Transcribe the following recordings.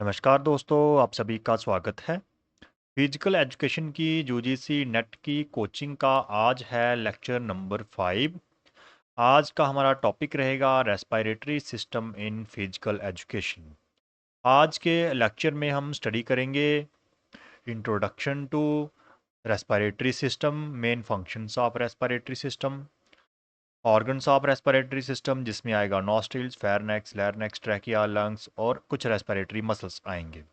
नमस्कार दोस्तों, आप सभी का स्वागत है। फिजिकल एजुकेशन की यूजीसी नेट की कोचिंग का आज है लेक्चर नंबर 5। आज का हमारा टॉपिक रहेगा respiratory system in physical education. आज के लेक्चर में हम स्टडी करेंगे introduction to respiratory system, main functions of respiratory system, organs of respiratory system जिसमें आएगा nostrils, pharynx, larynx, trachea, lungs और कुछ रेस्पिरेटरी मसल्स आएंगे।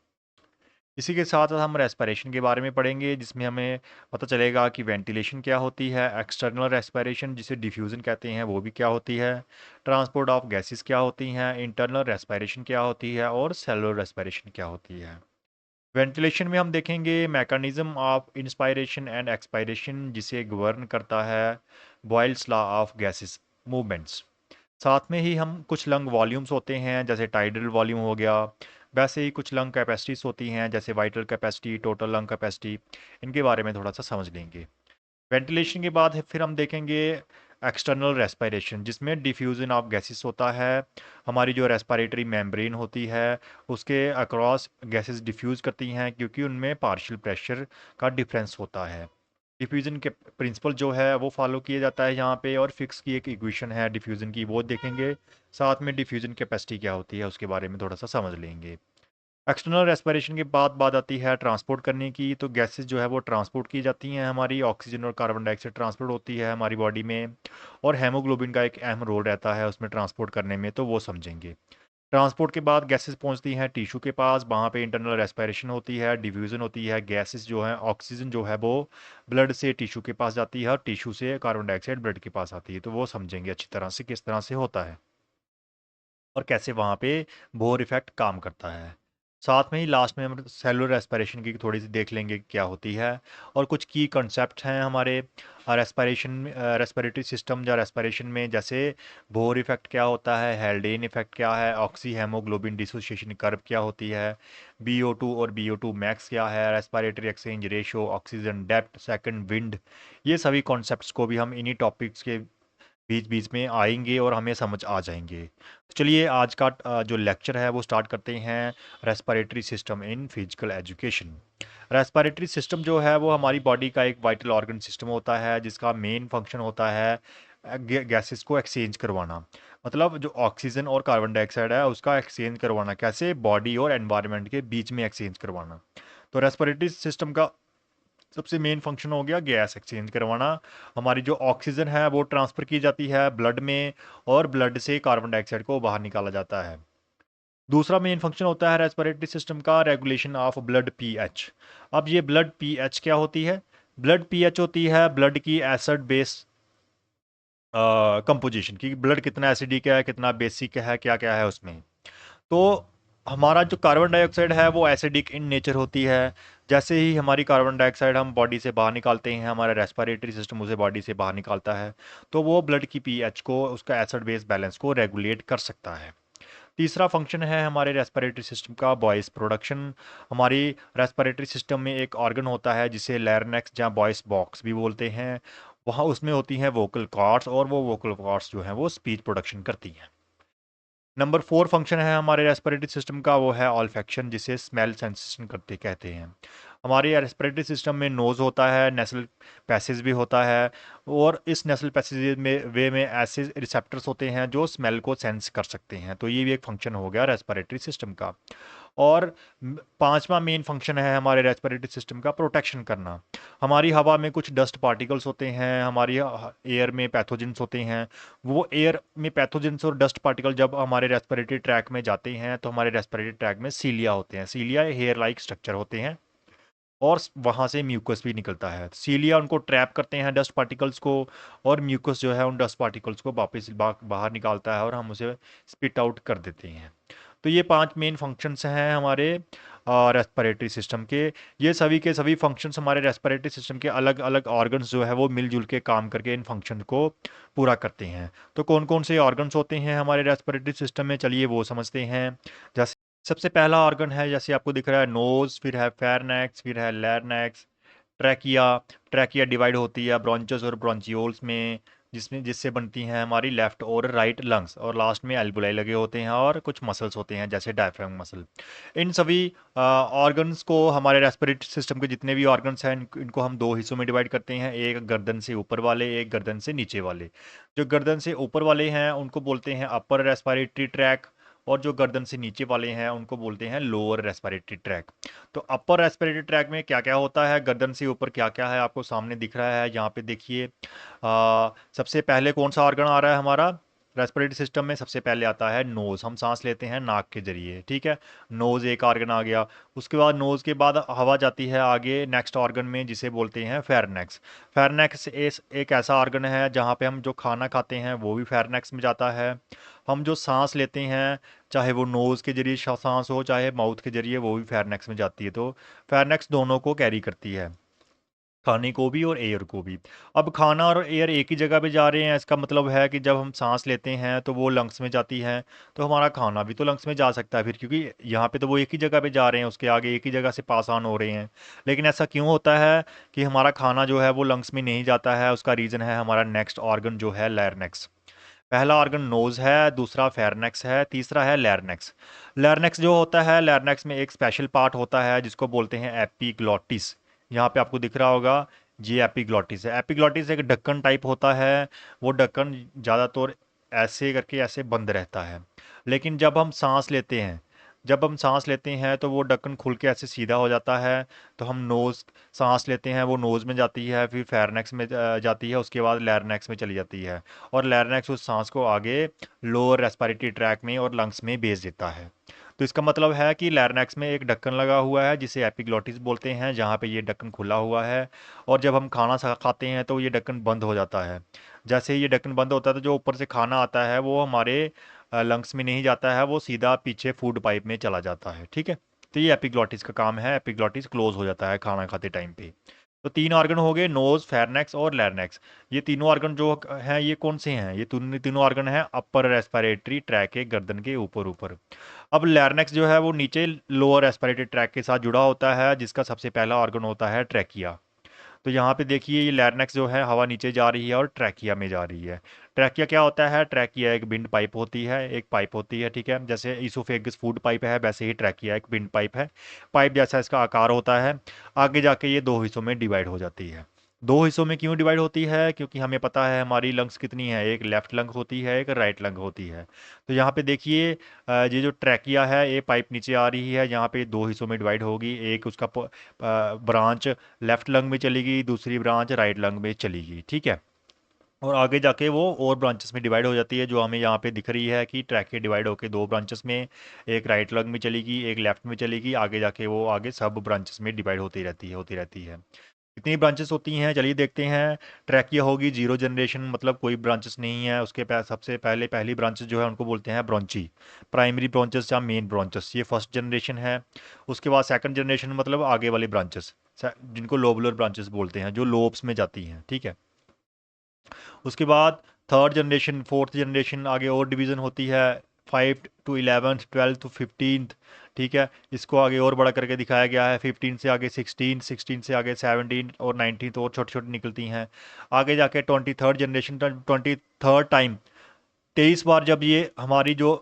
इसी के साथ हम रेस्पिरेशन के बारे में पढ़ेंगे जिसमें हमें पता चलेगा कि वेंटिलेशन क्या होती है, एक्सटर्नल रेस्पिरेशन जिसे डिफ्यूज़न कहते हैं वो भी क्या होती है, ट्रांसपोर्ट ऑफ गैसेस क्या होती हैं, इंटरनल रेस्पिरेशन क्या होती है और सेलुलर रेस्पिरेशन क्या होती है। वेंटिलेशन में हम देखेंगे mechanism of inspiration and expiration जिसे गवर्न करता है Boyle's law of gases movements. साथ में ही हम कुछ लंग वॉल्यूम्स होते हैं जैसे टाइडल वॉल्यूम हो गया, वैसे ही कुछ लंग कैपेसिटीज़ होती हैं जैसे vital capacity, total lung capacity. इनके बारे में थोड़ा सा समझ लेंगे। वेंटिलेशन के बाद फिर हम देखेंगे एक्सटर्नल रेस्पिरेशन जिसमें डिफ्यूजन ऑफ गैसेस होता है। हमारी जो रेस्पिरेटरी मेम्ब्रेन होती है उसके अक्रॉस गैसेस डिफ्यूज़ करती हैं क्योंकि उनमें पार्शियल प्रेशर का डिफरेंस होता है। डिफ्यूज़न के प्रिंसिपल जो है वो फॉलो किया जाता है यहाँ पे, और फिक्स की एक इक्वेशन है डिफ्यूज़न की वो देखेंगे। साथ में डिफ्यूज़न कैपेसिटी क्या होती है उसके बारे में थोड़ा सा समझ लेंगे। एक्सटर्नल रेस्पिरेशन के बाद बात आती है ट्रांसपोर्ट करने की, तो गैसेस जो है वो ट्रांसपोर्ट की जाती हैं। हमारी ऑक्सीजन और कार्बन डाइऑक्साइड ट्रांसपोर्ट होती है हमारी बॉडी में, और हेमोग्लोबिन का एक अहम रोल रहता है उसमें ट्रांसपोर्ट करने में, तो वो समझेंगे। ट्रांसपोर्ट के बाद गैसेस पहुंचती हैं टिश्यू के पास, वहाँ पे इंटरनल रेस्पिरेशन होती है, डिफ्यूजन होती है। गैसेस जो है ऑक्सीजन जो है वो ब्लड से टिश्यू के पास जाती है और टिश्यू से कार्बन डाइऑक्साइड ब्लड के पास आती है, तो वो समझेंगे अच्छी तरह से किस तरह से होता है और कैसे वहाँ पे बोर इफेक्ट काम करता है। साथ में ही लास्ट में हम सेलुलर रेस्पिरेशन की थोड़ी सी देख लेंगे क्या होती है, और कुछ की कॉन्सेप्ट हैं हमारे रेस्पिरेशन रेस्पिरेटरी सिस्टम या रेस्पिरेशन में, जैसे बोर इफेक्ट क्या होता है, हेल्डेन इफेक्ट क्या है, ऑक्सी हेमोग्लोबिन डिसोसिएशन कर्व क्या होती है, BO2 और BO2 मैक्स क्या है, respiratory exchange ratio, oxygen depth, second wind. ये सभी कॉन्सेप्ट्स को भी हम इन्हीं टॉपिक्स के बीच बीच में आएंगे और हमें समझ आ जाएंगे। तो चलिए आज का जो लेक्चर है वो स्टार्ट करते हैं। Respiratory system in physical education. Respiratory system जो है वो हमारी बॉडी का एक वाइटल ऑर्गन सिस्टम होता है जिसका मेन फंक्शन होता है गैसेस को एक्सचेंज करवाना। मतलब जो ऑक्सीजन और कार्बन डाइऑक्साइड है उसका एक्सचेंज करवाना, कैसे, बॉडी और एनवायरनमेंट के बीच में एक्सचेंज करवाना। तो रेस्पिरेटरी सिस्टम का सबसे मेन फंक्शन हो गया गैस एक्सचेंज करवाना। हमारी जो ऑक्सीजन है वो ट्रांसफ़र की जाती है ब्लड में, और ब्लड से कार्बन डाइऑक्साइड को बाहर निकाला जाता है। दूसरा मेन फंक्शन होता है रेस्पिरेटरी सिस्टम का रेगुलेशन ऑफ ब्लड पीएच। अब ये ब्लड पीएच क्या होती है? ब्लड पीएच होती है ब्लड की एसिड बेस कंपोजिशन की, ब्लड कितना एसिडिक है, कितना बेसिक है, क्या क्या है उसमें। तो हमारा जो कार्बन डाइऑक्साइड है वो एसिडिक इन नेचर होती है। जैसे ही हमारी कार्बन डाइऑक्साइड हम बॉडी से बाहर निकालते हैं, हमारा रेस्पिरेटरी सिस्टम उसे बॉडी से बाहर निकालता है, तो वो ब्लड की पीएच को, उसका एसिड बेस बैलेंस को रेगुलेट कर सकता है। तीसरा फंक्शन है हमारे रेस्पिरेटरी सिस्टम का वॉइस प्रोडक्शन। हमारी रेस्पिरेटरी सिस्टम में एक ऑर्गन होता है जिसे लैरिंक्स या वॉइस बॉक्स भी बोलते हैं। वहाँ उसमें होती हैं वोकल कॉर्ड्स, और वो वोकल कॉर्ड्स जो हैं वो स्पीच प्रोडक्शन करती हैं। नंबर 4 फंक्शन है हमारे रेस्पिरेटरी सिस्टम का, वो है ऑल्फैक्शन जिसे स्मेल सेंसेशन करते कहते हैं। हमारे रेस्पिरेटरी सिस्टम में नोज़ होता है, नेसल पैसेज भी होता है, और इस नेसल पैसेज में वे में ऐसे रिसेप्टर्स होते हैं जो स्मेल को सेंस कर सकते हैं। तो ये भी एक फंक्शन हो गया रेस्पिरेटरी सिस्टम का। और पांचवा मेन फंक्शन है हमारे रेस्पिरेटरी सिस्टम का प्रोटेक्शन करना। हमारी हवा में कुछ डस्ट पार्टिकल्स होते हैं, हमारी एयर में पैथोजेंस होते हैं। वो एयर में पैथोजेंस और डस्ट पार्टिकल जब हमारे रेस्पिरेटरी ट्रैक में जाते हैं तो हमारे रेस्पिरेटरी ट्रैक में सीलिया होते हैं। सीलिया हेयर लाइक स्ट्रक्चर होते हैं, और वहाँ से म्यूकस भी निकलता है। सीलिया उनको ट्रैप करते हैं डस्ट पार्टिकल्स को, और म्यूकस जो है उन डस्ट पार्टिकल्स को वापस बाहर निकालता है और हम उसे स्पिट आउट कर देते हैं। तो ये 5 मेन फंक्शंस हैं हमारे रेस्पिरेटरी सिस्टम के। ये सभी के सभी फंक्शंस हमारे रेस्पिरेटरी सिस्टम के अलग अलग ऑर्गन्स जो है वो मिलजुल के काम करके इन फंक्शन को पूरा करते हैं। तो कौन कौन से ऑर्गन्स होते हैं हमारे रेस्पिरेटरी सिस्टम में, चलिए वो समझते हैं। जैसे सबसे पहला ऑर्गन है, जैसे आपको दिख रहा है, नोज, फिर है फेरनेक्स, फिर है लैरनेक्स, ट्रैकिया। ट्रैकिया डिवाइड होती है ब्रोंचस और ब्रोंचियोल्स में। जिससे बनती हैं हमारी लेफ्ट और राइट लंग्स, और लास्ट में एल्बुलाई लगे होते हैं और कुछ मसल्स होते हैं जैसे डायफ्राम मसल। इन सभी ऑर्गन्स को, हमारे रेस्पिरेटरी सिस्टम के जितने भी ऑर्गन्स हैं, इनको हम दो हिस्सों में डिवाइड करते हैं, एक गर्दन से ऊपर वाले, एक गर्दन से नीचे वाले। जो गर्दन से ऊपर वाले हैं उनको बोलते हैं अपर रेस्पिरेटरी ट्रैक, और जो गर्दन से नीचे वाले हैं उनको बोलते हैं लोअर रेस्पिरेटरी ट्रैक। तो अपर रेस्पिरेटरी ट्रैक में क्या क्या होता है, गर्दन से ऊपर क्या क्या है, आपको सामने दिख रहा है यहाँ पे देखिए। सबसे पहले कौन सा ऑर्गन आ रहा है हमारा रेस्पिरेटरी सिस्टम में? सबसे पहले आता है नोज़, हम सांस लेते हैं नाक के जरिए, ठीक है। नोज़ एक ऑर्गन आ गया। उसके बाद नोज़ के बाद हवा जाती है आगे नेक्स्ट ऑर्गन में, जिसे बोलते हैं फेरनेक्स। फेरनेक्स एक ऐसा ऑर्गन है जहाँ पे हम जो खाना खाते हैं वो भी फेरनेक्स में जाता है। हम जो सांस लेते हैं, चाहे वो नोज़ के जरिए सांस हो चाहे माउथ के जरिए, वो भी फेरनेक्स में जाती है। तो फेरनेक्स दोनों को कैरी करती है, खाने को भी और एयर को भी। अब खाना और एयर एक ही जगह पे जा रहे हैं, इसका मतलब है कि जब हम सांस लेते हैं तो वो लंग्स में जाती है, तो हमारा खाना भी तो लंग्स में जा सकता है फिर, क्योंकि यहाँ पे तो वो एक ही जगह पे जा रहे हैं, उसके आगे एक ही जगह से पास ऑन हो रहे हैं। लेकिन ऐसा क्यों होता है कि हमारा खाना जो है वो लंग्स में नहीं जाता है? उसका रीज़न है हमारा नेक्स्ट ऑर्गन जो है लैरनेक्स। पहला ऑर्गन नोज है, दूसरा फेरनेक्स है, तीसरा है लैरनेक्स। लैरनेक्स जो होता है, लैरनेक्स में एक स्पेशल पार्ट होता है जिसको बोलते हैं एपिग्लॉटिस। यहाँ पे आपको दिख रहा होगा, ये एपिग्लॉटिस है। एपिग्लॉटिस एक ढक्कन टाइप होता है। वो ढक्कन ज़्यादातर ऐसे करके ऐसे बंद रहता है, लेकिन जब हम सांस लेते हैं तो वो ढक्कन खुल के ऐसे सीधा हो जाता है। तो हम नोज़ सांस लेते हैं, वो नोज़ में जाती है, फिर फेरनेक्स में जाती है, उसके बाद लैरनेक्स में चली जाती है, और लैरनेक्स उस सांस को आगे लोअर रेस्पिरेटरी ट्रैक में और लंग्स में भेज देता है। तो इसका मतलब है कि लैरनेक्स में एक ढक्कन लगा हुआ है जिसे एपिग्लॉटिस बोलते हैं, जहाँ पे ये ढक्कन खुला हुआ है। और जब हम खाना खाते हैं तो ये ढक्कन बंद हो जाता है। जैसे ही ये ढक्कन बंद होता है तो जो ऊपर से खाना आता है वो हमारे लंग्स में नहीं जाता है, वो सीधा पीछे फूड पाइप में चला जाता है, ठीक है। तो ये एपिग्लॉटिस का काम है, एपिग्लॉटिस क्लोज हो जाता है खाना खाते टाइम पे। तो तीन ऑर्गन हो गए, नोज, फेरनेक्स और लैरनेक्स। ये तीनों ऑर्गन जो हैं ये कौन से हैं? ये तीनों ऑर्गन हैं अपर रेस्पिरेटरी ट्रैक के गर्दन के ऊपर ऊपर। अब लैरनेक्स जो है वो नीचे लोअर रेस्पिरेटरी ट्रैक के साथ जुड़ा होता है, जिसका सबसे पहला ऑर्गन होता है ट्रैकिया। तो यहाँ पे देखिए ये लैरनेक्स जो है हवा नीचे जा रही है और ट्रैकिया में जा रही है। ट्रैकिया क्या होता है? ट्रैकिया एक बिंड पाइप होती है, एक पाइप होती है, ठीक है। जैसे इसोफेगस फूड पाइप है, वैसे ही ट्रैकिया एक बिंड पाइप है। पाइप जैसा इसका आकार होता है। आगे जाके ये दो हिस्सों में डिवाइड हो जाती है। दो हिस्सों में क्यों डिवाइड होती है? क्योंकि हमें पता है हमारी लंग्स कितनी है, एक लेफ्ट लंग होती है, एक राइट लंग होती है। तो यहाँ पे देखिए ये जो ट्रैकिया है, ये पाइप नीचे आ रही है, यहाँ पे दो हिस्सों में डिवाइड होगी। एक उसका ब्रांच लेफ्ट लंग में चलेगी, दूसरी ब्रांच राइट लंग में चलेगी, ठीक है। और आगे जाके वो और ब्रांचेस में डिवाइड हो जाती है, जो हमें यहाँ पे दिख रही है कि ट्रैक के डिवाइड होके दो ब्रांचेस में, एक राइट लंग में चलेगी, एक लेफ्ट में चलेगी। आगे जाके वो आगे सब ब्रांचेस में डिवाइड होती रहती है। कितनी ब्रांचेस होती हैं चलिए देखते हैं। ट्रैकिया होगी जीरो जनरेशन, मतलब कोई ब्रांचेस नहीं है उसके। सबसे पहले पहली ब्रांचेस जो है उनको बोलते हैं ब्रॉन्ची, प्राइमरी ब्रांचेस या मेन ब्रांचेस, ये फर्स्ट जनरेशन है। उसके बाद सेकंड जनरेशन मतलब आगे वाली ब्रांचेस, जिनको लोबुलर ब्रांचेस बोलते हैं, जो लोब्स में जाती हैं, ठीक है। उसके बाद थर्ड जनरेशन, फोर्थ जनरेशन, आगे और डिवीज़न होती है, 5 to 11, 12 to 15, ठीक है। इसको आगे और बड़ा करके दिखाया गया है, 15 से आगे 16, 16 से आगे 17 और 19 तो और छोटी छोटी निकलती हैं। आगे जाके 23rd जनरेशन, 23rd टाइम, 23 बार जब ये हमारी जो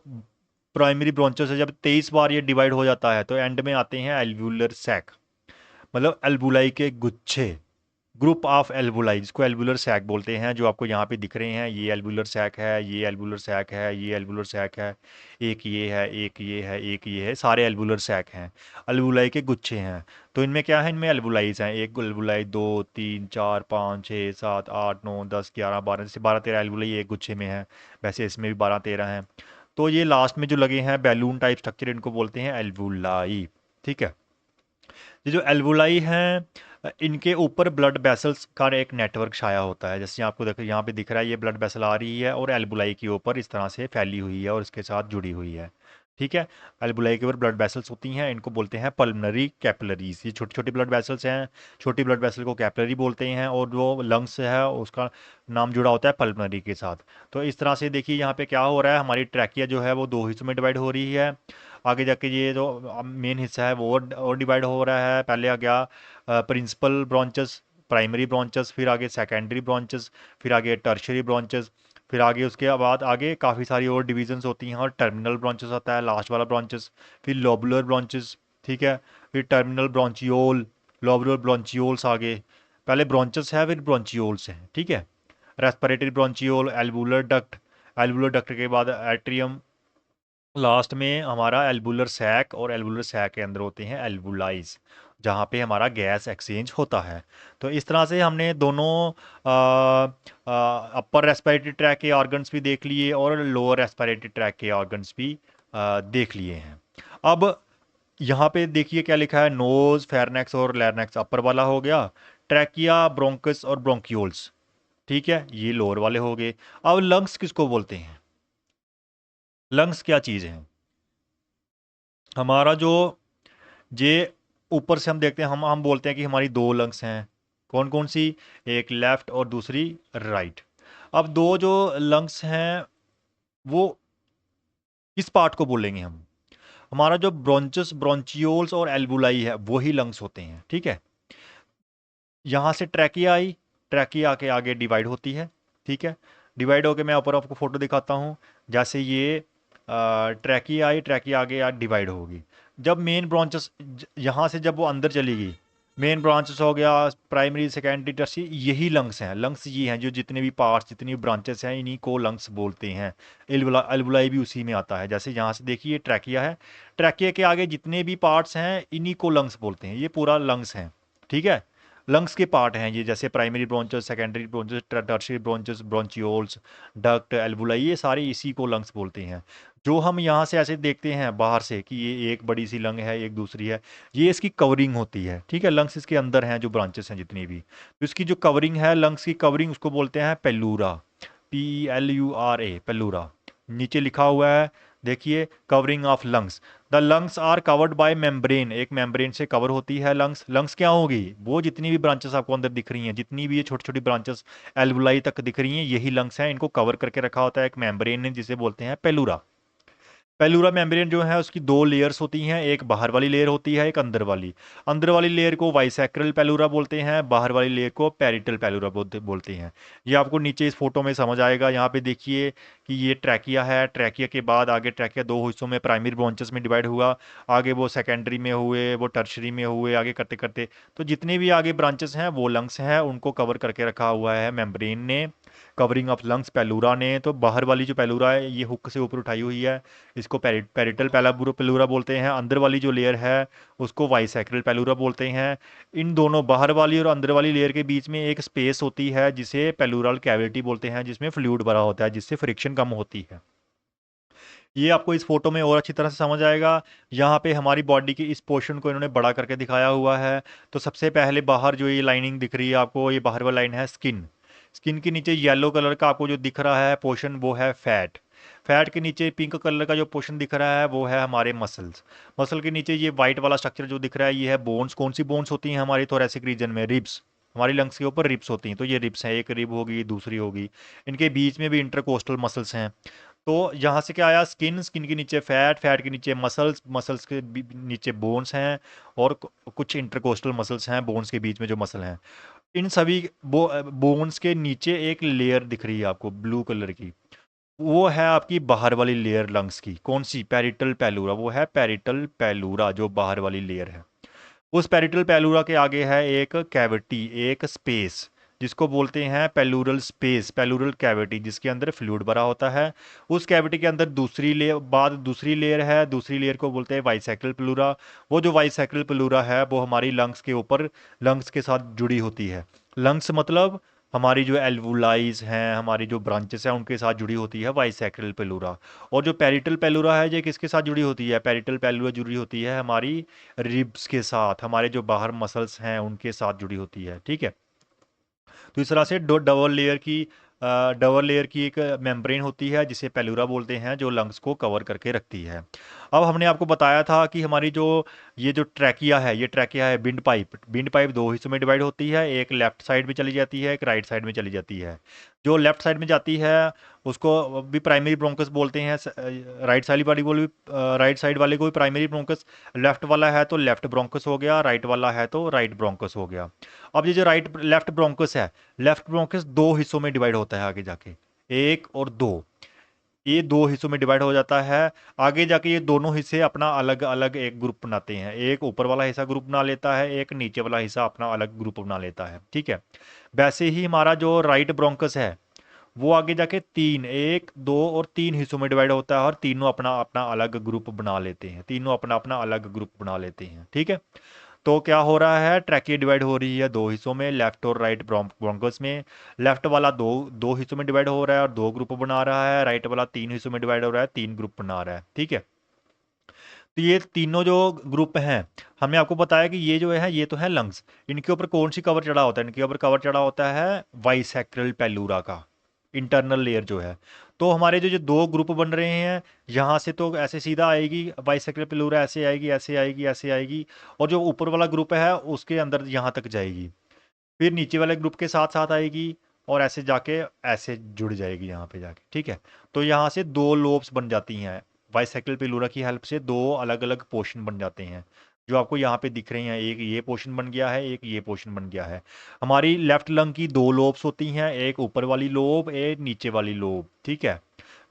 प्राइमरी ब्रांचेस है, जब 23 बार ये डिवाइड हो जाता है, तो एंड में आते हैं एल्व्यूलर सैक, मतलब एल्बुलाई के गुच्छे, ग्रुप ऑफ एल्बुलाई, जिसको एल्बुलर सैक बोलते हैं, जो आपको यहाँ पे दिख रहे हैं। ये एल्बुलर सैक है, ये एल्बुलर सैक है, ये एल्बुलर सैक है, एक ये है, एक ये है, एक ये है, सारे एल्बुलर सैक हैं, एल्बुलाई के गुच्छे हैं। तो इनमें क्या है? इनमें एल्बुलाइज हैं, एक एल्बुलाई, 2, 3, 4, 5, 6, 7, 8, 9, 10, 11, 12, जैसे 12-13 एल्बुलाई एक गुच्छे में है, वैसे इसमें भी 12-13 हैं। तो ये लास्ट में जो लगे हैं बैलून टाइप स्ट्रक्चर, इनको बोलते हैं एल्बुलाई, ठीक है। ये जो एल्वुलाई हैं, इनके ऊपर ब्लड वेसल्स का एक नेटवर्क छाया होता है। जैसे आपको देखो यहाँ पे दिख रहा है, ये ब्लड वेसल आ रही है और एल्बुलाई के ऊपर इस तरह से फैली हुई है और इसके साथ जुड़ी हुई है, ठीक है। एल्बुलाई के ऊपर ब्लड वेसल्स होती हैं, इनको बोलते हैं पल्मनरी कैपिलरीज। ये छोटी छोटी ब्लड वेसल्स हैं, छोटी ब्लड वेसल को कैपिलरी बोलते हैं, और जो लंग्स है उसका नाम जुड़ा होता है पल्मनरी के साथ। तो इस तरह से देखिए यहाँ पे क्या हो रहा है, हमारी ट्रैकिया जो है वो दो हिस्सों में डिवाइड हो रही है। आगे जाके ये जो मेन हिस्सा है वो और डिवाइड हो रहा है। पहले आ गया प्रिंसिपल ब्रांचेस, प्राइमरी ब्रांचेस, फिर आगे सेकेंडरी ब्रांचेस, फिर आगे टर्शियरी ब्रांचेस, फिर आगे उसके बाद आगे काफ़ी सारी और डिविजन्स होती हैं और टर्मिनल ब्रांचेस होता है लास्ट वाला ब्रांचेस, फिर लोबुलर ब्रांचेस, ठीक है, फिर टर्मिनल ब्रांचियोल, लोबुलर ब्रांचियोल्स आगे, पहले ब्रांचेस है फिर ब्रांचियोल्स हैं, ठीक है। रेस्पिरेटरी ब्रांचियोल, एल्वुलर डक्ट के बाद एट्रियम, लास्ट में हमारा एल्वुलर सैक, और एल्वुलर सैक के अंदर होते हैं एल्वुलाइज, जहाँ पे हमारा गैस एक्सचेंज होता है। तो इस तरह से हमने दोनों अपर रेस्पिरेटरी ट्रैक के ऑर्गन्स भी देख लिए और लोअर रेस्पिरेटरी ट्रैक के ऑर्गन्स भी देख लिए हैं। अब यहाँ पे देखिए क्या लिखा है, नोज, फेरनेक्स और लैरनेक्स अपर वाला हो गया, ट्रैकिया, ब्रोंकस और ब्रोंक्यूल्स, ठीक है, ये लोअर वाले हो गए। अब लंग्स किसको बोलते हैं? लंग्स क्या चीज़ है? हमारा जो ये ऊपर से हम देखते हैं, हम बोलते हैं कि हमारी दो लंग्स हैं, कौन कौन सी? एक लेफ्ट और दूसरी राइट। अब दो जो लंग्स हैं वो किस पार्ट को बोलेंगे हम? हमारा जो ब्रोंचस, ब्रोंचियोल्स और एल्वुलाई है वही लंग्स होते हैं, ठीक है। यहाँ से ट्रैकिया आई, ट्रैकिया के आगे डिवाइड होती है, ठीक है। डिवाइड होके मैं ऊपर आपको फोटो दिखाता हूँ, जैसे ये ट्रैकिया आई, ट्रैकिया आगे यार डिवाइड होगी। जब मेन ब्रांचेस यहाँ से जब वो अंदर चली गई, मेन ब्रांचेस हो गया, प्राइमरी, सेकेंडरी, टर्शियरी, यही लंग्स हैं। लंग्स ये हैं जो जितने भी पार्ट्स, जितनी भी ब्रांचेस हैं, इन्हीं को लंग्स बोलते हैं। एल्वुलाई भी उसी में आता है। जैसे यहाँ से देखिए ट्रैकिया है, ट्रैकिया के आगे जितने भी पार्ट्स हैं इन्हीं को लंग्स बोलते हैं, ये पूरा लंग्स हैं, ठीक है। लंग्स के पार्ट हैं ये, जैसे primary bronchus, secondary bronchus, tertiary bronchus, bronchioles, duct, alveoli, ये सारे इसी को लंग्स बोलते हैं। जो हम यहाँ से ऐसे देखते हैं बाहर से कि ये एक बड़ी सी लंग है, एक दूसरी है, ये इसकी कवरिंग होती है, ठीक है। लंग्स इसके अंदर हैं जो ब्रांचेस हैं जितनी भी, तो इसकी जो कवरिंग है, लंग्स की कवरिंग, उसको बोलते हैं पेल्लूरा, PELURA, पेल्लूरा। नीचे लिखा हुआ है देखिए, covering of lungs. The lungs are covered by membrane, एक मेम्ब्रेन से कवर होती है लंग्स। लंग्स क्या होगी? वो जितनी भी ब्रांचेस आपको अंदर दिख रही हैं, जितनी भी ये छोटी छोटी ब्रांचेस एल्वुलाई तक दिख रही हैं, यही लंग्स हैं। इनको कवर करके रखा होता है एक मेम्ब्रेन ने, जिसे बोलते हैं पेलूरा। पेलूरा मेम्ब्रेन जो है उसकी दो लेयर्स होती हैं, एक बाहर वाली लेयर होती है, एक अंदर वाली। अंदर वाली लेयर को बाइसेक्रल पेलूरा बोलते हैं, बाहर वाली लेयर को पेरिटल पेलूरा बोलते हैं। ये आपको नीचे इस फोटो में समझ आएगा। यहाँ पे देखिए कि ये ट्रैकिया है, ट्रैकिया के बाद आगे ट्रैकिया दो हिस्सों में, प्राइमरी ब्रांचेस में डिवाइड हुआ, आगे वो सेकेंडरी में हुए, वो टर्शरी में हुए, आगे करते करते तो जितने भी आगे ब्रांचेस हैं वो लंग्स हैं, उनको कवर करके रखा हुआ है मेम्ब्रेन ने, कवरिंग ऑफ लंग्स पेलूरा ने। तो बाहर वाली जो पेलूरा है ये हुक से ऊपर उठाई हुई है, इसको पेरिटल पेलूरा बोलते हैं। अंदर वाली जो लेयर है उसको बाइसेक्रल पेलूरा बोलते हैं। इन दोनों बाहर वाली और अंदर वाली लेयर के बीच में एक स्पेस होती है जिसे पेलूरल कैविटी बोलते हैं, जिसमें फ्लूइड भरा होता है, जिससे फ्रिक्शन कम होती है। ये आपको इस फोटो में और अच्छी तरह से समझ आएगा। यहाँ पे हमारी बॉडी के इस पोर्शन को इन्होंने बड़ा करके दिखाया हुआ है। तो सबसे पहले बाहर जो ये लाइनिंग दिख रही है आपको, ये बाहर वाली लाइन है स्किन। स्किन के नीचे येलो कलर का आपको जो दिख रहा है पोर्शन, वो है फैट। फैट के नीचे पिंक कलर का जो पोर्शन दिख रहा है वो है हमारे मसल्स। मसल के नीचे ये वाइट वाला स्ट्रक्चर जो दिख रहा है ये है बोन्स। कौन सी बोन्स होती हैं हमारी थोरेसिक रीजन में? रिब्स। हमारी लंग्स के ऊपर रिब्स होती हैं, तो ये रिब्स हैं, एक रिब होगी, दूसरी होगी। इनके बीच में भी इंटरकोस्टल मसल्स हैं। तो यहाँ से क्या आया? स्किन, स्किन के नीचे फैट, फैट के नीचे मसल्स, मसल्स के नीचे बोन्स हैं, और कुछ इंटरकोस्टल मसल्स हैं बोन्स के बीच में जो मसल हैं। इन सभी बोन्स के नीचे एक लेयर दिख रही है आपको ब्लू कलर की, वो है आपकी बाहर वाली लेयर लंग्स की। कौन सी? पेरिटल पेलूरा। वो है पेरिटल पेलूरा जो बाहर वाली लेयर है। उस पेरिटल पेलूरा के आगे है एक कैविटी, एक स्पेस, जिसको बोलते हैं पेलूरल स्पेस, पेलूरल कैविटी, जिसके अंदर फ्लूइड भरा होता है। उस कैविटी के अंदर दूसरी लेयर है, दूसरी लेयर को बोलते हैं बाइसेक्रल पेलूरा। वो जो बाइसेक्रल पेलूरा है वो हमारी लंग्स के ऊपर, लंग्स के साथ जुड़ी होती है। लंग्स मतलब हमारी जो एल्वुलाइज हैं, हमारी जो ब्रांचेस हैं, उनके साथ जुड़ी होती है बाइसेक्रल पेलूरा। और जो पेरिटल पेलूरा है ये किसके साथ जुड़ी होती है? पेरिटल पेलूरा जुड़ी होती है हमारी रिब्स के साथ, हमारे जो बाहर मसल्स हैं उनके साथ जुड़ी होती है, ठीक है। तो इस तरह से डबल लेयर की एक मेम्ब्रेन होती है जिसे पेलूरा बोलते हैं, जो लंग्स को कवर करके रखती है। अब हमने आपको बताया था कि हमारी जो ये जो ट्रैकिया है, ये ट्रैकिया है विंड पाइप दो हिस्सों में डिवाइड होती है, एक लेफ्ट साइड में चली जाती है, एक राइट साइड में चली जाती है। जो लेफ्ट साइड में जाती है उसको भी प्राइमरी ब्रोंकस बोलते हैं, राइट साइड वाली को भी राइट साइड वाले को भी प्राइमरी ब्रोंकस। लेफ्ट वाला है तो लेफ्ट ब्रोंकस हो गया, राइट वाला है तो राइट ब्रोंकस हो गया। अब ये जो राइट लेफ्ट ब्रोंकस है, लेफ्ट ब्रोंकस दो हिस्सों में डिवाइड होता है आगे जाके, एक और दो, ये दो हिस्सों में डिवाइड हो जाता है। आगे जाके ये दोनों हिस्से अपना अलग अलग एक ग्रुप बनाते हैं, एक ऊपर वाला हिस्सा ग्रुप बना लेता है, एक नीचे वाला हिस्सा अपना अलग ग्रुप बना लेता है, ठीक है। वैसे ही हमारा जो राइट ब्रोंकस है वो आगे जाके तीन, एक दो और तीन हिस्सों में डिवाइड होता है, और तीनों अपना अपना अलग ग्रुप बना लेते हैं, तीनों अपना अपना अलग ग्रुप बना लेते हैं, ठीक है। तो क्या हो रहा है, ट्रैकिया डिवाइड हो रही है दो हिस्सों में, लेफ्ट और राइट ब्रोंकस में। लेफ्ट वाला दो दो हिस्सों में डिवाइड हो रहा है और दो ग्रुप बना रहा है, राइट वाला तीन हिस्सों में डिवाइड हो रहा है, तीन ग्रुप बना रहा है, ठीक है। तो ये तीनों जो ग्रुप हैं, हमने आपको बताया कि ये जो है ये तो है लंग्स। इनके ऊपर कौन सी कवर चढ़ा होता है, इनके ऊपर कवर चढ़ा होता है बाइसेक्टरल पेलूरा का इंटरनल लेयर जो है। तो हमारे जो जो दो ग्रुप बन रहे हैं, यहाँ से तो ऐसे सीधा आएगी बाइसेक्टरल पेलूरा, ऐसे आएगी ऐसे आएगी ऐसे आएगी, और जो ऊपर वाला ग्रुप है उसके अंदर यहाँ तक जाएगी, फिर नीचे वाले ग्रुप के साथ साथ आएगी और ऐसे जाके ऐसे जुड़ जाएगी यहाँ पे जाके, ठीक है। तो यहाँ से दो लोब्स बन जाती हैं, बाइसेक्टल पेलूरा की हेल्प से दो अलग अलग पोर्शन बन जाते हैं, जो आपको यहाँ पे दिख रहे हैं। एक ये पोर्शन बन गया है, एक ये पोर्शन बन गया है। हमारी लेफ्ट लंग की दो लोब्स होती हैं, एक ऊपर वाली लोब, एक नीचे वाली लोब, ठीक है।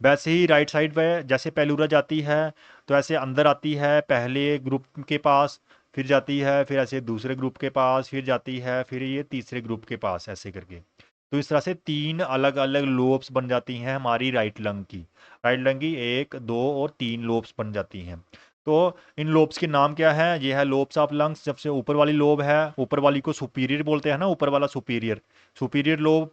वैसे ही राइट साइड पे जैसे पेलूरा जाती है तो ऐसे अंदर आती है पहले ग्रुप के पास, फिर जाती है, फिर ऐसे दूसरे ग्रुप के पास, फिर जाती है, फिर ये तीसरे ग्रुप के पास, ऐसे करके। तो इस तरह से तीन अलग अलग लोब्स बन जाती हैं हमारी राइट लंग की। राइट लंग की एक दो और तीन लोब्स बन जाती हैं। तो इन लोब्स के नाम क्या है, ये है लोब्स ऑफ लंग्स। सबसे ऊपर वाली लोब है, ऊपर वाली को सुपीरियर बोलते हैं ना, ऊपर वाला सुपीरियर, सुपीरियर लोब।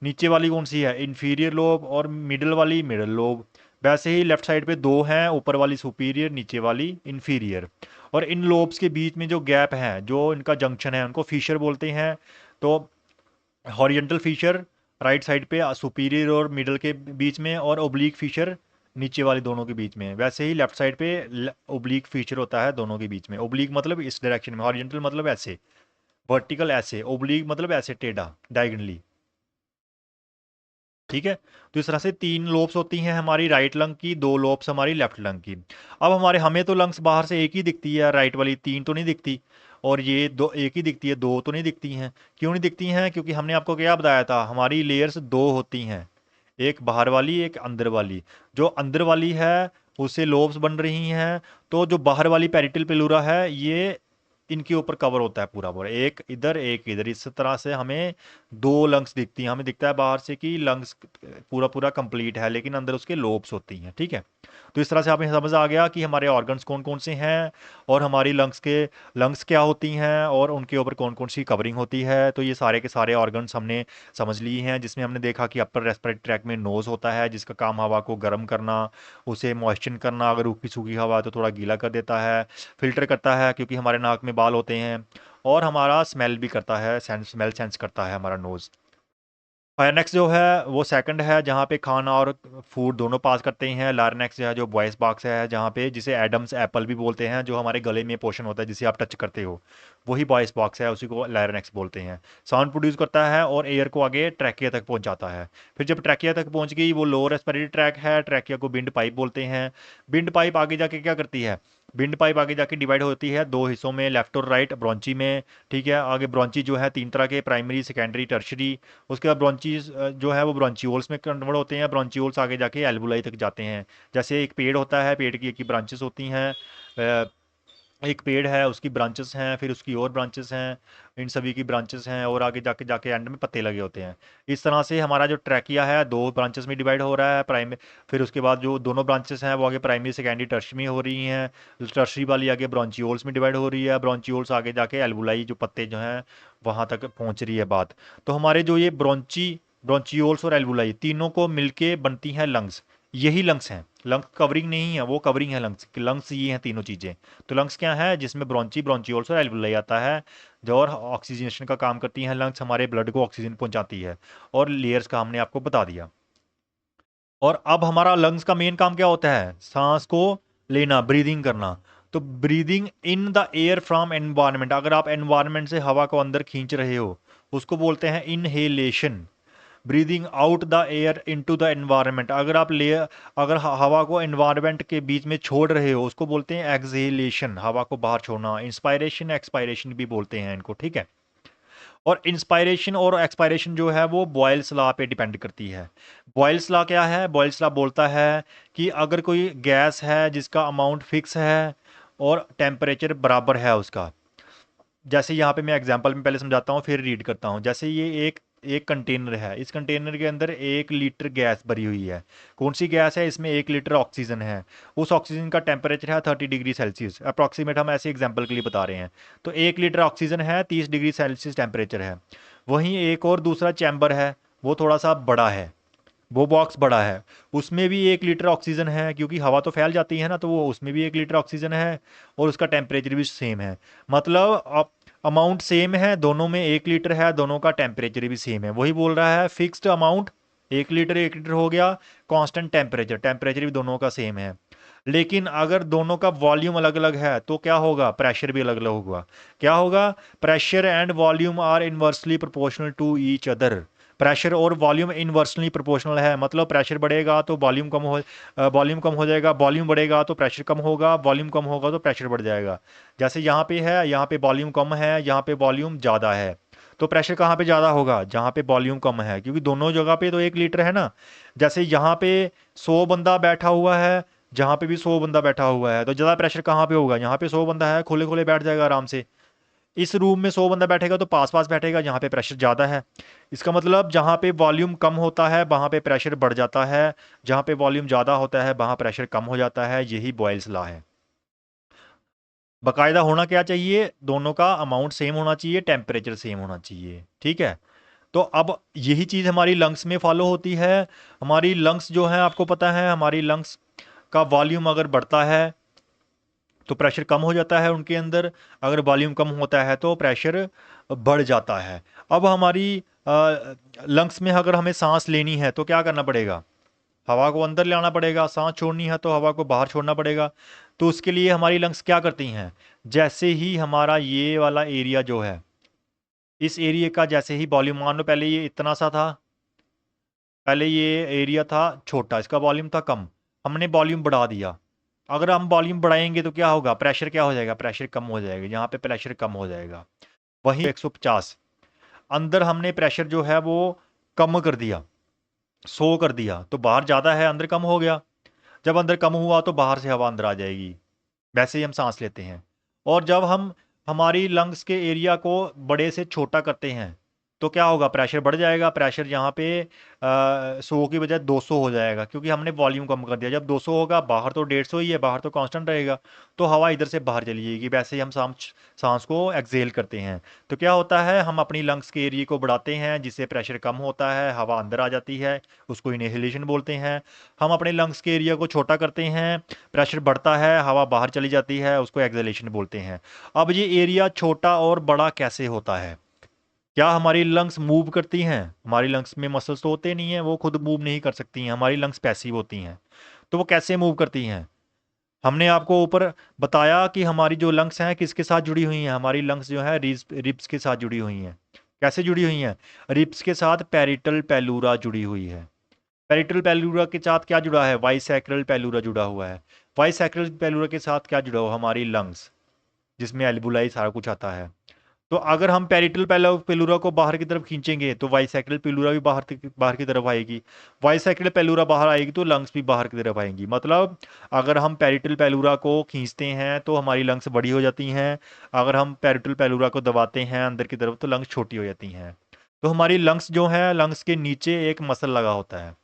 नीचे वाली कौन सी है, इन्फीरियर लोब, और मिडल वाली मिडल लोब। वैसे ही लेफ्ट साइड पे दो हैं, ऊपर वाली सुपीरियर, नीचे वाली इन्फीरियर। और इन लोब्स के बीच में जो गैप है, जो इनका जंक्शन है, उनको फीचर बोलते हैं। तो हॉरिजेंटल फीचर राइट साइड पे सुपीरियर और मिडल के बीच में, और ओब्लीक फीचर नीचे वाले दोनों के बीच में। वैसे ही लेफ्ट साइड पे ओब्लीक फीचर होता है दोनों के बीच में। ओब्लीक मतलब इस डायरेक्शन में, हॉरिजेंटल मतलब ऐसे, वर्टिकल ऐसे, ओब्लीक मतलब ऐसे टेढ़ा डायगनली, ठीक है। तो इस तरह से तीन लोब्स होती हैं हमारी राइट लंग की, दो लोब्स हमारी लेफ्ट लंग की। अब हमारे हमें तो लंग्स बाहर से एक ही दिखती है, राइट वाली तीन तो नहीं दिखती, और ये दो एक ही दिखती है, दो तो नहीं दिखती हैं। क्यों नहीं दिखती हैं, क्योंकि हमने आपको क्या बताया था, हमारी लेयर्स दो होती हैं, एक बाहर वाली एक अंदर वाली। जो अंदर वाली है उससे लोब्स बन रही हैं, तो जो बाहर वाली पेरिटल पेलूरा है ये इनके ऊपर कवर होता है पूरा पूरा, एक इधर एक इधर। इस तरह से हमें दो लंग्स दिखती हैं, हमें दिखता है बाहर से कि लंग्स पूरा पूरा कंप्लीट है, लेकिन अंदर उसके लोब्स होती हैं, ठीक है। तो इस तरह से हमें समझ आ गया कि हमारे ऑर्गन्स कौन कौन से हैं, और हमारी लंग्स क्या होती हैं, और उनके ऊपर कौन कौन सी कवरिंग होती है। तो ये सारे के सारे ऑर्गन्स हमने समझ लिए हैं, जिसमें हमने देखा कि अपर रेस्पिरेटरी ट्रैक में नोज होता है, जिसका काम हवा को गर्म करना, उसे मॉइस्चर करना, अगर रूखी सूखी हवा है तो थोड़ा गीला कर देता है, फिल्टर करता है क्योंकि हमारे नाक में बाल होते हैं, और हमारा स्मेल भी करता है, स्मेल सेंस करता है हमारा नोज। फायरनेक्स जो है वो सेकंड है, जहाँ पे खाना और फूड दोनों पास करते हैं। लारनेक्स जो है जो वॉइस बॉक्स है, जहाँ पे जिसे एडम्स एप्पल भी बोलते हैं, जो हमारे गले में पोर्शन होता है जिसे आप टच करते हो, वही वॉइस बॉक्स है, उसी को लारनेक्स बोलते हैं। साउंड प्रोड्यूस करता है और एयर को आगे ट्रैकिया तक पहुंचाता है। फिर जब ट्रैकिया तक पहुंच गई, वो लोअर रेस्पिरेटरी ट्रैक है, ट्रैकिया को विंड पाइप बोलते हैं। विंड पाइप आगे जाके क्या करती है, विंड पाइप आगे जाके डिवाइड होती है दो हिस्सों में, लेफ्ट और राइट ब्रॉन्ची में, ठीक है। आगे ब्रॉन्ची जो है तीन तरह के, प्राइमरी सेकेंडरी टर्शरी। उसके बाद ब्रॉन्चीज जो है वो ब्रॉन्चियोल्स में कन्वर्ट होते हैं, ब्रॉन्चियोल्स आगे जाके एल्वुलाई तक जाते हैं। जैसे एक पेड़ होता है, पेड़ की एक ही ब्रांचेस होती हैं, एक पेड़ है उसकी ब्रांचेस हैं, फिर उसकी और ब्रांचेस हैं, इन सभी की ब्रांचेस हैं, और आगे जाके जाके एंड में पत्ते लगे होते हैं। इस तरह से हमारा जो ट्रैकिया है दो ब्रांचेस में डिवाइड हो रहा है, प्राइमरी, फिर उसके बाद जो दोनों ब्रांचेस हैं वो आगे प्राइमरी सेकेंडरी टर्शरी हो रही हैं। टर्शरी वाली आगे ब्रॉन्चियोल्स में डिवाइड हो रही है, ब्रॉन्चियोल्स आगे जाके एल्वुलाई जो पत्ते जो हैं वहाँ तक पहुँच रही है बात। तो हमारे जो ये ब्रॉन्चियोल्स और एल्वुलाई तीनों को मिलके बनती हैं लंग्स, यही लंग्स हैं। लंग्स कवरिंग नहीं है, वो कवरिंग है लंग्स, लंग्स ये हैं तीनों चीज़ें। तो लंग्स क्या है, जिसमें ब्रॉन्चियोल्स और एल्वुलाई आता है, जो और ऑक्सीजनेशन का काम करती हैं लंग्स, हमारे ब्लड को ऑक्सीजन पहुंचाती है। और लेयर्स का हमने आपको बता दिया। और अब हमारा लंग्स का मेन काम क्या होता है, सांस को लेना, ब्रीदिंग करना। तो breathing in the air from environment, अगर आप एनवायरनमेंट से हवा को अंदर खींच रहे हो उसको बोलते हैं inhalation. Breathing out the air into the environment, अगर आप ले अगर हवा को एनवायरनमेंट के बीच में छोड़ रहे हो उसको बोलते हैं एक्सहेलेशन, हवा को बाहर छोड़ना। इंस्पायरेशन एक्सपायरेशन भी बोलते हैं इनको, ठीक है। और इंस्पायरेशन और एक्सपायरेशन जो है वो बॉयल्स लॉ पे डिपेंड करती है। बॉयल्स लॉ क्या है? बॉयल्स लॉ बोलता है कि अगर कोई गैस है जिसका अमाउंट फिक्स है और टेम्परेचर बराबर है उसका, जैसे यहाँ पे मैं एग्जांपल में पहले समझाता हूँ फिर रीड करता हूँ। जैसे ये एक एक कंटेनर है, इस कंटेनर के अंदर 1 लीटर गैस भरी हुई है। कौन सी गैस है? इसमें 1 लीटर ऑक्सीजन है। उस ऑक्सीजन का टेम्परेचर है 30 डिग्री सेल्सियस, अप्रॉक्सीमेट हम ऐसे एग्जाम्पल के लिए बता रहे हैं। तो 1 लीटर ऑक्सीजन है, 30 डिग्री सेल्सियस टेम्परेचर है। वहीं एक और दूसरा चैम्बर है, वो थोड़ा सा बड़ा है, वो बॉक्स बड़ा है, उसमें भी 1 लीटर ऑक्सीजन है, क्योंकि हवा तो फैल जाती है ना, तो वो उसमें भी 1 लीटर ऑक्सीजन है और उसका टेम्परेचर भी सेम है। मतलब अमाउंट सेम है, दोनों में 1 लीटर है, दोनों का टेम्परेचर भी सेम है। वही बोल रहा है फिक्स्ड अमाउंट, 1 लीटर हो गया, कांस्टेंट टेम्परेचर, टेम्परेचर भी दोनों का सेम है। लेकिन अगर दोनों का वॉल्यूम अलग अलग है तो क्या होगा? प्रेशर भी अलग अलग होगा। क्या होगा? Pressure and volume are inversely proportional to each other. Pressure और वॉल्यूम इनवर्सली प्रोपोर्शनल है, मतलब प्रेशर बढ़ेगा तो वॉल्यूम कम हो जाएगा, वॉल्यूम बढ़ेगा तो प्रेशर कम होगा, वॉल्यूम कम होगा तो प्रेशर बढ़ जाएगा। जैसे यहाँ पे है, यहाँ पे वॉल्यूम कम है, यहाँ पे वॉल्यूम ज़्यादा है, तो प्रेशर कहाँ पे ज़्यादा होगा? जहाँ पे वॉल्यूम कम है, क्योंकि दोनों जगह पे तो 1 लीटर है ना। जैसे यहाँ पे 100 बंदा बैठा हुआ है, जहाँ पे भी 100 बंदा बैठा हुआ है, तो ज़्यादा प्रेशर कहाँ पे होगा? यहाँ पे 100 बंदा है, खुले खुले बैठ जाएगा आराम से। इस रूम में 100 बंदा बैठेगा तो पास पास बैठेगा जहाँ पे प्रेशर ज़्यादा है। इसका मतलब जहाँ पे वॉल्यूम कम होता है वहाँ पे प्रेशर बढ़ जाता है, जहाँ पे वॉल्यूम ज़्यादा होता है वहाँ प्रेशर कम हो जाता है। यही बॉयल्स लॉ है। बाकायदा होना क्या चाहिए? दोनों का अमाउंट सेम होना चाहिए, टेम्परेचर सेम होना चाहिए, ठीक है। तो अब यही चीज़ हमारी लंग्स में फॉलो होती है। हमारी लंग्स जो है, आपको पता है, हमारी लंग्स का वॉल्यूम अगर बढ़ता है तो प्रेशर कम हो जाता है उनके अंदर, अगर वॉल्यूम कम होता है तो प्रेशर बढ़ जाता है। अब हमारी लंग्स में अगर हमें सांस लेनी है तो क्या करना पड़ेगा? हवा को अंदर ले आना पड़ेगा। सांस छोड़नी है तो हवा को बाहर छोड़ना पड़ेगा। तो उसके लिए हमारी लंग्स क्या करती हैं? जैसे ही हमारा ये वाला एरिया जो है, इस एरिया का जैसे ही वॉल्यूम, मान लो पहले ये इतना सा था, पहले ये एरिया था छोटा, इसका वॉल्यूम था कम, हमने वॉल्यूम बढ़ा दिया। अगर हम वॉल्यूम बढ़ाएंगे तो क्या होगा? प्रेशर क्या हो जाएगा? प्रेशर कम हो जाएगा, यहाँ पे प्रेशर कम हो जाएगा। वहीं 150, अंदर हमने प्रेशर जो है वो कम कर दिया, 100 कर दिया, तो बाहर ज़्यादा है, अंदर कम हो गया। जब अंदर कम हुआ तो बाहर से हवा अंदर आ जाएगी। वैसे ही हम सांस लेते हैं। और जब हम हमारी लंग्स के एरिया को बड़े से छोटा करते हैं तो क्या होगा? प्रेशर बढ़ जाएगा। प्रेशर यहाँ पे 100 की बजाय 200 हो जाएगा, क्योंकि हमने वॉल्यूम कम कर दिया। जब 200 होगा, बाहर तो 150 ही है, बाहर तो कांस्टेंट रहेगा, तो हवा इधर से बाहर चली जाएगी। वैसे ही हम सांस सांस को एक्सहेल करते हैं। तो क्या होता है? हम अपनी लंग्स के एरिया को बढ़ाते हैं जिससे प्रेशर कम होता है, हवा अंदर आ जाती है, उसको इनहेलेशन बोलते हैं। हम अपने लंग्स के एरिया को छोटा करते हैं, प्रेशर बढ़ता है, हवा बाहर चली जाती है, उसको एक्सहेलेशन बोलते हैं। अब ये एरिया छोटा और बड़ा कैसे होता है? क्या हमारी लंग्स मूव करती हैं? हमारी लंग्स में मसल्स तो होते नहीं हैं, वो खुद मूव नहीं कर सकती हैं, हमारी लंग्स पैसिव होती हैं। तो वो कैसे मूव करती हैं? हमने आपको ऊपर बताया कि हमारी जो लंग्स हैं किसके साथ जुड़ी हुई हैं। हमारी लंग्स जो है रिब्स के साथ जुड़ी हुई हैं। कैसे जुड़ी हुई हैं? रिब्स के साथ पैरिटल पेलूरा जुड़ी हुई है। पेरिटल पेलूरा के साथ क्या जुड़ा है? वाइसैक्रल पेलूरा जुड़ा हुआ है। वाइसैक्रल पेलूरा के साथ क्या जुड़ा हुआ? हमारी लंग्स, जिसमें एल्बुलाई सारा कुछ आता है। तो अगर हम पेरिटल पेलूरा को बाहर की तरफ खींचेंगे तो वाइसैक्रल पेलूरा भी बाहर की तरफ आएगी। वाइसैक्रल पेलूरा बाहर आएगी तो लंग्स भी बाहर की तरफ आएंगी। मतलब अगर हम पेरिटल पेलूरा को खींचते हैं तो हमारी लंग्स बड़ी हो जाती हैं, अगर हम पेरिटल पेलूरा को दबाते हैं अंदर की तरफ तो लंग्स छोटी हो जाती हैं। तो हमारी लंग्स जो है, लंग्स के नीचे एक मसल लगा होता है।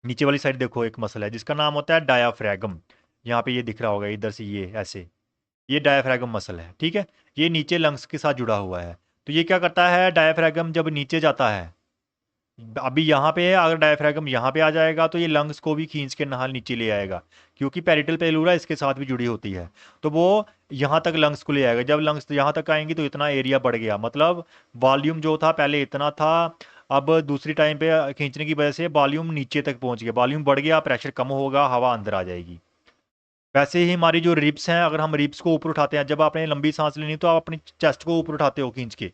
नीचे वाली साइड देखो, एक मसल है जिसका नाम होता है डायाफ्रैगम। यहाँ पे ये दिख रहा होगा, इधर से ये ऐसे, ये डायाफ्रैगम मसल है, ठीक है। ये नीचे लंग्स के साथ जुड़ा हुआ है। तो ये क्या करता है? डायाफ्रैगम जब नीचे जाता है, अभी यहाँ पे है, अगर डायाफ्रैगम यहाँ पे आ जाएगा तो ये लंग्स को भी खींच के नहाल नीचे ले आएगा, क्योंकि पेरिटल पेलूरा इसके साथ भी जुड़ी होती है। तो वो यहाँ तक लंग्स को ले आएगा। जब लंग्स यहाँ तक आएंगी तो इतना एरिया बढ़ गया, मतलब वॉल्यूम जो था पहले इतना था, अब दूसरी टाइम पे खींचने की वजह से वॉल्यूम नीचे तक पहुँच गया, वॉल्यूम बढ़ गया, प्रेशर कम होगा, हवा अंदर आ जाएगी। वैसे ही हमारी जो रिब्स हैं, अगर हम रिब्स को ऊपर उठाते हैं, जब आपने लंबी सांस लेनी तो आप अपनी चेस्ट को ऊपर उठाते हो खींच के,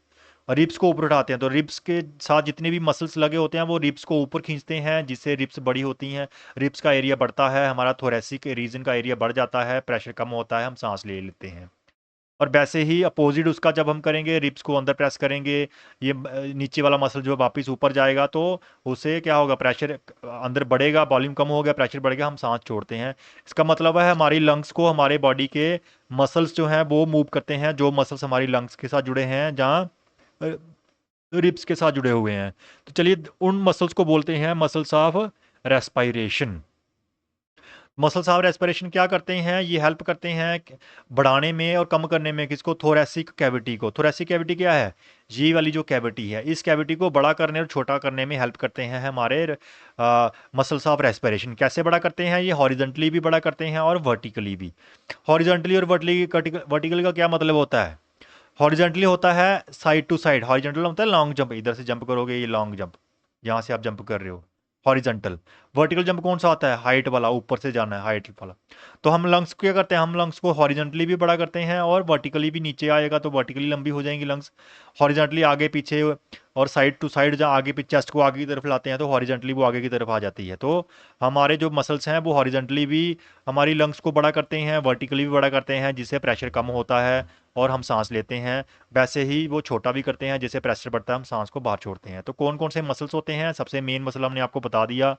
और रिब्स को ऊपर उठाते हैं, तो रिब्स के साथ जितने भी मसल्स लगे होते हैं वो रिब्स को ऊपर खींचते हैं, जिससे रिब्स बड़ी होती हैं, रिब्स का एरिया बढ़ता है, हमारा थोरेसिक रीजन का एरिया बढ़ जाता है, प्रेशर कम होता है, हम सांस ले लेते हैं। और वैसे ही अपोजिट उसका जब हम करेंगे, रिब्स को अंदर प्रेस करेंगे, ये नीचे वाला मसल जो वापस ऊपर जाएगा, तो उससे क्या होगा, प्रेशर अंदर बढ़ेगा, वॉल्यूम कम हो गया, प्रेशर बढ़ गया, हम सांस छोड़ते हैं। इसका मतलब है हमारी लंग्स को हमारे बॉडी के मसल्स जो हैं वो मूव करते हैं, जो मसल्स हमारी लंग्स के साथ जुड़े हैं, जहाँ रिब्स के साथ जुड़े हुए हैं। तो चलिए उन मसल्स को बोलते हैं muscles of respiration. Muscles of respiration क्या करते हैं, ये हेल्प करते हैं बढ़ाने में और कम करने में, किसको, थोरेसिक कैविटी को। थोरेसिक कैविटी क्या है, ये वाली जो कैविटी है, इस कैविटी को बड़ा करने और छोटा करने में हेल्प करते हैं हमारे मसल्स ऑफ रेस्पिरेशन। कैसे बड़ा करते हैं, ये हॉरिजेंटली भी बड़ा करते हैं और वर्टिकली भी। हॉरिजेंटली और वर्टिकल का क्या मतलब होता है, हॉरिजेंटली होता है साइड टू साइड, हॉरिजेंटल होता है लॉन्ग जंप, इधर से जंप करोगे, ये लॉन्ग जंप, यहाँ से आप जंप कर रहे हो, हॉरिजेंटल। वर्टिकल जंप कौन सा होता है, हाइट वाला, ऊपर से जाना है, हाइट वाला। तो हम लंग्स को क्या करते हैं, हम लंग्स को हॉरिजेंटली भी बड़ा करते हैं और वर्टिकली भी, नीचे आएगा तो वर्टिकली लंबी हो जाएंगी लंग्स, हॉरिजेंटली आगे पीछे और साइड टू साइड, जहाँ आगे पीछे चेस्ट को आगे की तरफ लाते हैं तो हॉरिजेंटली वो आगे की तरफ आ जाती है। तो हमारे जो मसल्स हैं वो हॉरिजेंटली भी हमारी लंग्स को बड़ा करते हैं, वर्टिकली भी बड़ा करते हैं, जिससे प्रेशर कम होता है और हम सांस लेते हैं। वैसे ही वो छोटा भी करते हैं, जिससे प्रेशर बढ़ता है, हम सांस को बाहर छोड़ते हैं। तो कौन कौन से मसल्स होते हैं, सबसे मेन मसल हमने आपको बता दिया,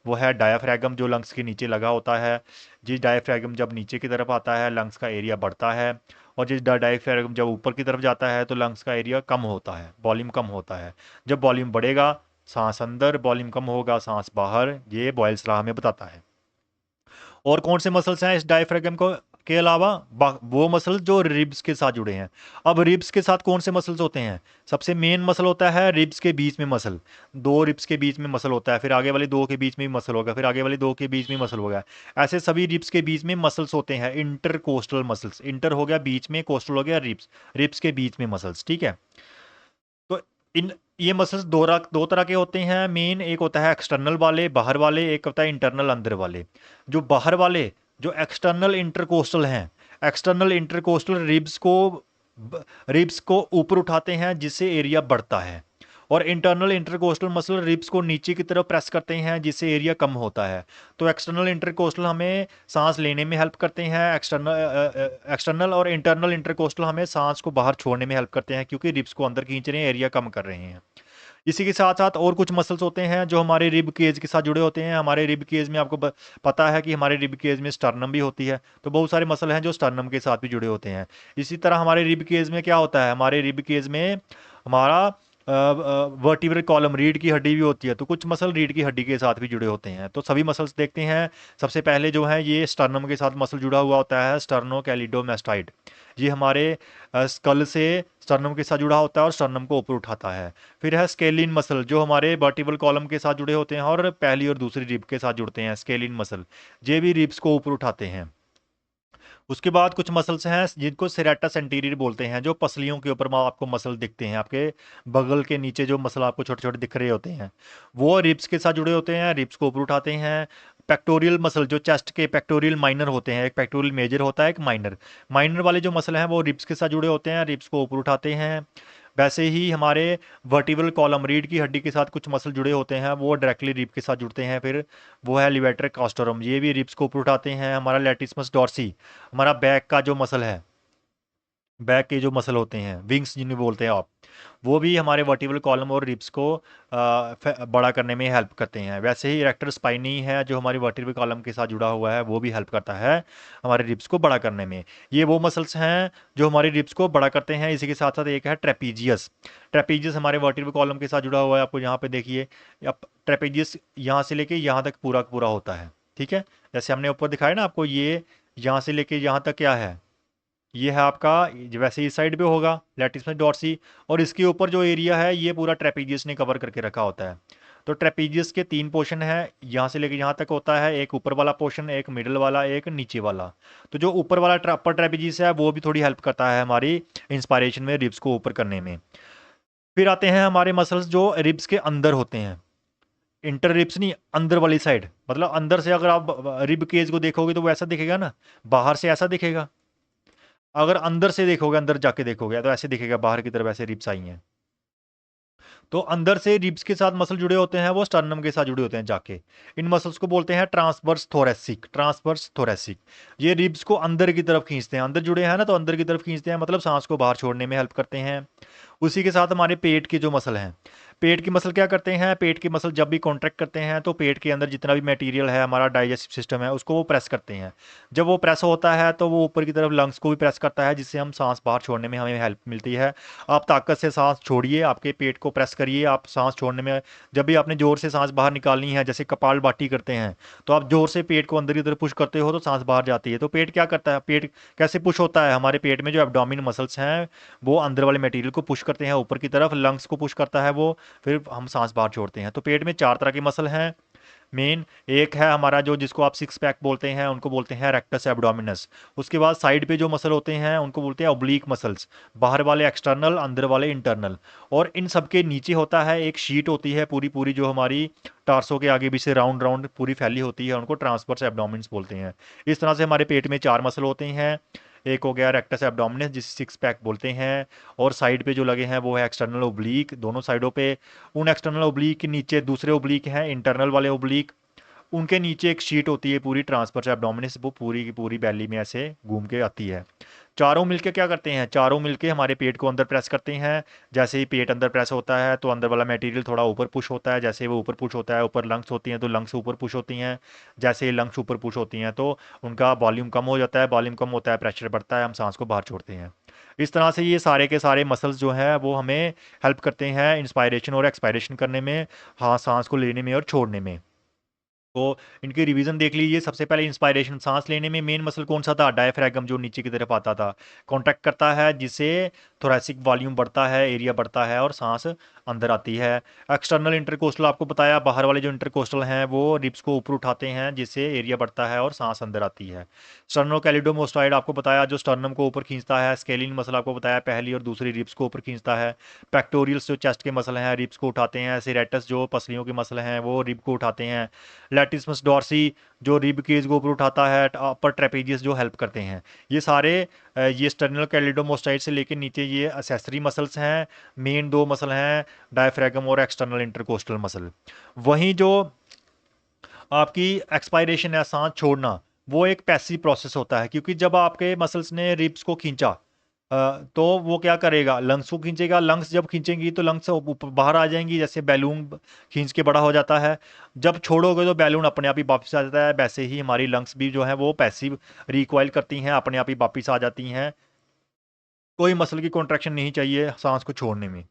वो है डायाफ्रैगम, जो लंग्स के नीचे लगा होता है। जिस डायाफ्रैगम जब नीचे की तरफ आता है, लंग्स का एरिया बढ़ता है, और जिस डायाफ्रैगम जब ऊपर की तरफ जाता है तो लंग्स का एरिया कम होता है, वॉल्यूम कम होता है। जब वॉल्यूम बढ़ेगा, सांस अंदर, वॉल्यूम कम होगा, सांस बाहर, ये बॉयल्स लॉ हमें बताता है। और कौन से मसल्स हैं इस डायफ्रागम को के अलावा, वो मसल जो रिब्स के साथ जुड़े हैं। अब रिब्स के साथ कौन से मसल्स होते हैं, सबसे मेन मसल होता है रिब्स के बीच में मसल, दो रिब्स के बीच में मसल होता है, फिर आगे वाले दो के बीच में भी मसल होगा, फिर आगे वाले दो के बीच में मसल होगा। ऐसे सभी रिब्स के बीच में मसल्स होते हैं, इंटरकोस्टल मसल्स, इंटर हो गया बीच में, कोस्टल हो गया रिब्स, रिब्स के बीच में मसल्स, ठीक है। तो इन ये मसल्स दो तरह के होते हैं मेन, एक होता है एक्सटर्नल वाले, बाहर वाले, एक होता है इंटरनल, अंदर वाले। जो बाहर वाले, जो एक्सटर्नल इंटरकोस्टल हैं, एक्सटर्नल इंटरकोस्टल रिब्स को ऊपर उठाते हैं, जिससे एरिया बढ़ता है। और इंटरनल इंटरकोस्टल मसल रिब्स को नीचे की तरफ प्रेस करते हैं, जिससे एरिया कम होता है। तो एक्सटर्नल इंटरकोस्टल हमें सांस लेने में हेल्प करते हैं, एक्सटर्नल और इंटरनल इंटरकोस्टल हमें सांस को बाहर छोड़ने में हेल्प करते हैं, क्योंकि रिब्स को अंदर खींच रहे हैं, एरिया कम कर रहे हैं। इसी के साथ साथ और कुछ मसल्स होते हैं जो हमारे रिब केज के साथ जुड़े होते हैं। हमारे रिब केज में आपको पता है कि हमारे रिब केज में स्टर्नम भी होती है, तो बहुत सारे मसल हैं जो स्टर्नम के साथ भी जुड़े होते हैं। इसी तरह हमारे रिब केज में क्या होता है, हमारे रिब केज में हमारा वर्टिब्रल कॉलम, रीढ़ की हड्डी भी होती है, तो कुछ मसल रीढ़ की हड्डी के साथ भी जुड़े होते हैं। तो सभी मसल्स देखते हैं। सबसे पहले जो है ये स्टर्नम के साथ मसल जुड़ा हुआ होता है, स्टर्नोकैलिडोमास्टाइड। ये हमारे स्कल से स्टर्नम के साथ जुड़ा होता है और स्टर्नम को ऊपर उठाता है। फिर है स्केलिन मसल, जो हमारे वर्टिब्रल कॉलम के साथ जुड़े होते हैं और पहली और दूसरी रिब के साथ जुड़ते हैं, स्केलिन मसल, ये भी रिब्स को ऊपर उठाते हैं। उसके बाद कुछ मसल्स हैं जिनको सेरेटस एंटीरियर बोलते हैं, जो पसलियों के ऊपर आपको मसल दिखते हैं, आपके बगल के नीचे जो मसल आपको छोटे छोटे दिख रहे होते हैं, वो रिब्स के साथ जुड़े होते हैं, रिब्स को ऊपर उठाते हैं। पेक्टोरियल मसल, जो चेस्ट के पेक्टोरियल माइनर होते हैं, एक पेक्टोरियल मेजर होता है, एक माइनर, माइनर वाले जो मसल हैं वो रिब्स के साथ जुड़े होते हैं, रिब्स को ऊपर उठाते हैं। वैसे ही हमारे वर्टिब्रल कॉलम, रीढ़ की हड्डी के साथ कुछ मसल जुड़े होते हैं, वो डायरेक्टली रिब के साथ जुड़ते हैं। फिर वो है लिवेटर कास्टोरम, ये भी रिब्स को ऊपर उठाते हैं। हमारा लैटिस्मस डॉर्सी, हमारा बैक का जो मसल है, बैक के जो मसल होते हैं, विंग्स जिन्हें बोलते हैं आप, वो भी हमारे वर्टिब्रल कॉलम और रिब्स को बड़ा करने में हेल्प करते हैं। वैसे ही इरेक्टर स्पाइनी है, जो हमारी वर्टिब्रल कॉलम के साथ जुड़ा हुआ है, वो भी हेल्प करता है हमारे रिब्स को बड़ा करने में। ये वो मसल्स हैं जो हमारे रिब्स को बड़ा करते हैं। इसी के साथ साथ एक है ट्रेपीजियस, ट्रेपीजियस हमारे वर्टिब्रल कॉलम के साथ जुड़ा हुआ है। आपको यहाँ पे देखिए, अब ट्रेपीजियस यहाँ से लेके यहाँ तक पूरा पूरा होता है, ठीक है। जैसे हमने ऊपर दिखाया ना आपको, ये यहाँ से लेके यहाँ तक क्या है, ये है आपका, वैसे इस साइड पे होगा लैटिस्मस डॉर्सी, और इसके ऊपर जो एरिया है ये पूरा ट्रेपीजियस ने कवर करके रखा होता है। तो ट्रेपीजियस के तीन पोर्शन है, यहाँ से लेके यहाँ तक होता है, एक ऊपर वाला पोर्शन, एक मिडल वाला, एक नीचे वाला। तो जो ऊपर वाला अपर ट्रेपीजियस है वो भी थोड़ी हेल्प करता है हमारी इंस्पायरेशन में, रिब्स को ऊपर करने में। फिर आते हैं हमारे मसल्स जो रिब्स के अंदर होते हैं, इंटर रिब्स नहीं, अंदर वाली साइड, मतलब अंदर से अगर आप रिब केज को देखोगे तो वो ऐसा दिखेगा ना, बाहर से ऐसा दिखेगा। अगर अंदर से देखोगे, अंदर जाके देखोगे तो ऐसे दिखेगा, बाहर की तरफ ऐसे रिब्स आई हैं। तो अंदर से रिब्स के साथ मसल जुड़े होते हैं, वो स्टर्नम के साथ जुड़े होते हैं जाके। इन मसल्स को बोलते हैं ट्रांसवर्स थोरेसिक, ट्रांसवर्स थोरेसिक। ये रिब्स को अंदर की तरफ खींचते हैं, अंदर जुड़े हैं ना तो अंदर की तरफ खींचते हैं, मतलब सांस को बाहर छोड़ने में हेल्प करते हैं। उसी के साथ हमारे पेट के जो मसल हैं, पेट की मसल क्या करते हैं, पेट की मसल जब भी कॉन्ट्रैक्ट करते हैं तो पेट के अंदर जितना भी मटेरियल है, हमारा डाइजेस्टिव सिस्टम है, उसको वो प्रेस करते हैं। जब वो प्रेस होता है तो वो ऊपर की तरफ लंग्स को भी प्रेस करता है, जिससे हम सांस बाहर छोड़ने में हमें हेल्प मिलती है। आप ताकत से सांस छोड़िए, आपके पेट को प्रेस करिए, आप सांस छोड़ने में, जब भी आपने जोर से सांस बाहर निकालनी है, जैसे कपालभाति करते हैं, तो आप जोर से पेट को अंदर की तरफ पुश करते हो तो सांस बाहर जाती है। तो पेट क्या करता है, पेट कैसे पुश होता है, हमारे पेट में जो एब्डोमिन मसल्स हैं वो अंदर वाले मटेरियल को पुश करते हैं ऊपर की तरफ, लंग्स को पुश करता है वो, फिर हम सांस बाहर छोड़ते हैं। तो पेट में चार तरह के मसल हैं मेन। एक है हमारा जो, जिसको आप सिक्स पैक बोलते हैं, उनको बोलते हैं रेक्टस एब्डोमिनस। उसके बाद साइड पे जो मसल होते हैं उनको बोलते हैं ओब्लीक मसल्स, बाहर वाले एक्सटर्नल, अंदर वाले इंटरनल। और इन सब के नीचे होता है एक शीट होती है पूरी पूरी, जो हमारी टार्सो के आगे भी से राउंड राउंड पूरी फैली होती है, उनको ट्रांसवर्स एब्डोमिन्स बोलते हैं। इस तरह से हमारे पेट में चार मसल होते हैं। एक हो गया रेक्टस एब्डोमिनस, जिसे सिक्स पैक बोलते हैं, और साइड पे जो लगे हैं वो है एक्सटर्नल ओब्लीक, दोनों साइडों पे। उन एक्सटर्नल ओब्लीक के नीचे दूसरे ओब्लीक हैं, इंटरनल वाले ओब्लीक। उनके नीचे एक शीट होती है पूरी ट्रांसवर्स एब्डोमिनस, वो पूरी की पूरी बैली में ऐसे घूम के आती है। चारों मिलके क्या करते हैं, चारों मिलके हमारे पेट को अंदर प्रेस करते हैं। जैसे ही पेट अंदर प्रेस होता है तो अंदर वाला मटेरियल थोड़ा ऊपर पुश होता है, जैसे वो ऊपर पुश होता है, ऊपर लंग्स होती हैं तो लंग्स ऊपर पुश होती हैं। जैसे ही लंग्स ऊपर पुश होती हैं तो उनका वॉल्यूम कम हो जाता है, वॉल्यूम कम होता है, प्रेशर बढ़ता है, हम सांस को बाहर छोड़ते हैं। इस तरह से ये सारे के सारे मसल्स जो हैं वो हमें हेल्प करते हैं इंस्पायरेशन और एक्सपायरेशन करने में, हाँ, सांस को लेने में और छोड़ने में। तो इनके रिवीजन देख लीजिए। सबसे पहले इंस्पायरेशन, सांस लेने में मेन मसल कौन सा था, डायफ्रैगम, जो नीचे की तरफ आता था, कॉन्ट्रैक्ट करता है, जिससे थोरेसिक वॉल्यूम बढ़ता है, एरिया बढ़ता है और सांस अंदर आती है। एक्सटर्नल इंटरकोस्टल आपको बताया, बाहर वाले जो इंटरकोस्टल हैं वो रिब्स को ऊपर उठाते हैं, जिससे एरिया बढ़ता है और सांस अंदर आती है। स्टर्नोकैलिडोमास्टोइड आपको बताया, जो स्टर्नम को ऊपर खींचता है। स्केलिन मसल आपको बताया, पहली और दूसरी रिब्स को ऊपर खींचता है। पेक्टोरियल्स जो चेस्ट के मसल हैं रिब्स को उठाते हैं। सेरेटस जो पसलियों के मसल हैं वो रिब को उठाते हैं। लैटिसमस डॉर्सी जो रिब केज को ऊपर उठाता है। अपर ट्रेपेजियस जो हेल्प करते हैं। ये सारे ये स्टर्नल कैलिडोमास्टोइड से लेकर नीचे ये असेसरी मसल्स हैं। मेन दो मसल हैं, डायफ्रैगम और एक्सटर्नल इंटरकोस्टल मसल। वहीं जो आपकी एक्सपायरेशन है, सांस छोड़ना, वो एक पैसिव प्रोसेस होता है, क्योंकि जब आपके मसल्स ने रिब्स को खींचा तो वो क्या करेगा, लंग्स को खींचेगा। लंग्स जब खींचेंगी तो लंग्स बाहर आ जाएंगी, जैसे बैलून खींच के बड़ा हो जाता है। जब छोड़ोगे तो बैलून अपने आप ही वापस आ जाता है। वैसे ही हमारी लंग्स भी जो है वो पैसिव रिकॉइल करती हैं, अपने आप ही वापस आ जाती हैं। कोई मसल की कॉन्ट्रैक्शन नहीं चाहिए सांस को छोड़ने में।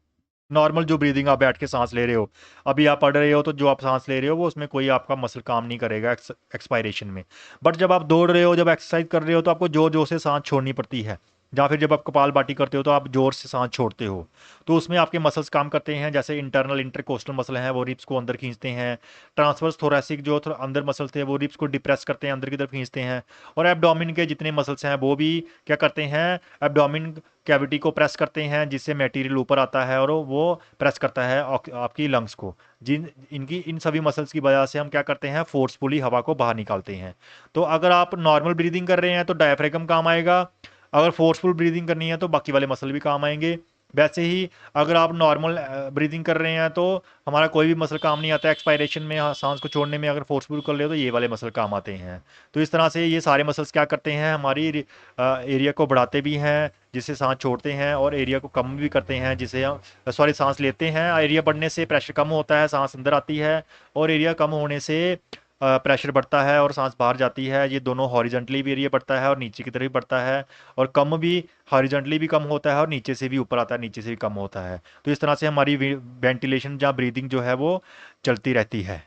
नॉर्मल जो ब्रीदिंग आप बैठ के सांस ले रहे हो, अभी आप पढ़ रहे हो तो जो आप सांस ले रहे हो वो, उसमें कोई आपका मसल काम नहीं करेगा एक्सपायरेशन में। बट जब आप दौड़ रहे हो, जब एक्सरसाइज कर रहे हो, तो आपको जोर जोर से सांस छोड़नी पड़ती है। या फिर जब आप कपालभाति करते हो तो आप जोर से सांस छोड़ते हो, तो उसमें आपके मसल्स काम करते हैं। जैसे इंटरनल इंटरकोस्टल मसल हैं वो रिब्स को अंदर खींचते हैं। ट्रांसवर्स थोरेसिक जो अंदर मसल्स थे वो रिब्स को डिप्रेस करते हैं, अंदर की तरफ खींचते हैं। और एब्डोमिन के जितने मसल्स हैं वो भी क्या करते हैं, एब्डोमिन कैविटी को प्रेस करते हैं, जिससे मटेरियल ऊपर आता है और वो प्रेस करता है आपकी लंग्स को। जिन इनकी इन सभी मसल्स की वजह से हम क्या करते हैं, फोर्सफुली हवा को बाहर निकालते हैं। तो अगर आप नॉर्मल ब्रीदिंग कर रहे हैं तो डायफ्रैगम काम आएगा। अगर फोर्सफुल ब्रीदिंग करनी है तो बाकी वाले मसल भी काम आएंगे। वैसे ही अगर आप नॉर्मल ब्रीदिंग कर रहे हैं तो हमारा कोई भी मसल काम नहीं आता एक्सपायरेशन में, सांस को छोड़ने में। अगर फोर्सफुल कर ले तो ये वाले मसल काम आते हैं। तो इस तरह से ये सारे मसल्स क्या करते हैं, हमारी एरिया को बढ़ाते भी हैं जिससे सांस छोड़ते हैं, और एरिया को कम भी करते हैं जिससे हम, सॉरी, सांस लेते हैं। एरिया बढ़ने से प्रेशर कम होता है, सांस अंदर आती है, और एरिया कम होने से प्रेशर बढ़ता है और सांस बाहर जाती है। ये दोनों हॉरिजॉन्टली भी एरिया बढ़ता है और नीचे की तरफ भी बढ़ता है, और कम भी हॉरिजॉन्टली भी कम होता है और नीचे से भी ऊपर आता है, नीचे से भी कम होता है। तो इस तरह से हमारी वेंटिलेशन या ब्रीदिंग जो है वो चलती रहती है।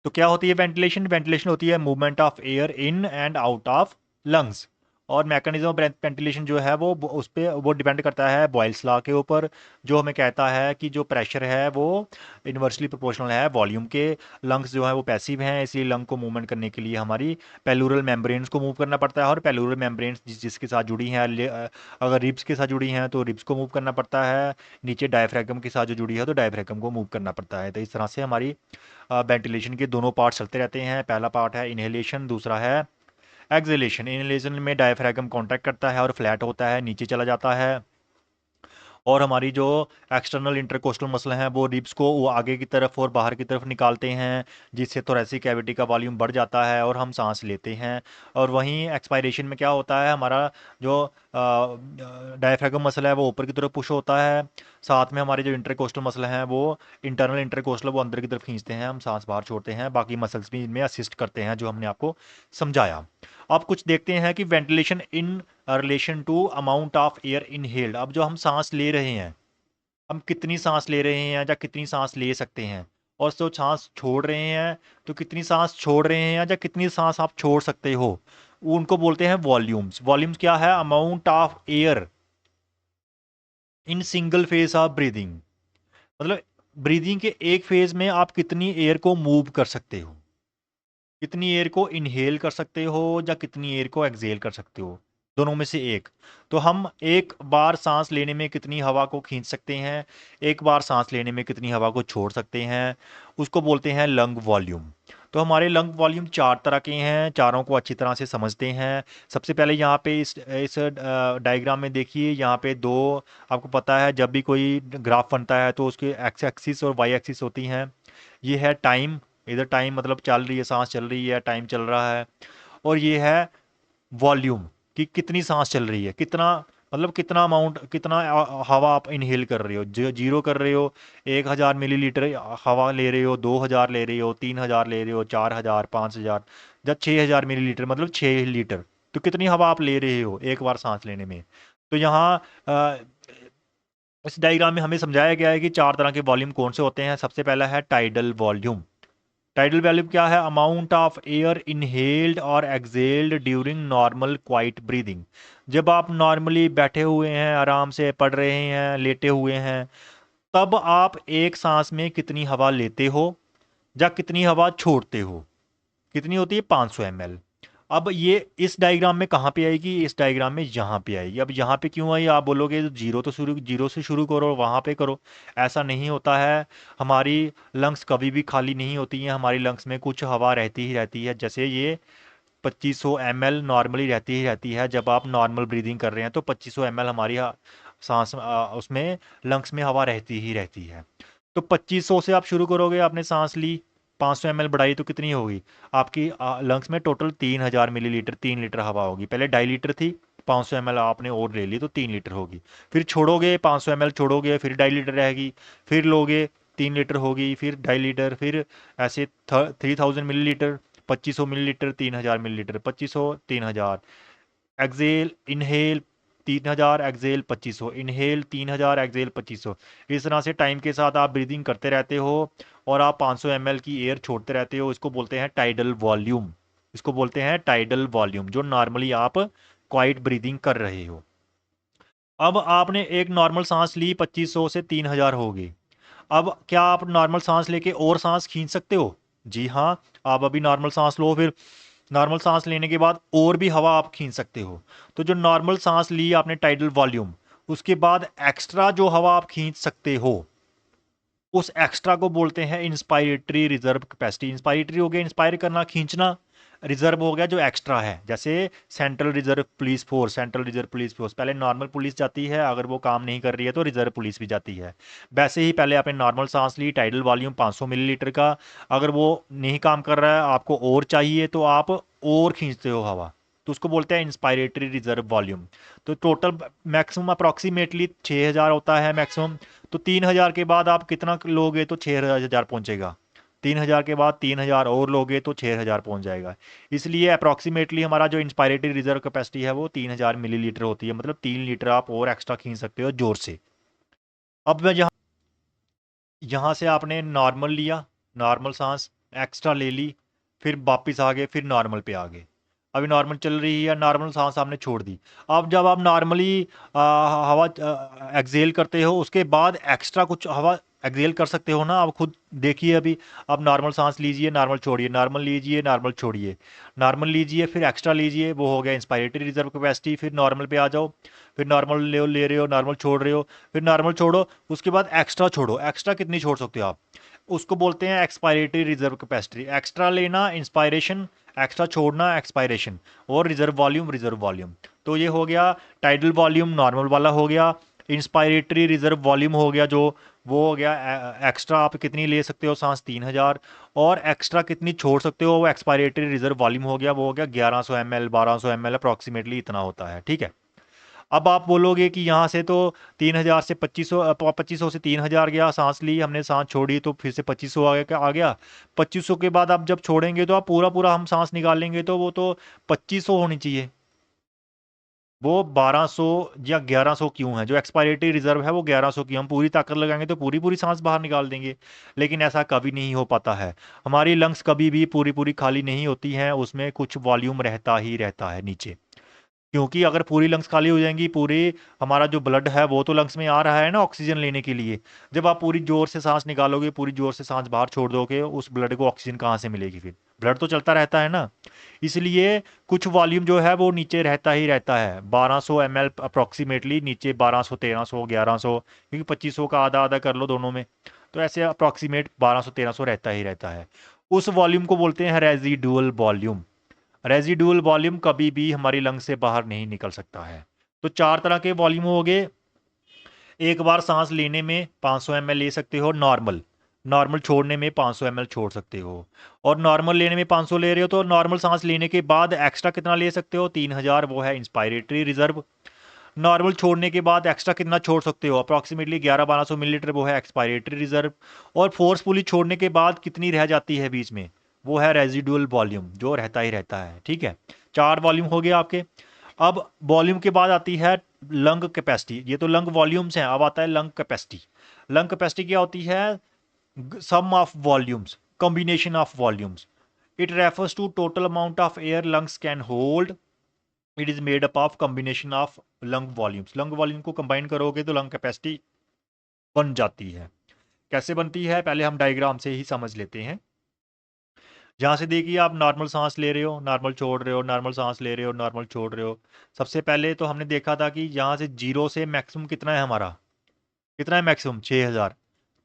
तो क्या होती है वेंटिलेशन, वेंटिलेशन होती है movement of air in and out of lungs. और मैकेनिज्म ऑफ वेंटिलेशन जो है वो उस पे वो डिपेंड करता है बॉयल्स लॉ के ऊपर, जो हमें कहता है कि जो प्रेशर है वो इन्वर्सली प्रोपोर्शनल है वॉल्यूम के। लंग्स जो है वो पैसिव हैं, इसलिए लंग को मूवमेंट करने के लिए हमारी पेलुरल मेम्ब्रेन्स को मूव करना पड़ता है, और पेलुरल मेम्ब्रेन्स जिसके साथ जुड़ी हैं, अगर रिब्स के साथ जुड़ी हैं तो रिब्स को मूव करना पड़ता है, नीचे डायफ्रैगम के साथ जो जुड़ी है तो डायफ्रैगम को मूव करना पड़ता है। तो इस तरह से हमारी वेंटिलेशन के दोनों पार्ट चलते रहते हैं। पहला पार्ट है इनहेलेशन, दूसरा है एक्सहेलेशन। इनहेलेशन में डायफ्रैगम कॉन्ट्रैक्ट करता है और फ्लैट होता है, नीचे चला जाता है, और हमारी जो एक्सटर्नल इंटरकोस्टल मसल हैं वो रिब्स को वो आगे की तरफ और बाहर की तरफ निकालते हैं, जिससे थोरेसिक कैविटी का वॉल्यूम बढ़ जाता है और हम सांस लेते हैं। और वहीं एक्सपायरेशन में क्या होता है, हमारा जो डायफ्रैगम मसल है वो ऊपर की तरफ पुश होता है, साथ में हमारे जो इंटरकोस्टल मसल हैं वो इंटरनल इंटरकोस्टल वो अंदर की तरफ खींचते हैं, हम सांस बाहर छोड़ते हैं। बाकी मसल्स भी इनमें असिस्ट करते हैं, जो हमने आपको समझाया। अब कुछ देखते हैं कि ventilation in relation to amount of air inhaled. अब जो हम सांस ले रहे हैं, हम कितनी सांस ले रहे हैं या कितनी सांस ले सकते हैं, और जो सांस छोड़ रहे हैं तो कितनी सांस छोड़ रहे हैं या कितनी सांस आप छोड़ सकते हो, उनको बोलते हैं वॉल्यूम्स। वॉल्यूम्स क्या है, amount of air in single phase of breathing, मतलब ब्रीदिंग के एक फेज में आप कितनी एयर को मूव कर सकते हो, कितनी एयर को इनहेल कर सकते हो या कितनी एयर को एक्सहेल कर सकते हो, दोनों में से एक। तो हम एक बार सांस लेने में कितनी हवा को खींच सकते हैं, एक बार सांस लेने में कितनी हवा को छोड़ सकते हैं, उसको बोलते हैं लंग वॉल्यूम। तो हमारे लंग वॉल्यूम चार तरह के हैं, चारों को अच्छी तरह से समझते हैं। सबसे पहले यहाँ पे इस डायग्राम में देखिए, यहाँ पे दो, आपको पता है जब भी कोई ग्राफ बनता है तो उसके एक्स एक्सिस और वाई एक्सिस होती हैं। ये है टाइम, इधर टाइम मतलब चल रही है, सांस चल रही है, टाइम चल रहा है। और ये है वॉल्यूम, कि कितनी सांस चल रही है, कितना मतलब कितना अमाउंट, कितना हवा आप इनहेल कर रहे हो। जो जीरो कर रहे हो, 1000 मिलीलीटर हवा ले रहे हो, 2000 ले रहे हो, 3000 ले रहे हो, 4000, 5000, जब 6000 मिलीलीटर मतलब 6 लीटर, तो कितनी हवा आप ले रहे हो एक बार सांस लेने में। तो यहाँ इस डायग्राम में हमें समझाया गया है कि चार तरह के वॉल्यूम कौन से होते हैं। सबसे पहला है टाइडल वॉल्यूम। टाइडल वॉल्यूम क्या है, अमाउंट ऑफ एयर इनहेल्ड और exhaled during normal quite breathing. जब आप नॉर्मली बैठे हुए हैं, आराम से पढ़ रहे हैं, लेटे हुए हैं, तब आप एक सांस में कितनी हवा लेते हो या कितनी हवा छोड़ते हो, कितनी होती है, 500 ml। अब ये इस डायग्राम में कहाँ पे आएगी, इस डायग्राम में यहाँ पे आएगी। अब यहाँ पे क्यों आई, आप बोलोगे तो जीरो तो शुरू, जीरो से शुरू करो, वहाँ पे करो। ऐसा नहीं होता है, हमारी लंग्स कभी भी खाली नहीं होती हैं, हमारी लंग्स में कुछ हवा रहती ही रहती है। जैसे ये 2500 ml नॉर्मली रहती ही रहती है, जब आप नॉर्मल ब्रीदिंग कर रहे हैं तो 2500 ml हमारी सांस उसमें लंग्स में हवा रहती ही रहती है। तो 2500 से आप शुरू करोगे, आपने सांस ली, 500 ml बढ़ाई तो कितनी होगी आपकी लंग्स में टोटल 3000 मिलीलीटर, 3 लीटर हवा होगी। पहले 2.5 लीटर थी, 500 ml आपने और ले ली तो 3 लीटर होगी। फिर छोड़ोगे, 500 ml छोड़ोगे, फिर 2.5 लीटर रहेगी, फिर लोगे, 3 लीटर होगी, फिर 2.5 लीटर, फिर ऐसे 3000 millilitre, 2500 millilitre, 3000 millilitre, 2500, 3000, exhale inhale 3000, exhale 2500, inhale 3000, exhale 2500। इस तरह से टाइम के साथ आप ब्रीदिंग करते रहते हो और आप 500 ml की एयर छोड़ते रहते हो। इसको बोलते हैं टाइडल वॉल्यूम, इसको बोलते हैं टाइडल वॉल्यूम, जो नॉर्मली आप क्वाइट ब्रीदिंग कर रहे हो। अब आपने एक नॉर्मल सांस ली, 2500 से 3000 होगी। अब क्या आप नॉर्मल सांस लेके और सांस खींच सकते हो? जी हाँ, आप अभी नॉर्मल सांस लो, फिर नॉर्मल सांस लेने के बाद और भी हवा आप खींच सकते हो। तो जो नॉर्मल सांस ली आपने टाइडल वॉल्यूम, उसके बाद एक्स्ट्रा जो हवा आप खींच सकते हो, उस एक्स्ट्रा को बोलते हैं इंस्पायरेटरी रिजर्व कैपेसिटी। इंस्पायरेटरी हो गया इंस्पायर करना, खींचना, रिजर्व हो गया जो एक्स्ट्रा है। जैसे central reserve police force, central reserve police force, पहले नॉर्मल पुलिस जाती है, अगर वो काम नहीं कर रही है तो रिजर्व पुलिस भी जाती है। वैसे ही पहले आपने नॉर्मल सांस ली, टाइडल वॉल्यूम 500 मिलीलीटर का, अगर वो नहीं काम कर रहा है, आपको और चाहिए, तो आप और खींचते हो हवा, तो उसको बोलते हैं इंस्पायरेटरी रिजर्व वॉल्यूम। तो टोटल मैक्सिमम अप्रॉक्सीमेटली 6000 होता है मैक्सिमम। तो 3000 के बाद आप कितना लोगे तो 6000 पहुंचेगा, 3000 के बाद 3000 और लोगे तो 6000 पहुंच जाएगा। इसलिए अप्रॉक्सीमेटली हमारा जो इंस्पायरेटरी रिजर्व कैपेसिटी है वो 3000 मिलीलीटर होती है, मतलब 3 लीटर आप और एक्स्ट्रा खींच सकते हो जोर से। अब मैं यहाँ यहाँ से आपने नॉर्मल लिया, नॉर्मल सांस एक्स्ट्रा ले ली, फिर वापिस आ गए, फिर नॉर्मल पे आ गए। अभी नॉर्मल चल रही है, नॉर्मल सांस आपने छोड़ दी। अब जब आप नॉर्मली हवा एक्सेल करते हो, उसके बाद एक्स्ट्रा कुछ हवा एक्सेल कर सकते हो ना, आप खुद देखिए। अभी आप नॉर्मल सांस लीजिए, नॉर्मल छोड़िए, नॉर्मल लीजिए, नॉर्मल छोड़िए, नॉर्मल लीजिए, फिर एक्स्ट्रा लीजिए, वो हो गया इंस्पायरेटरी रिजर्व कैपेसिटी। फिर नॉर्मल पे आ जाओ, फिर नॉर्मल ले रहे हो, नॉर्मल छोड़ रहे हो, फिर नॉर्मल छोड़ो, उसके बाद एक्स्ट्रा छोड़ो। एक्स्ट्रा कितनी छोड़ सकते हो आप, उसको बोलते हैं एक्सपायरेटरी रिजर्व कैपेसिटी। एक्स्ट्रा लेना इंस्पायरेशन, एक्स्ट्रा छोड़ना एक्सपायरेशन, और रिजर्व वॉल्यूम। तो ये हो गया टाइडल वॉल्यूम, नॉर्मल वाला हो गया। इंस्पायरेटरी रिजर्व वॉल्यूम हो गया जो, वो हो गया एक्स्ट्रा आप कितनी ले सकते हो सांस, 3000। और एक्स्ट्रा कितनी छोड़ सकते हो, वो एक्सपायरेटरी रिजर्व वॉल्यूम हो गया, वो हो गया 1100 ml, 1200 ml, अप्रॉक्सीमेटली इतना होता है। ठीक है। अब आप बोलोगे कि यहाँ से तो 3000 से 2500, 2500 से 3000 गया, सांस ली हमने, सांस छोड़ी तो फिर से 2500 आ गया। 2500 के बाद आप जब छोड़ेंगे तो आप पूरा पूरा हम सांस निकालेंगे तो वो तो 2500 होनी चाहिए। वो 1200 या 1100 क्यों है, जो एक्सपायरेटरी रिजर्व है वो 1100 की, हम पूरी ताकत लगाएंगे तो पूरी पूरी सांस बाहर निकाल देंगे। लेकिन ऐसा कभी नहीं हो पाता है। हमारी लंग्स कभी भी पूरी पूरी खाली नहीं होती हैं, उसमें कुछ वॉल्यूम रहता ही रहता है नीचे। क्योंकि अगर पूरी लंग्स खाली हो जाएंगी, पूरी हमारा जो ब्लड है वो तो लंग्स में आ रहा है ना ऑक्सीजन लेने के लिए। जब आप पूरी जोर से सांस निकालोगे, पूरी जोर से सांस बाहर छोड़ दोगे, उस ब्लड को ऑक्सीजन कहाँ से मिलेगी फिर, ब्लड तो चलता रहता है ना। इसलिए कुछ वॉल्यूम जो है वो नीचे रहता ही रहता है। 1200 ml अप्रॉक्सीमेटली नीचे, 1200, 1300, 1100, क्योंकि 2500 का आधा आधा कर लो दोनों में, तो ऐसे अप्रॉक्सीमेट 1200 1300 रहता ही रहता है। उस वॉल्यूम को बोलते हैं रेजिडुअल वॉल्यूम। रेजिडुअल वॉल्यूम कभी भी हमारी लंग से बाहर नहीं निकल सकता है। तो चार तरह के वॉल्यूम हो गए। एक बार सांस लेने में 500 ml ले सकते हो नॉर्मल, नॉर्मल छोड़ने में 500 ml छोड़ सकते हो। और नॉर्मल लेने में 500 ले रहे हो तो नॉर्मल सांस लेने के बाद एक्स्ट्रा कितना ले सकते हो, 3000, वो है इंस्पायरेटरी रिजर्व। नॉर्मल छोड़ने के बाद एक्स्ट्रा कितना छोड़ सकते हो, अप्रॉक्सीमेटली 1100-1200 मिलीलीटर, वो है एक्सपायरेटरी रिजर्व। और फोर्सफुली छोड़ने के बाद कितनी रह जाती है बीच में, वो है रेजिडुअल वॉल्यूम, जो रहता ही रहता है। ठीक है। चार वॉल्यूम हो गए आपके। अब वॉल्यूम के बाद आती है लंग कैपेसिटी। ये तो लंग वॉल्यूम्स हैं, अब आता है लंग कैपेसिटी। लंग कैपेसिटी क्या होती है, sum of volumes, combination of volumes. It refers to total amount of air lungs can hold. It is made up of combination of lung volumes. Lung volume को combine करोगे तो lung capacity बन जाती है। कैसे बनती है, पहले हम डायग्राम से ही समझ लेते हैं। जहाँ से देखिए आप नॉर्मल सांस ले रहे हो, नॉर्मल छोड़ रहे हो, नॉर्मल सांस ले रहे हो, नॉर्मल छोड़ रहे हो। सबसे पहले तो हमने देखा था कि यहाँ से जीरो से मैक्सिमम कितना है हमारा, कितना है मैक्सिमम, 6000।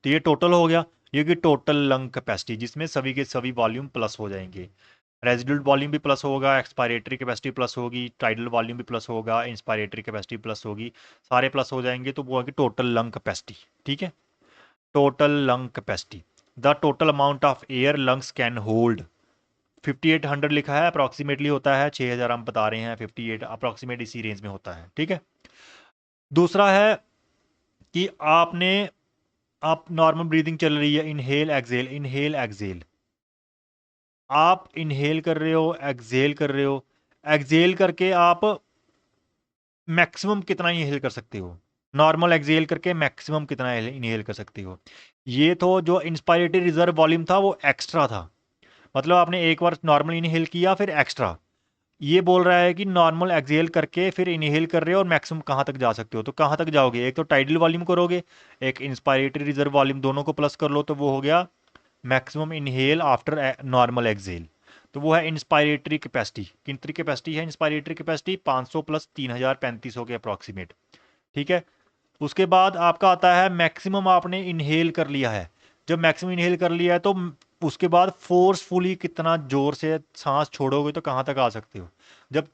तो ये टोटल हो गया, ये कि टोटल लंग कैपेसिटी, जिसमें सभी के सभी वॉल्यूम प्लस हो जाएंगे। रेजिडुअल वॉल्यूम भी प्लस होगा, एक्सपायरेटरी कैपेसिटी प्लस होगी, टाइडल वॉल्यूम भी प्लस होगा, इंस्पायरेटरी कैपेसिटी प्लस होगी, सारे प्लस हो जाएंगे तो वो होगी टोटल लंग कैपेसिटी। ठीक है। Total lung capacity, the total amount of air lungs can hold. 5800 लिखा है, अप्रॉक्सीमेटली होता है 6000, हम बता रहे हैं 58 अप्रॉक्सीमेट इसी रेंज में होता है। ठीक है। दूसरा है कि आप नॉर्मल ब्रीदिंग चल रही है, इनहेल एक्सेल, इनहेल एक्सेल। आप इनहेल कर रहे हो, एक्सेल कर रहे हो, एक्सेल करके आप मैक्सिमम कितना इनहेल कर सकते हो, नॉर्मल एक्सेल करके मैक्सिमम कितना इनहेल कर सकते हो। ये तो जो इंस्पायरेटरी रिजर्व वॉल्यूम था वो एक्स्ट्रा था, मतलब आपने एक बार नॉर्मल इनहेल किया फिर एक्स्ट्रा। ये बोल रहा है कि नॉर्मल एक्सेल करके फिर इनहेल कर रहे हो और मैक्सिमम कहाँ तक जा सकते हो, तो कहाँ तक जाओगे, एक तो टाइडल वॉल्यूम करोगे, एक इंस्पायरेटरी रिजर्व वॉल्यूम, दोनों को प्लस कर लो तो वो हो गया maximum inhale after normal exhale. तो वो है इंस्पायरेटरी कैपेसिटी। कितनी कैपेसिटी है इंस्पायरेटरी कैपेसिटी, 500 प्लस 3000, 3500 के अप्रॉक्सीमेट। ठीक है। उसके बाद आपका आता है मैक्सिमम आपने इनहेल कर लिया है। जब मैक्सिमम इनहेल कर लिया है तो उसके बाद फोर्सफुली कितना जोर से सांस छोड़ोगे तो कहाँ तक आ सकते हो। जब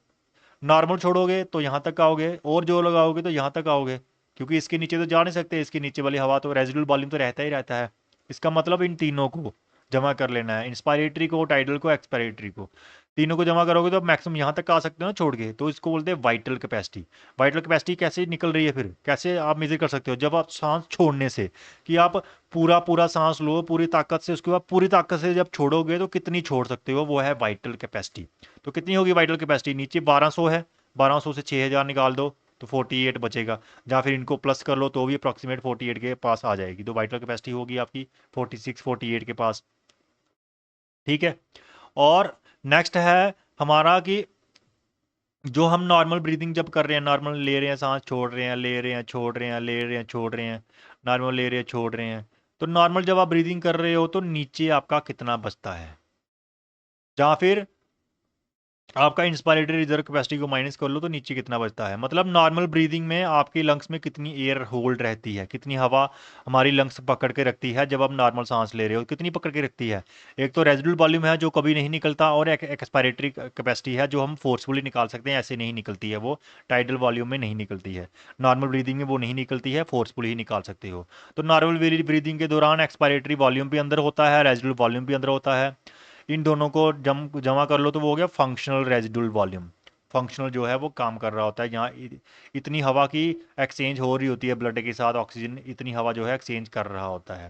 नॉर्मल छोड़ोगे तो यहाँ तक आओगे, और जोर लगाओगे तो यहाँ तक आओगे, क्योंकि इसके नीचे तो जा नहीं सकते, इसके नीचे वाली हवा तो रेजिडुअल वॉल्यूम तो रहता ही रहता है। इसका मतलब इन तीनों को जमा कर लेना है, इंस्पायरेटरी को, टाइडल को, एक्सपायरेटरी को। तीनों को जमा करोगे तो मैक्सिमम यहाँ तक आ सकते हो ना छोड़ के, तो इसको बोलते हैं वाइटल कैपेसिटी। वाइटल कैपेसिटी कैसे निकल रही है, फिर कैसे आप मेजर कर सकते हो, जब आप सांस छोड़ने से, कि आप पूरा पूरा सांस लो पूरी ताकत से, उसके बाद पूरी ताकत से जब छोड़ोगे तो कितनी छोड़ सकते हो, वो है वाइटल कैपेसिटी। तो कितनी होगी वाइटल कैपेसिटी, नीचे 1200 है, 1200 से 6000 निकाल दो तो 48 बचेगा, या फिर इनको प्लस कर लो तो भी अप्रॉक्सीमेट 48 के पास आ जाएगी। तो वाइटल कैपेसिटी होगी आपकी 46, 48 के पास। ठीक है। और नेक्स्ट है हमारा कि जो हम नॉर्मल ब्रीदिंग जब कर रहे हैं, नॉर्मल ले रहे हैं सांस, छोड़ रहे हैं, ले रहे हैं, छोड़ रहे हैं, ले रहे हैं, छोड़ रहे हैं, नॉर्मल ले रहे हैं, छोड़ रहे हैं, तो नॉर्मल जब आप ब्रीदिंग कर रहे हो तो नीचे आपका कितना बचता है, या फिर आपका इंस्पायरेटरी रिजर्व कैपेसिटी को माइनस कर लो तो नीचे कितना बचता है। मतलब नॉर्मल ब्रीदिंग में आपके लंग्स में कितनी एयर होल्ड रहती है, कितनी हवा हमारी लंग्स पकड़ के रखती है जब आप नॉर्मल सांस ले रहे हो, कितनी पकड़ के रखती है। एक तो रेजिडुअल वॉल्यूम है जो कभी नहीं निकलता, और एक एक्सपायरेटरी कैपेसिटी है जो हम फोर्सफुली निकाल सकते हैं, ऐसे नहीं निकलती है, वो टाइडल वॉल्यूम में नहीं निकलती है। नॉर्मल ब्रीदिंग में वो नहीं निकलती है, फोर्सफुली ही निकाल सकते हो। तो नॉर्मल ब्रीदिंग के दौरान एक्सपायरेटरी वॉल्यूम भी अंदर होता है, रेजिडुअल वॉल्यूम भी अंदर होता है। इन दोनों को जमा कर लो तो वो हो गया फंक्शनल रेजिडुअल वॉल्यूम। फंक्शनल जो है वो काम कर रहा होता है, जहाँ इतनी हवा की एक्सचेंज हो रही होती है ब्लड के साथ, ऑक्सीजन इतनी हवा जो है एक्सचेंज कर रहा होता है।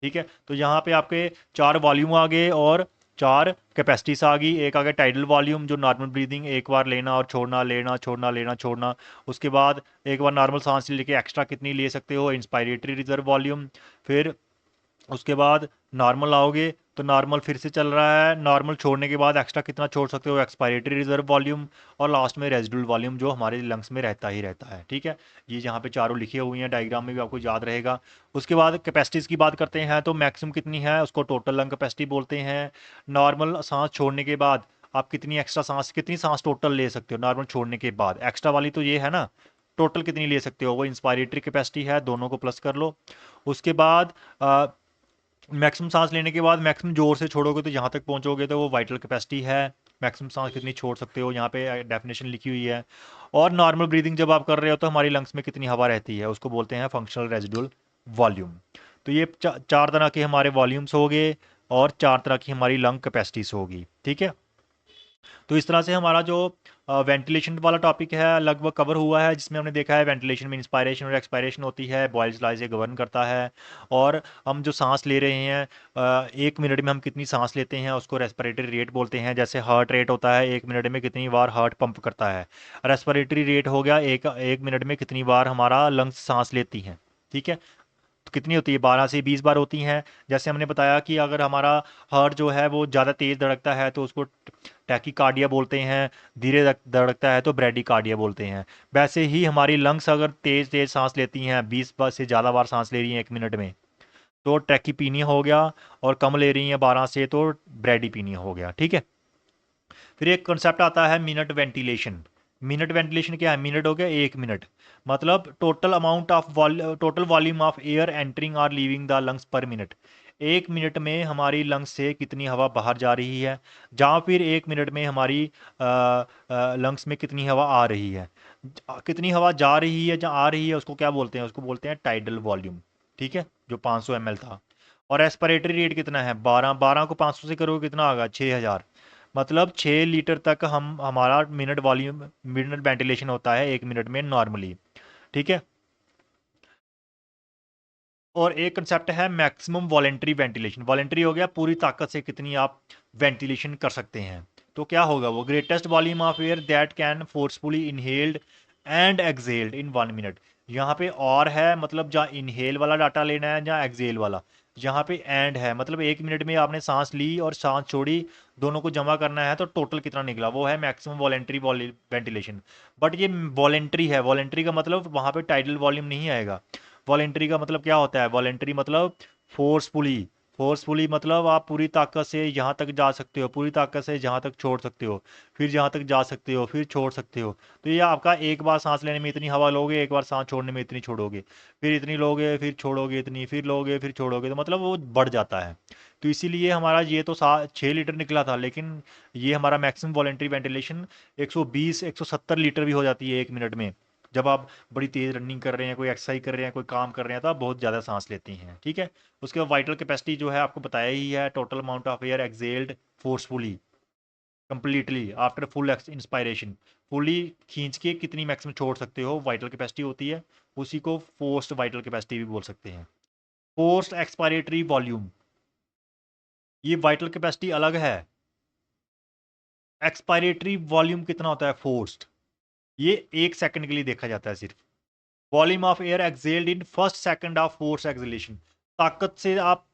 ठीक है, तो यहाँ पे आपके चार वॉल्यूम आ गए और चार कैपेसिटीज आ गई। एक आ गया टाइडल वॉल्यूम जो नॉर्मल ब्रीदिंग, एक बार लेना और छोड़ना, लेना छोड़ना, लेना छोड़ना। उसके बाद एक बार नॉर्मल सांस लेके एक्स्ट्रा कितनी ले सकते हो, इंस्पायरेटरी रिजर्व वॉल्यूम। फिर उसके बाद नॉर्मल आओगे तो नॉर्मल फिर से चल रहा है, नॉर्मल छोड़ने के बाद एक्स्ट्रा कितना छोड़ सकते हो, एक्सपायरेटरी रिजर्व वॉल्यूम। और लास्ट में रेजिडुअल वॉल्यूम जो हमारे लंग्स में रहता ही रहता है। ठीक है, ये यहाँ पे चारों लिखे हुए हैं, डायग्राम में भी आपको याद रहेगा। उसके बाद कैपेसिटीज़ की बात करते हैं तो मैक्सिमम कितनी है उसको टोटल लंग कैपेसिटी बोलते हैं। नॉर्मल सांस छोड़ने के बाद आप कितनी एक्स्ट्रा सांस, कितनी सांस टोटल ले सकते हो नॉर्मल छोड़ने के बाद, एक्स्ट्रा वाली तो ये है ना, टोटल कितनी ले सकते हो वो इंस्पायरेटरी कैपेसिटी है, दोनों को प्लस कर लो। उसके बाद मैक्सिमम सांस लेने के बाद मैक्सिमम जोर से छोड़ोगे तो जहाँ तक पहुँचोगे तो वो वाइटल कैपेसिटी है। मैक्सिमम सांस कितनी छोड़ सकते हो यहाँ पे डेफिनेशन लिखी हुई है। और नॉर्मल ब्रीदिंग जब आप कर रहे हो तो हमारी लंग्स में कितनी हवा रहती है उसको बोलते हैं फंक्शनल रेजिडुअल वॉल्यूम। तो ये चार तरह के हमारे वॉल्यूम्स हो गए और चार तरह की हमारी लंग कैपेसिटीज होगी। ठीक है, तो इस तरह से हमारा जो वेंटिलेशन वाला टॉपिक है लगभग कवर हुआ है, जिसमें हमने देखा है वेंटिलेशन में इंस्पायरेशन और एक्सपायरेशन होती है, बॉयल्स लॉ से गवर्न करता है। और हम जो सांस ले रहे हैं, 1 मिनट में हम कितनी सांस लेते हैं उसको रेस्पिरेटरी रेट बोलते हैं। जैसे हार्ट रेट होता है 1 मिनट में कितनी बार हार्ट पंप करता है, रेस्पिरेटरी रेट हो गया एक एक मिनट में कितनी बार हमारा लंग्स सांस लेती हैं। ठीक है, तो कितनी होती है, 12 से 20 बार होती हैं। जैसे हमने बताया कि अगर हमारा हार्ट जो है वो ज़्यादा तेज़ धड़कता है तो उसको टैकीकार्डिया बोलते हैं, धीरे धड़कता है तो ब्रैडीकार्डिया बोलते हैं। वैसे ही हमारी लंग्स अगर तेज़ तेज़ सांस लेती हैं, 20 बार से ज़्यादा बार सांस ले रही हैं 1 मिनट में, तो ट्रैकीपीनिया हो गया। और कम ले रही हैं 12 से तो ब्रैडीपीनिया हो गया। ठीक है, फिर एक कंसेप्ट आता है मिनट वेंटिलेशन। मिनट वेंटिलेशन क्या है, मिनट हो गया 1 मिनट, मतलब total amount of total volume of air entering और leaving the lungs per minute. 1 minute में हमारी लंग्स से कितनी हवा बाहर जा रही है, जहाँ फिर 1 मिनट में हमारी लंग्स में कितनी हवा आ रही है। कितनी हवा जा रही है जहाँ आ रही है उसको क्या बोलते हैं, उसको बोलते हैं टाइडल वॉल्यूम। ठीक है, जो 500 ml था। और रेस्पिरेटरी रेट कितना है, 12, 12 को 500 से करोगे कितना आएगा, 6000। मतलब 6 लीटर तक हम हमारा मिनट वॉल्यूम, मिनट वेंटिलेशन होता है 1 मिनट में नॉर्मली। ठीक है, और एक कंसेप्ट है मैक्सिमम वॉलेंट्री वेंटिलेशन। वॉलेंट्री हो गया पूरी ताकत से कितनी आप वेंटिलेशन कर सकते हैं। तो क्या होगा वो, greatest volume of air that can forcefully inhaled and exhaled in 1 minute. यहाँ पे और है, मतलब जहाँ इनहेल वाला डाटा लेना है जहाँ एक्सहेल वाला, यहाँ पे एंड है, मतलब 1 मिनट में आपने सांस ली और सांस छोड़ी, दोनों को जमा करना है तो टोटल कितना निकला, वो है मैक्सिमम वॉलेंट्री वेंटिलेशन। बट ये वॉलेंट्री है, वॉलेंट्री का मतलब वहाँ पे टाइडल वॉल्यूम नहीं आएगा। वॉलेंट्री का मतलब क्या होता है, वॉलेंट्री मतलब फोर्सफुली। फोर्सफुली मतलब आप पूरी ताकत से यहाँ तक जा सकते हो, पूरी ताकत से जहाँ तक छोड़ सकते हो, फिर जहाँ तक जा सकते हो, फिर छोड़ सकते हो। तो ये आपका एक बार सांस लेने में इतनी हवा लोगे, एक बार सांस छोड़ने में इतनी छोड़ोगे, फिर इतनी लोगे, फिर छोड़ोगे इतनी, फिर लोगे, फिर छोड़ोगे, तो मतलब वो बढ़ जाता है। तो इसीलिए हमारा ये तो 6 लीटर निकला था, लेकिन ये हमारा मैक्सिमम वॉलेंट्री वेंटिलेशन 120 170 लीटर भी हो जाती है 1 मिनट में। जब आप बड़ी तेज़ रनिंग कर रहे हैं, कोई एक्सरसाइज कर रहे हैं, कोई काम कर रहे हैं, तो आप बहुत ज़्यादा सांस लेती हैं। ठीक है, उसके बाद वाइटल कैपेसिटी जो है आपको बताया ही है, total amount of air exhaled forcefully completely after full inspiration. Fully खींच के कितनी मैक्सिमम छोड़ सकते हो, वाइटल कैपेसिटी होती है। उसी को फोर्स्ड वाइटल कैपेसिटी भी बोल सकते हैं। फोर्स्ड एक्सपायरेटरी वॉल्यूम, ये वाइटल कैपेसिटी अलग है। एक्सपायरेटरी वॉल्यूम कितना होता है फोर्स्ड, ये 1 सेकंड के लिए देखा जाता है सिर्फ। Volume of air exhaled in first second of force exhalation, ताकत से आप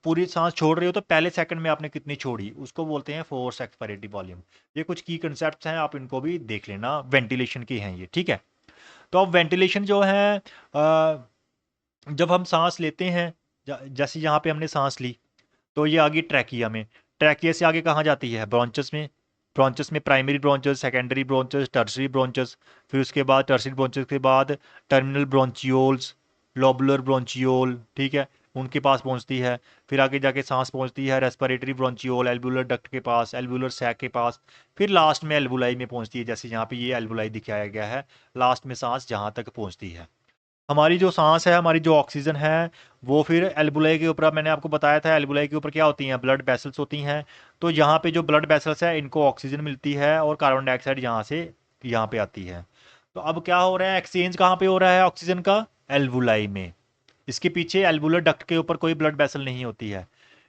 पूरी सांस छोड़ रहे हो तो पहले सेकंड में आपने कितनी छोड़ी, उसको बोलते हैं फोर्स एक्सपायरेटरी वॉल्यूम। ये कुछ की कंसेप्ट हैं, आप इनको भी देख लेना, वेंटिलेशन के हैं ये, ठीक है। तो अब वेंटिलेशन जो है, जब हम सांस लेते हैं, जैसे यहाँ पे हमने सांस ली, तो ये आ गई ट्रैकिया में। ट्रैकिया से आगे कहाँ जाती है, ब्रोंचस में। ब्रोंचस में primary bronchus, secondary bronchus, tertiary bronchus. फिर उसके बाद टर्सरी ब्रोंचस के बाद टर्मिनल ब्रोंचियोल्स, लोबुलर ब्रोंचियोल, ठीक है, उनके पास पहुंचती है। फिर आगे जाके सांस पहुंचती है रेस्पिरेटरी ब्रोंचियोल, एल्वुलर डक्ट के पास, एल्वुलर सैक के पास। फिर लास्ट में एल्वुलाई में पहुंचती है, जैसे यहाँ पे ये एल्वुलाई दिखाया गया है, लास्ट में सांस जहाँ तक पहुंचती है। हमारी जो सांस है, हमारी जो ऑक्सीजन है, वो फिर एल्बुलाई के ऊपर, मैंने आपको बताया था एल्बुलाई के ऊपर क्या होती हैं, ब्लड वेसल्स होती हैं। तो यहाँ पे जो ब्लड वेसल्स है, इनको ऑक्सीजन मिलती है और कार्बन डाइऑक्साइड यहाँ से यहाँ पे आती है। तो अब क्या हो रहा है, एक्सचेंज कहाँ पे हो रहा है ऑक्सीजन का, एल्बुलाई में। इसके पीछे एल्बुलर डक्ट के ऊपर कोई ब्लड वेसल नहीं होती है।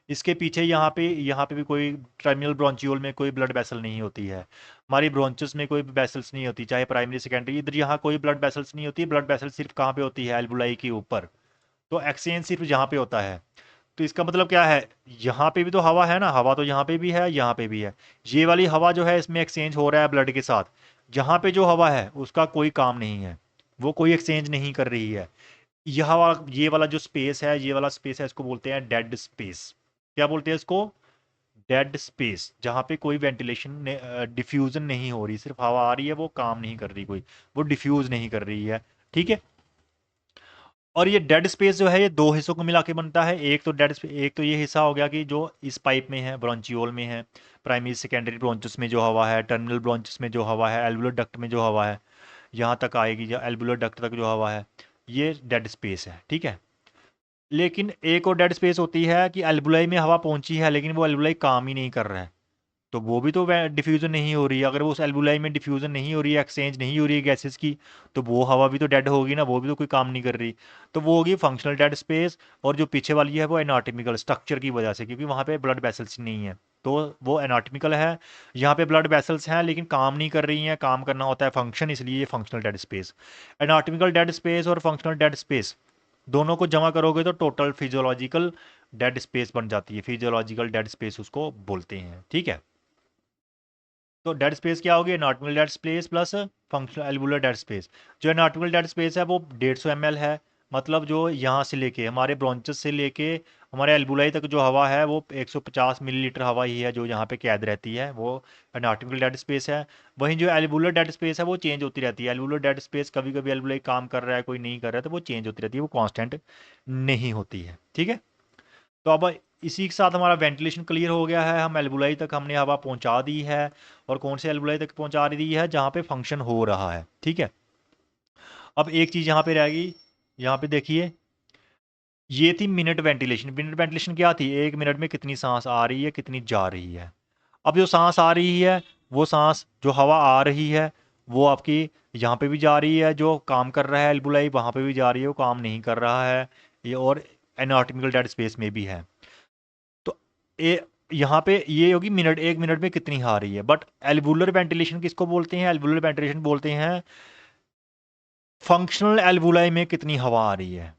इसके पीछे यहाँ पे भी कोई टर्मिनल ब्रोंचियोल में कोई ब्लड वेसल नहीं होती है। हमारी ब्रोंचस में कोई वेसल्स नहीं होती, चाहे प्राइमरी सेकेंडरी, इधर यहाँ कोई ब्लड वेसल्स नहीं होती। ब्लड वेसल सिर्फ कहाँ पे होती है, एल्बुलाई के ऊपर। तो एक्सचेंज सिर्फ यहाँ पे होता है। तो इसका मतलब क्या है, यहाँ पे भी तो हवा है ना, हवा तो यहाँ पे भी है, यहाँ पे भी है। ये वाली हवा जो है, इसमें एक्सचेंज हो रहा है ब्लड के साथ। जहाँ पे जो हवा है उसका कोई काम नहीं है, वो कोई एक्सचेंज नहीं कर रही है। ये वाला जो स्पेस है, ये वाला स्पेस है, इसको बोलते हैं डेड स्पेस। क्या बोलते हैं इसको, डेड स्पेस, जहाँ पे कोई वेंटिलेशन डिफ्यूजन नहीं हो रही, सिर्फ हवा आ रही है, वो काम नहीं कर रही कोई, वो डिफ्यूज नहीं कर रही है, ठीक है। और ये डेड स्पेस जो है, ये दो हिस्सों को मिला के बनता है। एक तो एक तो ये हिस्सा हो गया कि जो इस पाइप में है, ब्रोंचियोल में है, प्राइमरी सेकेंडरी ब्रोंचस में जो हवा है, टर्मिनल ब्रोंचस में जो हवा है, एल्वुलर डक्ट में जो हवा है, यहाँ तक आएगी, जो एल्वुलर डक्ट तक जो हवा है, ये डेड स्पेस है, ठीक है। लेकिन एक और डेड स्पेस होती है कि एल्बुलाई में हवा पहुंची है, लेकिन वो एल्बुलाई काम ही नहीं कर रहा है, तो वो भी तो डिफ्यूजन नहीं हो रही है। अगर वो उस एल्बुलाई में डिफ्यूजन नहीं हो रही है, एक्सचेंज नहीं हो रही है गैसेस की, तो वो हवा भी तो डेड होगी ना, वो भी तो कोई काम नहीं कर रही। तो वो होगी फंक्शनल डेड स्पेस। और जो पीछे वाली है, वो एनाटॉमिकल स्ट्रक्चर की वजह से, क्योंकि वहाँ पे ब्लड वेसल्स नहीं है, तो वो एनाटॉमिकल है। यहाँ पे ब्लड वेसल्स हैं लेकिन काम नहीं कर रही हैं, काम करना होता है फंक्शन, इसलिए ये functional dead space. Anatomical dead space और फंक्शनल डेड स्पेस दोनों को जमा करोगे तो टोटल फिजियोलॉजिकल डेड स्पेस बन जाती है। फिजियोलॉजिकल डेड स्पेस उसको बोलते हैं, ठीक है। तो डेड स्पेस क्या होगी, anatomical dead space plus functional alveolar dead space. जो एनाटॉमिकल डेड स्पेस है वो 150 ml है। मतलब जो यहाँ से लेके, हमारे ब्रोंचस से लेके हमारे एल्बुलाई तक जो हवा है, वो 150 मिलीलीटर हवा ही है जो यहाँ पे कैद रहती है, वो एनाटॉमिकल डेड स्पेस है। वहीं जो एल्बुलर डेड स्पेस है वो चेंज होती रहती है। एल्बुलर डेड स्पेस कभी कभी एल्बुलाई काम कर रहा है, कोई नहीं कर रहा है, तो वो चेंज होती रहती है, वो कांस्टेंट नहीं होती है, ठीक है। तो अब इसी के साथ हमारा वेंटिलेशन क्लियर हो गया है, हम एल्बुलाई तक हमने हवा पहुंचा दी है। और कौन से एल्बुलाई तक पहुंचा दी है, जहाँ पे फंक्शन हो रहा है, ठीक है। अब एक चीज़ यहाँ पे रहेगी, यहाँ पे देखिए, ये थी मिनट वेंटिलेशन। मिनट वेंटिलेशन क्या थी, एक मिनट में कितनी सांस आ रही है, कितनी जा रही है। अब जो सांस आ रही है, वो सांस, जो हवा आ रही है, वो आपकी यहाँ पे भी जा रही है, जो काम कर रहा है एल्बुलाई वहाँ पे भी जा रही है, वो काम नहीं कर रहा है। ये और एनाटॉमिकल डेड स्पेस में भी है। तो ए यहाँ पे ये होगी मिनट, एक मिनट में कितनी आ रही है। बट एल्वुलर वेंटिलेशन किसको बोलते हैं, एल्वुलर वेंटिलेशन बोलते हैं फंक्शनल एल्वुलाई में कितनी हवा आ रही है।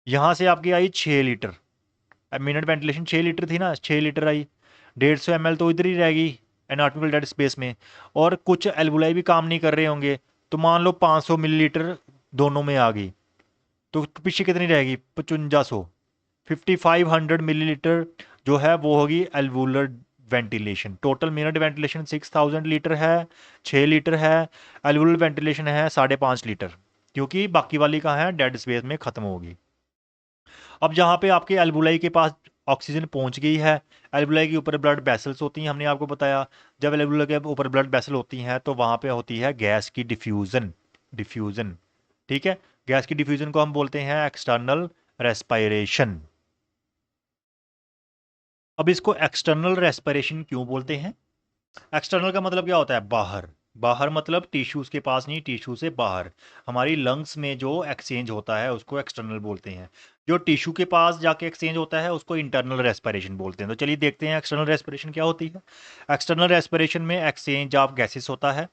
यहाँ से आपकी आई 6 लीटर। अब मिनट वेंटिलेशन 6 लीटर थी ना, 6 लीटर आई, 150 ml तो इधर ही रहेगी एनाटॉमिकल डेड स्पेस में। और कुछ एल्वुलाई भी काम नहीं कर रहे होंगे, तो मान लो 500 मिलीलीटर दोनों में आ गई, तो पीछे कितनी रहेगी, 5500, 5500 मिलीलीटर जो है वो होगी alveolar ventilation. Total minute ventilation 6000 litre है, 6 लीटर है। एल्वुलर वेंटिलेशन है 5.5 लीटर, क्योंकि बाकी वाली कहाँ है, डेड स्पेस में खत्म होगी। अब जहाँ पे आपके एल्बुलाई के पास ऑक्सीजन पहुंच गई है, एल्बुलाई के ऊपर ब्लड वेसल्स होती हैं, हमने आपको बताया। जब एल्बुलाई के ऊपर ब्लड वेसल होती हैं, तो वहाँ पे होती है गैस की डिफ्यूजन। डिफ्यूजन, ठीक है। गैस की डिफ्यूजन को हम बोलते हैं एक्सटर्नल रेस्पायरेशन। अब इसको एक्सटर्नल रेस्पिरेशन क्यों बोलते हैं, एक्सटर्नल का मतलब क्या होता है, बाहर। बाहर मतलब टिश्यूज़ के पास नहीं, टिश्यू से बाहर। हमारी लंग्स में जो एक्सचेंज होता है उसको एक्सटर्नल बोलते हैं। जो टिश्यू के पास जाके एक्सचेंज होता है उसको इंटरनल रेस्पिरेशन बोलते हैं। तो चलिए देखते हैं एक्सटर्नल रेस्पिरेशन क्या होती है। एक्सटर्नल रेस्पिरेशन में एक्सचेंज ऑफ गैसेस होता है।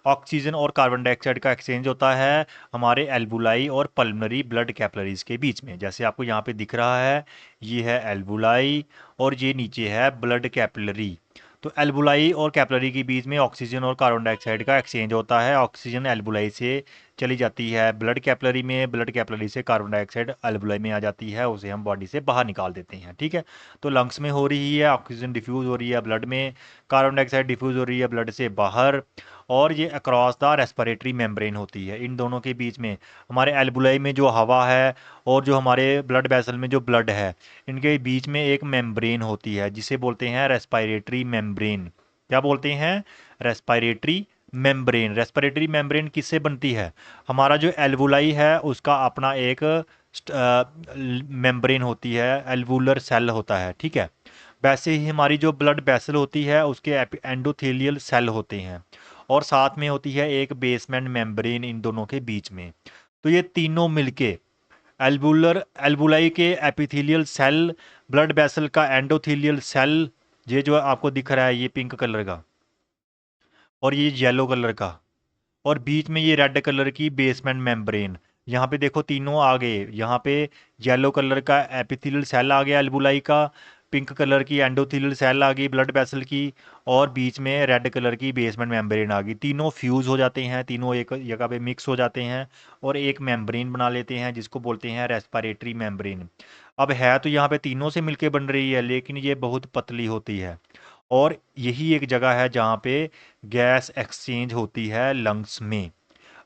ऑक्सीजन और कार्बन डाइऑक्साइड का एक्सचेंज होता है हमारे एल्बुलाई और पल्मनरी ब्लड कैपिलरीज के बीच में। जैसे आपको यहाँ पे दिख रहा है, ये है एल्बुलाई और ये नीचे है ब्लड कैपिलरी। तो एल्बुलाई और कैपिलरी के बीच में ऑक्सीजन और कार्बन डाइऑक्साइड का एक्सचेंज होता है। ऑक्सीजन एल्बुलाई से चली जाती है ब्लड कैपिलरी में, ब्लड कैपिलरी से कार्बन डाइऑक्साइड एल्बुलाई में आ जाती है, उसे हम बॉडी से बाहर निकाल देते हैं। ठीक है, तो लंग्स में हो रही है, ऑक्सीजन डिफ्यूज़ हो रही है ब्लड में, कार्बन डाइऑक्साइड डिफ्यूज़ हो रही है ब्लड से बाहर, और ये अक्रॉस द रेस्पिरेटरी मेम्ब्रेन होती है। इन दोनों के बीच में हमारे एल्बुलाई में जो हवा है और जो हमारे ब्लड वेसल में जो ब्लड है, इनके बीच में एक मेम्ब्रेन होती है जिसे बोलते हैं रेस्पिरेटरी मेम्ब्रेन। क्या बोलते हैं? Respiratory membrane. रेस्पिरेटरी मेम्ब्रेन किससे बनती है? हमारा जो एल्वुलाई है उसका अपना एक मेम्ब्रेन होती है, एल्वुलर सेल होता है। ठीक है, वैसे ही हमारी जो ब्लड वेसल होती है उसके एंडोथेलियल सेल होते हैं, और साथ में होती है एक बेसमेंट मेम्ब्रेन इन दोनों के बीच में। तो ये तीनों मिलके एल्बुलाई के एपिथेलियल सेल, ब्लड वेसल का एंडोथेलियल सेल, ये जो आपको दिख रहा है ये पिंक कलर का, और ये येलो कलर का, और बीच में ये रेड कलर की बेसमेंट मेम्ब्रेन। यहाँ पे देखो तीनों आ गए। यहाँ पे येलो कलर का एपिथेलियल सेल आ गया एल्बुलाई का, पिंक कलर की एंडोथेलियल सेल आ गई ब्लड वेसल की, और बीच में रेड कलर की बेसमेंट मेम्ब्रेन आ गई। तीनों फ्यूज़ हो जाते हैं, तीनों एक जगह पे मिक्स हो जाते हैं और एक मेम्ब्रेन बना लेते हैं जिसको बोलते हैं रेस्पिरेटरी मेम्ब्रेन। अब है तो यहाँ पे तीनों से मिलके बन रही है, लेकिन ये बहुत पतली होती है, और यही एक जगह है जहाँ पे गैस एक्सचेंज होती है लंग्स में।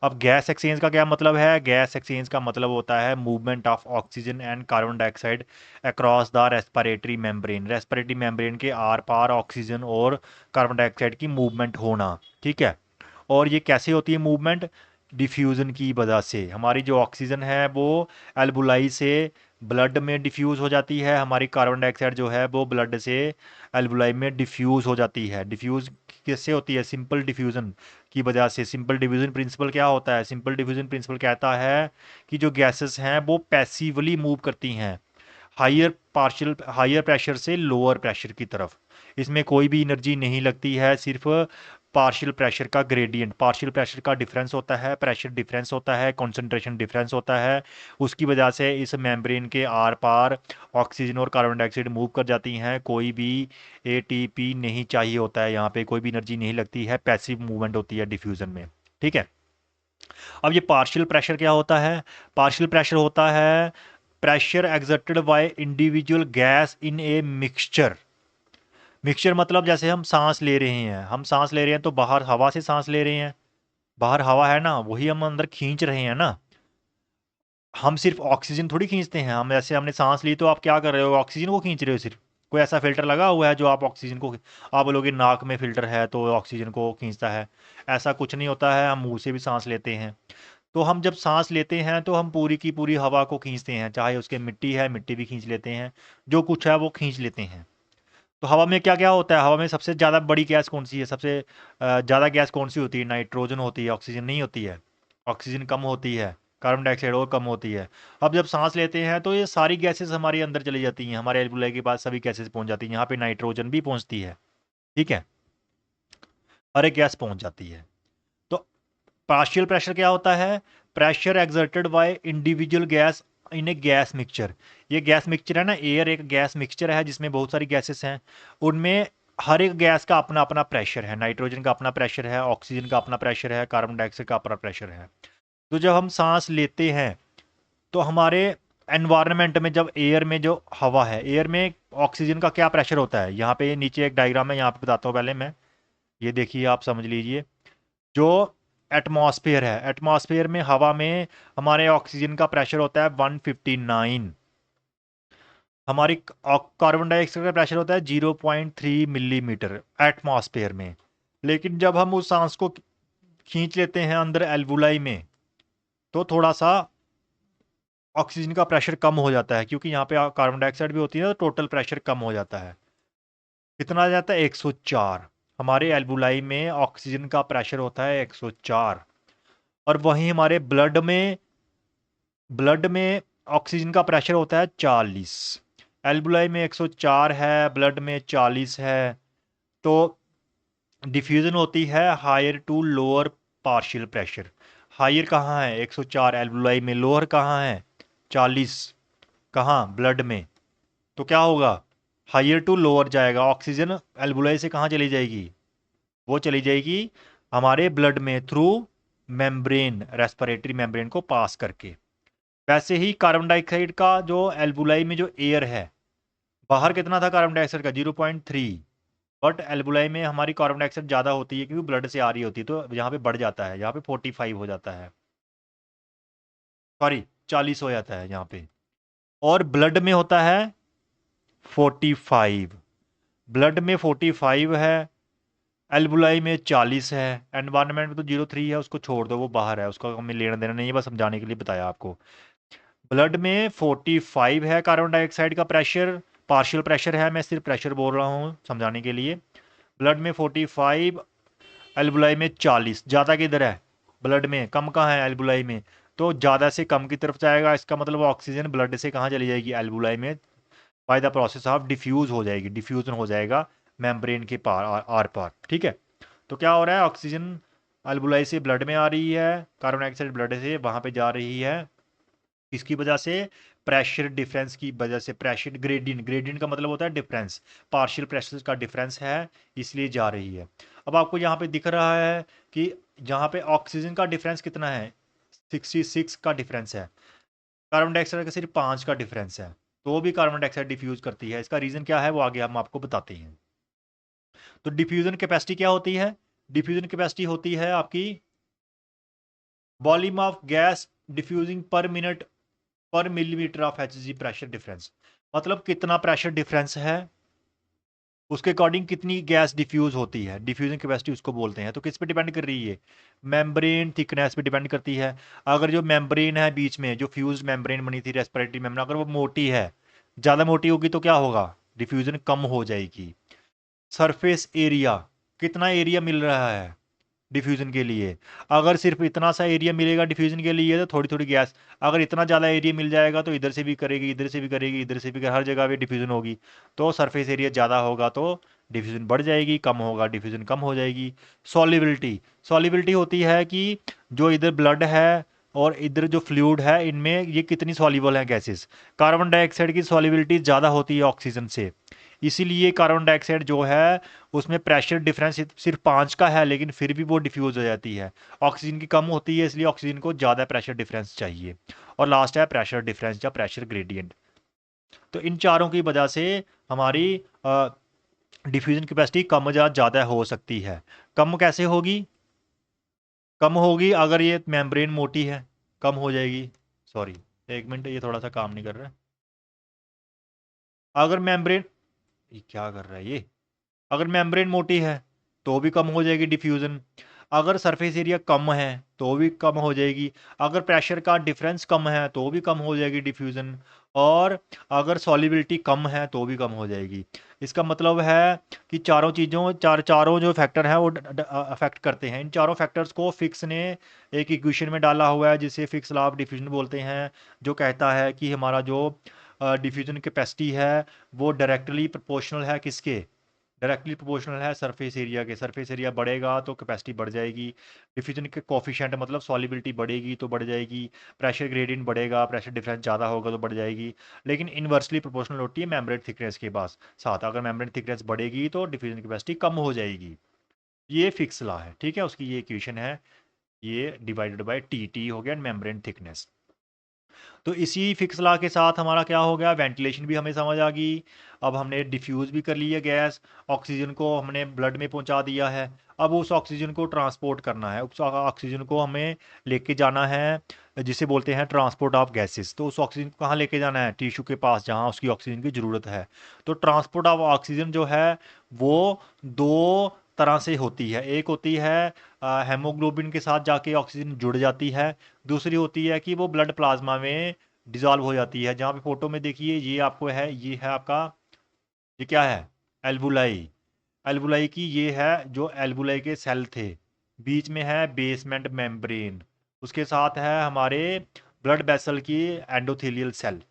अब गैस एक्सचेंज का क्या मतलब है? गैस एक्सचेंज का मतलब होता है movement of oxygen and carbon dioxide across the respiratory membrane. Respiratory membrane के आर पार ऑक्सीजन और कार्बन डाइऑक्साइड की मूवमेंट होना। ठीक है, और ये कैसे होती है मूवमेंट? डिफ्यूज़न की वजह से। हमारी जो ऑक्सीजन है वो एल्बुलाई से ब्लड में डिफ्यूज़ हो जाती है, हमारी कार्बन डाइऑक्साइड जो है वो ब्लड से एल्बुलाई में डिफ्यूज़ हो जाती है। डिफ्यूज़ कैसे होती है? सिंपल डिफ्यूज़न की वजह से। सिंपल डिफ्यूज़न प्रिंसिपल क्या होता है? सिंपल डिफ्यूज़न प्रिंसिपल कहता है कि जो गैसेस हैं वो पैसिवली मूव करती हैं हायर प्रेशर से लोअर प्रेशर की तरफ। इसमें कोई भी एनर्जी नहीं लगती है, सिर्फ पार्शियल प्रेशर का ग्रेडियंट, पार्शियल प्रेशर का डिफरेंस होता है, प्रेशर डिफरेंस होता है, कंसंट्रेशन डिफरेंस होता है। उसकी वजह से इस मेम्ब्रेन के आर पार ऑक्सीजन और कार्बन डाइऑक्साइड मूव कर जाती हैं। कोई भी एटीपी नहीं चाहिए होता है, यहाँ पे कोई भी एनर्जी नहीं लगती है, पैसिव मूवमेंट होती है डिफ्यूजन में। ठीक है, अब ये पार्शियल प्रेशर क्या होता है? पार्शियल प्रेशर होता है pressure exerted by individual gas in a mixture. Mixture मतलब जैसे हम सांस ले रहे हैं, हम सांस ले रहे हैं तो बाहर हवा से सांस ले रहे हैं, बाहर हवा है ना, वही हम अंदर खींच रहे हैं ना। हम सिर्फ ऑक्सीजन थोड़ी खींचते हैं। हम जैसे हमने सांस ली तो आप क्या कर रहे हो? ऑक्सीजन को खींच रहे हो सिर्फ। कोई ऐसा फिल्टर लगा हुआ है जो आप ऑक्सीजन को, आप बोलोगे नाक में फिल्टर है तो ऑक्सीजन को खींचता है? ऐसा कुछ नहीं होता है, हम मुंह से भी सांस लेते हैं। तो हम जब सांस लेते हैं तो हम पूरी की पूरी हवा को खींचते हैं, चाहे उसके मिट्टी है मिट्टी भी खींच लेते हैं, जो कुछ है वो खींच लेते हैं। तो हवा में क्या क्या होता है? हवा में सबसे ज़्यादा बड़ी गैस कौन सी है? सबसे ज़्यादा गैस कौन सी होती है? नाइट्रोजन होती है, ऑक्सीजन नहीं होती है। ऑक्सीजन कम होती है, कार्बन डाइऑक्साइड और कम होती है। अब जब सांस लेते हैं तो ये सारी गैसेस हमारे अंदर चली जाती हैं, हमारे एल्वुलाई के पास सभी गैसेस पहुंच जाती हैं, यहाँ पे नाइट्रोजन भी पहुंचती है। ठीक है, हर एक गैस पहुंच जाती है। तो पार्शियल प्रेशर क्या होता है? Pressure exerted by individual gas in A gas mixture. ये गैस मिक्सचर है ना, एयर एक गैस मिक्सचर है जिसमें बहुत सारी गैसेस हैं। उनमें हर एक गैस का अपना अपना प्रेशर है। नाइट्रोजन का अपना प्रेशर है, ऑक्सीजन का अपना प्रेशर है, कार्बन डाइऑक्साइड का अपना प्रेशर है। तो जब हम सांस लेते हैं तो हमारे एनवायरनमेंट में, जब एयर में जो हवा है, एयर में ऑक्सीजन का क्या प्रेशर होता है? यहाँ पे नीचे एक डायग्राम है, यहाँ पे बताता हूँ पहले मैं, ये देखिए आप समझ लीजिए। जो एटमॉस्फेयर है, एटमॉस्फेयर में हवा में हमारे ऑक्सीजन का प्रेशर होता है 159। हमारी कार्बन डाइऑक्साइड का प्रेशर होता है 0.3 मिलीमीटर एटमॉस्फेयर में। लेकिन जब हम उस सांस को खींच लेते हैं अंदर एल्वुलाई में, तो थोड़ा सा ऑक्सीजन का प्रेशर कम हो जाता है, क्योंकि यहाँ पे कार्बन डाइऑक्साइड भी होती है, तो टोटल प्रेशर कम हो जाता है। कितना आ जाता है? 104। हमारे एल्बुलाई में ऑक्सीजन का प्रेशर होता है 104, और वहीं हमारे ब्लड में ऑक्सीजन का प्रेशर होता है 40। एल्बुलाई में 104 है, ब्लड में 40 है, तो डिफ्यूजन होती है higher to lower partial pressure. Higher कहाँ है? 104 एल्बुलाई में, लोअर कहाँ है? 40 कहाँ? ब्लड में। तो क्या होगा? हायर टू लोअर जाएगा, ऑक्सीजन एल्बुलाई से कहाँ चली जाएगी? वो चली जाएगी हमारे ब्लड में थ्रू मेम्ब्रेन, रेस्पिरेटरी मेम्ब्रेन को पास करके। वैसे ही कार्बन डाइऑक्साइड का जो एल्बुलाई में जो एयर है, बाहर कितना था कार्बन डाइऑक्साइड का? 0.3, बट एल्बुलाई में हमारी कार्बन डाइऑक्साइड ज़्यादा होती है क्योंकि ब्लड से आ रही होती है, तो यहाँ पे बढ़ जाता है, यहाँ पे 45 हो जाता है, सॉरी 40 हो जाता है यहाँ पे। और ब्लड में होता है 45, ब्लड में 45 है, एल्बुलाई में 40 है। एनवायरनमेंट में तो 0.3 है, उसको छोड़ दो, वो बाहर है, उसका हमें लेना देना नहीं है, बस समझाने के लिए बताया आपको। ब्लड में 45 है कार्बन डाइऑक्साइड का प्रेशर, पार्शियल प्रेशर है, मैं सिर्फ प्रेशर बोल रहा हूँ समझाने के लिए। ब्लड में 45, एल्बुलाई में 40। ज़्यादा किधर है? ब्लड में। कम कहाँ है? एल्बुलाई में। तो ज़्यादा से कम की तरफ जाएगा, इसका मतलब ऑक्सीजन ब्लड से कहाँ चली जाएगी? एल्बुलाई में, by the process of diffuse हो जाएगी, डिफ्यूजन हो जाएगा मेम्ब्रेन के पार, आर पार। ठीक है, तो क्या हो रहा है? ऑक्सीजन एल्बुलाई से ब्लड में आ रही है, कार्बन डाइऑक्साइड ब्लड से वहाँ पे जा रही है, इसकी वजह से प्रेशर डिफरेंस की वजह से, प्रेशर ग्रेडियंट, ग्रेडियंट का मतलब होता है डिफरेंस, पार्शियल प्रेशर का डिफरेंस है, इसलिए जा रही है। अब आपको यहाँ पे दिख रहा है कि जहाँ पे ऑक्सीजन का डिफरेंस कितना है? 66 का डिफरेंस है, कार्बन डाइऑक्साइड का सिर्फ 5 का डिफरेंस है, तो भी कार्बन डाइऑक्साइड डिफ्यूज करती है। इसका रीज़न क्या है वो आगे हम आपको बताते हैं। तो डिफ्यूजन कैपेसिटी क्या होती है? डिफ्यूजन कैपेसिटी होती है आपकी volume of gas diffusing per minute per millimetre of Hg pressure difference. मतलब कितना प्रेशर डिफरेंस है उसके अकॉर्डिंग कितनी गैस डिफ्यूज होती है, डिफ्यूजन कैपेसिटी उसको बोलते हैं। तो किस पे डिपेंड कर रही है? मेम्ब्रेन थिकनेस पे डिपेंड करती है। अगर जो मेम्ब्रेन है बीच में, जो फ्यूज मेम्ब्रेन बनी थी रेस्पिरेटरी मेम्ब्रेन, अगर वो मोटी है, ज़्यादा मोटी होगी तो क्या होगा? डिफ्यूजन कम हो जाएगी। सरफेस एरिया, कितना एरिया मिल रहा है डिफ्यूजन के लिए? अगर सिर्फ इतना सा एरिया मिलेगा डिफ्यूजन के लिए तो थोड़ी थोड़ी गैस, अगर इतना ज़्यादा एरिया मिल जाएगा तो इधर से भी करेगी, इधर से भी करेगी, इधर से भी हर जगह पे डिफ्यूजन होगी। तो सरफेस एरिया ज़्यादा होगा तो डिफ्यूजन बढ़ जाएगी, कम होगा डिफ्यूजन कम हो जाएगी। सॉल्युबिलिटी, सॉल्युबिलिटी होती है कि जो इधर ब्लड है और इधर जो फ्लूइड है, इनमें ये कितनी सॉल्युबल है गैसेस। कार्बन डाइऑक्साइड की सॉल्युबिलिटी ज़्यादा होती है ऑक्सीजन से, इसीलिए कार्बन डाइऑक्साइड जो है उसमें प्रेशर डिफरेंस सिर्फ 5 का है, लेकिन फिर भी वो डिफ्यूज हो जाती है। ऑक्सीजन की कम होती है, इसलिए ऑक्सीजन को ज़्यादा प्रेशर डिफरेंस चाहिए। और लास्ट है प्रेशर डिफरेंस या प्रेशर ग्रेडियंट। तो इन चारों की वजह से हमारी डिफ्यूजन कैपेसिटी कम या ज़्यादा हो सकती है। कम कैसे होगी? कम होगी अगर ये मेम्ब्रेन मोटी है, कम हो जाएगी। सॉरी, एक मिनट, ये थोड़ा सा काम नहीं कर रहा है। अगर मेम्ब्रेन, ये क्या कर रहा है ये? अगर मेम्ब्रेन मोटी है तो भी कम हो जाएगी डिफ्यूज़न। अगर सरफेस एरिया कम है तो भी कम हो जाएगी। अगर प्रेशर का डिफरेंस कम है तो भी कम हो जाएगी डिफ्यूज़न। और अगर सॉल्युबिलिटी कम है तो भी कम हो जाएगी। इसका मतलब है कि चारों जो फैक्टर हैं वो अफेक्ट करते हैं। इन चारों फैक्टर्स को फिक्स ने एक इक्वेशन में डाला हुआ है जिसे फिक्स लॉ ऑफ डिफ्यूजन बोलते हैं, जो कहता है कि हमारा जो डिफ्यूजन कैपेसिटी है वो डायरेक्टली प्रोपोर्शनल है किसके? डायरेक्टली प्रोपोर्शनल है सरफेस एरिया के। सरफेस एरिया बढ़ेगा तो कैपेसिटी बढ़ जाएगी। डिफ्यूजन के कोफिशिएंट मतलब सॉल्युबिलिटी बढ़ेगी तो बढ़ जाएगी। प्रेशर ग्रेडियंट बढ़ेगा, प्रेशर डिफरेंस ज़्यादा होगा तो बढ़ जाएगी। लेकिन इनवर्सली प्रोपोर्शनल होती है मेम्ब्रेन थिकनेस के पास साथ। अगर मेम्ब्रेन थिकनेस बढ़ेगी तो डिफ्यूजन कैपेसिटी कम हो जाएगी। ये फिक्स लॉ है, ठीक है, उसकी ये इक्वेशन है। ये डिवाइडेड बाय टी हो गया मेम्ब्रेन थिकनेस। तो इसी फिक्स लॉ के साथ हमारा क्या हो गया? वेंटिलेशन भी हमें समझ आ गई। अब हमने डिफ्यूज़ भी कर ली है गैस, ऑक्सीजन को हमने ब्लड में पहुंचा दिया है। अब उस ऑक्सीजन को ट्रांसपोर्ट करना है, उस ऑक्सीजन को हमें लेके जाना है, जिसे बोलते हैं ट्रांसपोर्ट ऑफ गैसेस। तो उस ऑक्सीजन को कहाँ लेके जाना है? टिश्यू के पास जहाँ उसकी ऑक्सीजन की ज़रूरत है। तो ट्रांसपोर्ट ऑफ ऑक्सीजन जो है वो दो तरह से होती है। एक होती है हेमोग्लोबिन के साथ जाके ऑक्सीजन जुड़ जाती है। दूसरी होती है कि वो ब्लड प्लाज्मा में डिजॉल्व हो जाती है। जहाँ पे फोटो में देखिए ये आपको है, ये है आपका, ये क्या है? एल्बुलाई। एल्वुलाई की ये है जो एल्वुलाई के सेल थे, बीच में है बेसमेंट मेम्ब्रेन, उसके साथ है हमारे ब्लड वेसल की एंडोथेलियल सेल,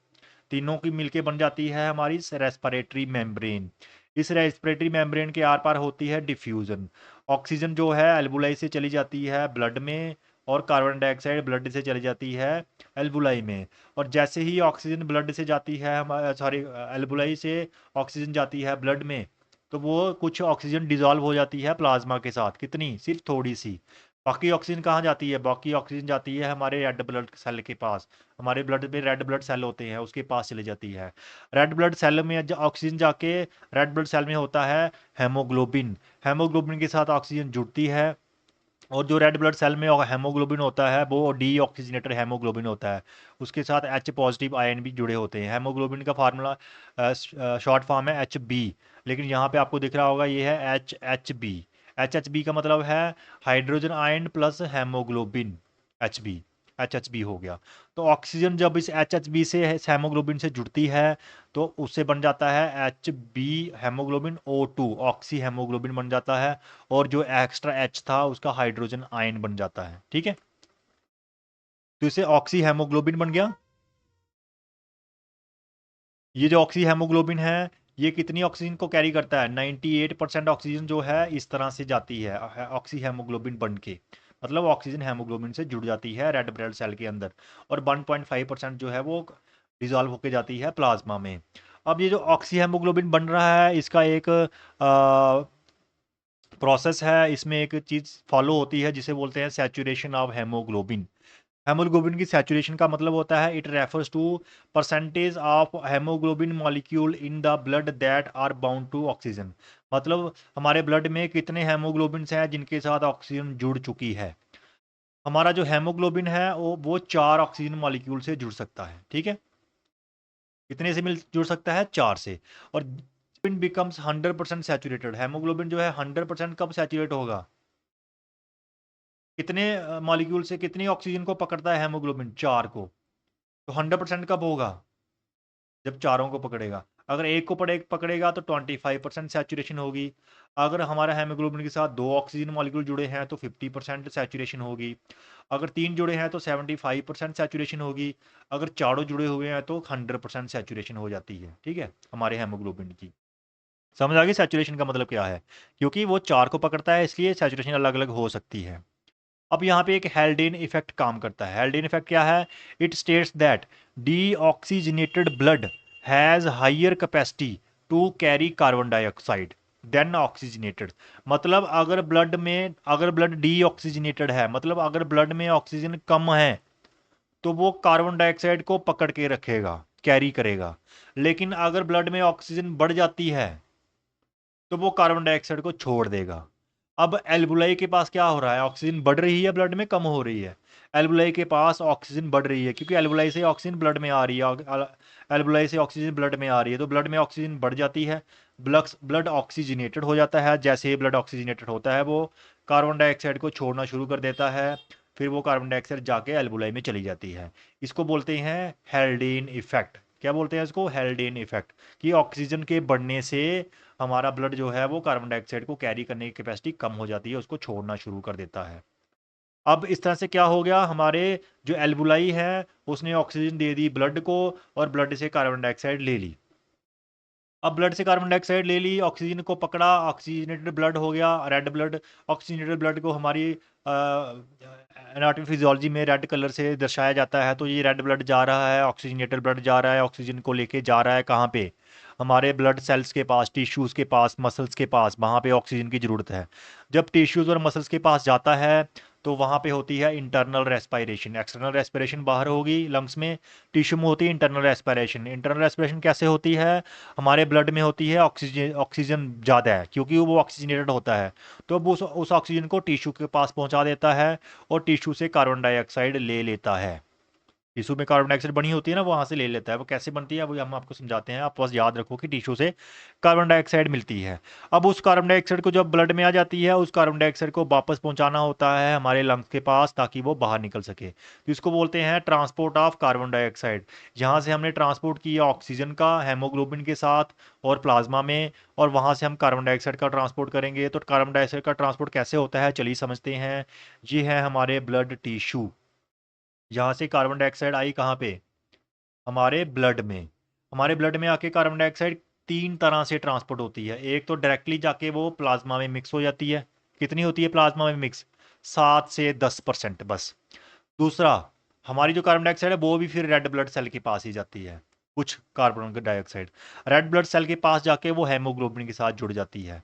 तीनों की मिलके बन जाती है हमारी रेस्पिरेटरी मेम्ब्रेन। इस रेस्पिरेटरी मेम्ब्रेन के आर पार होती है डिफ्यूजन। ऑक्सीजन जो है एल्वुलाई से चली जाती है ब्लड में, और कार्बन डाइऑक्साइड ब्लड से चली जाती है एल्वुलाई में। और जैसे ही ऑक्सीजन ब्लड से जाती है, हमारे सॉरी एल्वुलाई से ऑक्सीजन जाती है ब्लड में, तो वो कुछ ऑक्सीजन डिजॉल्व हो जाती है प्लाज्मा के साथ, कितनी, सिर्फ थोड़ी सी। बाकी ऑक्सीजन कहाँ जाती है? बाकी ऑक्सीजन जाती है हमारे रेड ब्लड सेल के पास, हमारे ब्लड में रेड ब्लड सेल होते हैं उसके पास चली जाती है। रेड ब्लड सेल में ऑक्सीजन जाके रेड ब्लड सेल में होता है हेमोग्लोबिन, हेमोग्लोबिन के साथ ऑक्सीजन जुड़ती है, और जो रेड ब्लड सेल में हेमोग्लोबिन होता है वो डी ऑक्सीजनेटेड हेमोग्लोबिन होता है, उसके साथ एच पॉजिटिव आयन भी जुड़े होते हैं। हेमोग्लोबिन का फार्मूला शॉर्ट फॉर्म है एच बी, लेकिन यहाँ पे आपको दिख रहा होगा ये है H H B. H H B का मतलब है hydrogen ion plus haemoglobin, H B, H H B हो गया। तो ऑक्सीजन जब इस एच एच बी से हेमोग्लोबिन से जुड़ती है तो उससे बन जाता है H B haemoglobin O two, oxyhaemoglobin बन जाता है, और जो एक्स्ट्रा एच था उसका हाइड्रोजन आयन बन जाता है। ठीक है, तो इसे ऑक्सी हेमोग्लोबिन बन गया। ये जो ऑक्सी हेमोग्लोबिन है ये कितनी ऑक्सीजन को कैरी करता है? 98% ऑक्सीजन जो है इस तरह से जाती है ऑक्सी हेमोग्लोबिन बन के, मतलब ऑक्सीजन हेमोग्लोबिन से जुड़ जाती है रेड ब्लड सेल के अंदर, और 1.5% जो है वो डिजॉल्व होके जाती है प्लाज्मा में। अब ये जो ऑक्सी हेमोग्लोबिन बन रहा है इसका एक प्रोसेस है, इसमें एक चीज़ फॉलो होती है जिसे बोलते हैं सैचुरेशन ऑफ हेमोग्लोबिन। हेमोग्लोबिन की सैचुरेशन का मतलब होता है it refers to percentage of haemoglobin molecule in the blood that are bound to oxygen, मतलब हमारे ब्लड में कितने हेमोग्लोबिन हैं जिनके साथ ऑक्सीजन जुड़ चुकी है। हमारा जो हेमोग्लोबिन है वो 4 ऑक्सीजन मॉलिक्यूल से जुड़ सकता है। ठीक है, कितने से मिल जुड़ सकता है? 4 से। और बिकम्स 100% सैचुरेटेड, हेमोग्लोबिन जो है 100% कब सैचुरेट होगा? कितने मॉलिक्यूल से कितनी ऑक्सीजन को पकड़ता है हेमोग्लोबिन? 4 को। तो 100% कब होगा? जब चारों को पकड़ेगा। अगर एक को पकड़ेगा तो 25% सैचुरेशन होगी। अगर हमारा हेमोग्लोबिन के साथ 2 ऑक्सीजन मॉलिक्यूल जुड़े हैं तो 50% सैचुरेशन होगी। अगर 3 जुड़े हैं तो 75% सैचुरेशन होगी। अगर चारों जुड़े हुए हैं तो 100% सैचुरेशन हो जाती है। ठीक है, हमारे हेमोग्लोबिन की। समझ आ गई सैचुरेशन का मतलब क्या है? क्योंकि वो 4 को पकड़ता है इसलिए सैचुरेशन अलग-अलग हो सकती है। अब यहाँ पे एक हेल्डेन इफेक्ट काम करता है। हेल्डेन इफेक्ट क्या है? It states that deoxygenated blood has higher capacity to carry carbon dioxide than oxygenated. मतलब अगर ब्लड डीऑक्सीजनेटेड है, मतलब अगर ब्लड में ऑक्सीजन कम है तो वो कार्बन डाइऑक्साइड को पकड़ के रखेगा, कैरी करेगा। लेकिन अगर ब्लड में ऑक्सीजन बढ़ जाती है तो वो कार्बन डाइऑक्साइड को छोड़ देगा। अब एल्बुलाई के पास क्या हो रहा है? ऑक्सीजन बढ़ रही है ब्लड में, कम हो रही है? एल्बुलाई के पास ऑक्सीजन बढ़ रही है क्योंकि एल्बुलाई से ऑक्सीजन ब्लड में आ रही है, एल्बुलाई से ऑक्सीजन ब्लड में आ रही है तो ब्लड में ऑक्सीजन बढ़ जाती है। ब्लड ऑक्सीजनेटेड हो जाता है। जैसे ही ब्लड ऑक्सीजनेटेड होता है वो कार्बन डाइऑक्साइड को छोड़ना शुरू कर देता है, फिर वो कार्बन डाइऑक्साइड जाके एल्बुलाई में चली जाती है। इसको बोलते हैं हेल्डेन इफेक्ट। क्या बोलते हैं इसको? हेल्डेन इफेक्ट। कि ऑक्सीजन के बढ़ने से हमारा ब्लड जो है वो कार्बन डाइऑक्साइड को कैरी करने की कैपेसिटी कम हो जाती है, उसको छोड़ना शुरू कर देता है। अब इस तरह से क्या हो गया? हमारे जो एल्बुलाई है उसने ऑक्सीजन दे दी ब्लड को, और ब्लड से कार्बन डाइऑक्साइड ले ली। अब ब्लड से कार्बन डाइऑक्साइड ले ली, ऑक्सीजन को पकड़ा, ऑक्सीजनेटेड ब्लड हो गया रेड ब्लड। ऑक्सीजनेटेड ब्लड को हमारी एनाटॉमी फिजियोलॉजी में रेड कलर से दर्शाया जाता है। तो ये रेड ब्लड जा रहा है, ऑक्सीजनेटेड ब्लड जा रहा है, ऑक्सीजन को लेके जा रहा है कहाँ पे? हमारे ब्लड सेल्स के पास, टिश्यूज़ के पास, मसल्स के पास, वहाँ पे ऑक्सीजन की ज़रूरत है। जब टिश्यूज़ और मसल्स के पास जाता है तो वहाँ पे होती है इंटरनल रेस्पिरेशन। एक्सटर्नल रेस्पिरेशन बाहर होगी लंग्स में, टिश्यू में होती है इंटरनल रेस्पिरेशन। इंटरनल रेस्पिरेशन कैसे होती है? हमारे ब्लड में होती है ऑक्सीजन, ऑक्सीजन ज़्यादा है क्योंकि वो ऑक्सीजनेटेड होता है, तो वो उस ऑक्सीजन को टिश्यू के पास पहुंचा देता है और टिश्यू से कार्बन डाइऑक्साइड ले लेता है। टिश्यू में कार्बन डाइऑक्साइड बनी होती है ना, वहाँ से ले लेता है। वो कैसे बनती है वो हम आपको समझाते हैं, आप बस याद रखो कि टिश्यू से कार्बन डाइऑक्साइड मिलती है। अब उस कार्बन डाइऑक्साइड को जब ब्लड में आ जाती है, उस कार्बन डाइऑक्साइड को वापस पहुंचाना होता है हमारे लंग्स के पास ताकि वो बाहर निकल सके। तो इसको बोलते हैं ट्रांसपोर्ट ऑफ कार्बन डाइऑक्साइड। यहाँ से हमने ट्रांसपोर्ट किया ऑक्सीजन का हेमोग्लोबिन के साथ और प्लाज्मा में, और वहाँ से हम कार्बन डाइऑक्साइड का ट्रांसपोर्ट करेंगे। तो कार्बन डाइऑक्साइड का ट्रांसपोर्ट कैसे होता है चलिए समझते हैं। ये है हमारे ब्लड टिश्यू। यहाँ से कार्बन डाइऑक्साइड आई कहाँ पे, हमारे ब्लड में। हमारे ब्लड में आके कार्बन डाइऑक्साइड तीन तरह से ट्रांसपोर्ट होती है। एक तो डायरेक्टली जाके वो प्लाज्मा में मिक्स हो जाती है। कितनी होती है प्लाज्मा में मिक्स, 7 से 10% बस। दूसरा, हमारी जो कार्बन डाइऑक्साइड है वो भी फिर रेड ब्लड सेल के पास ही जाती है। कुछ carbon dioxide red blood cell के पास जाके वो हेमोग्लोबिन के साथ जुड़ जाती है।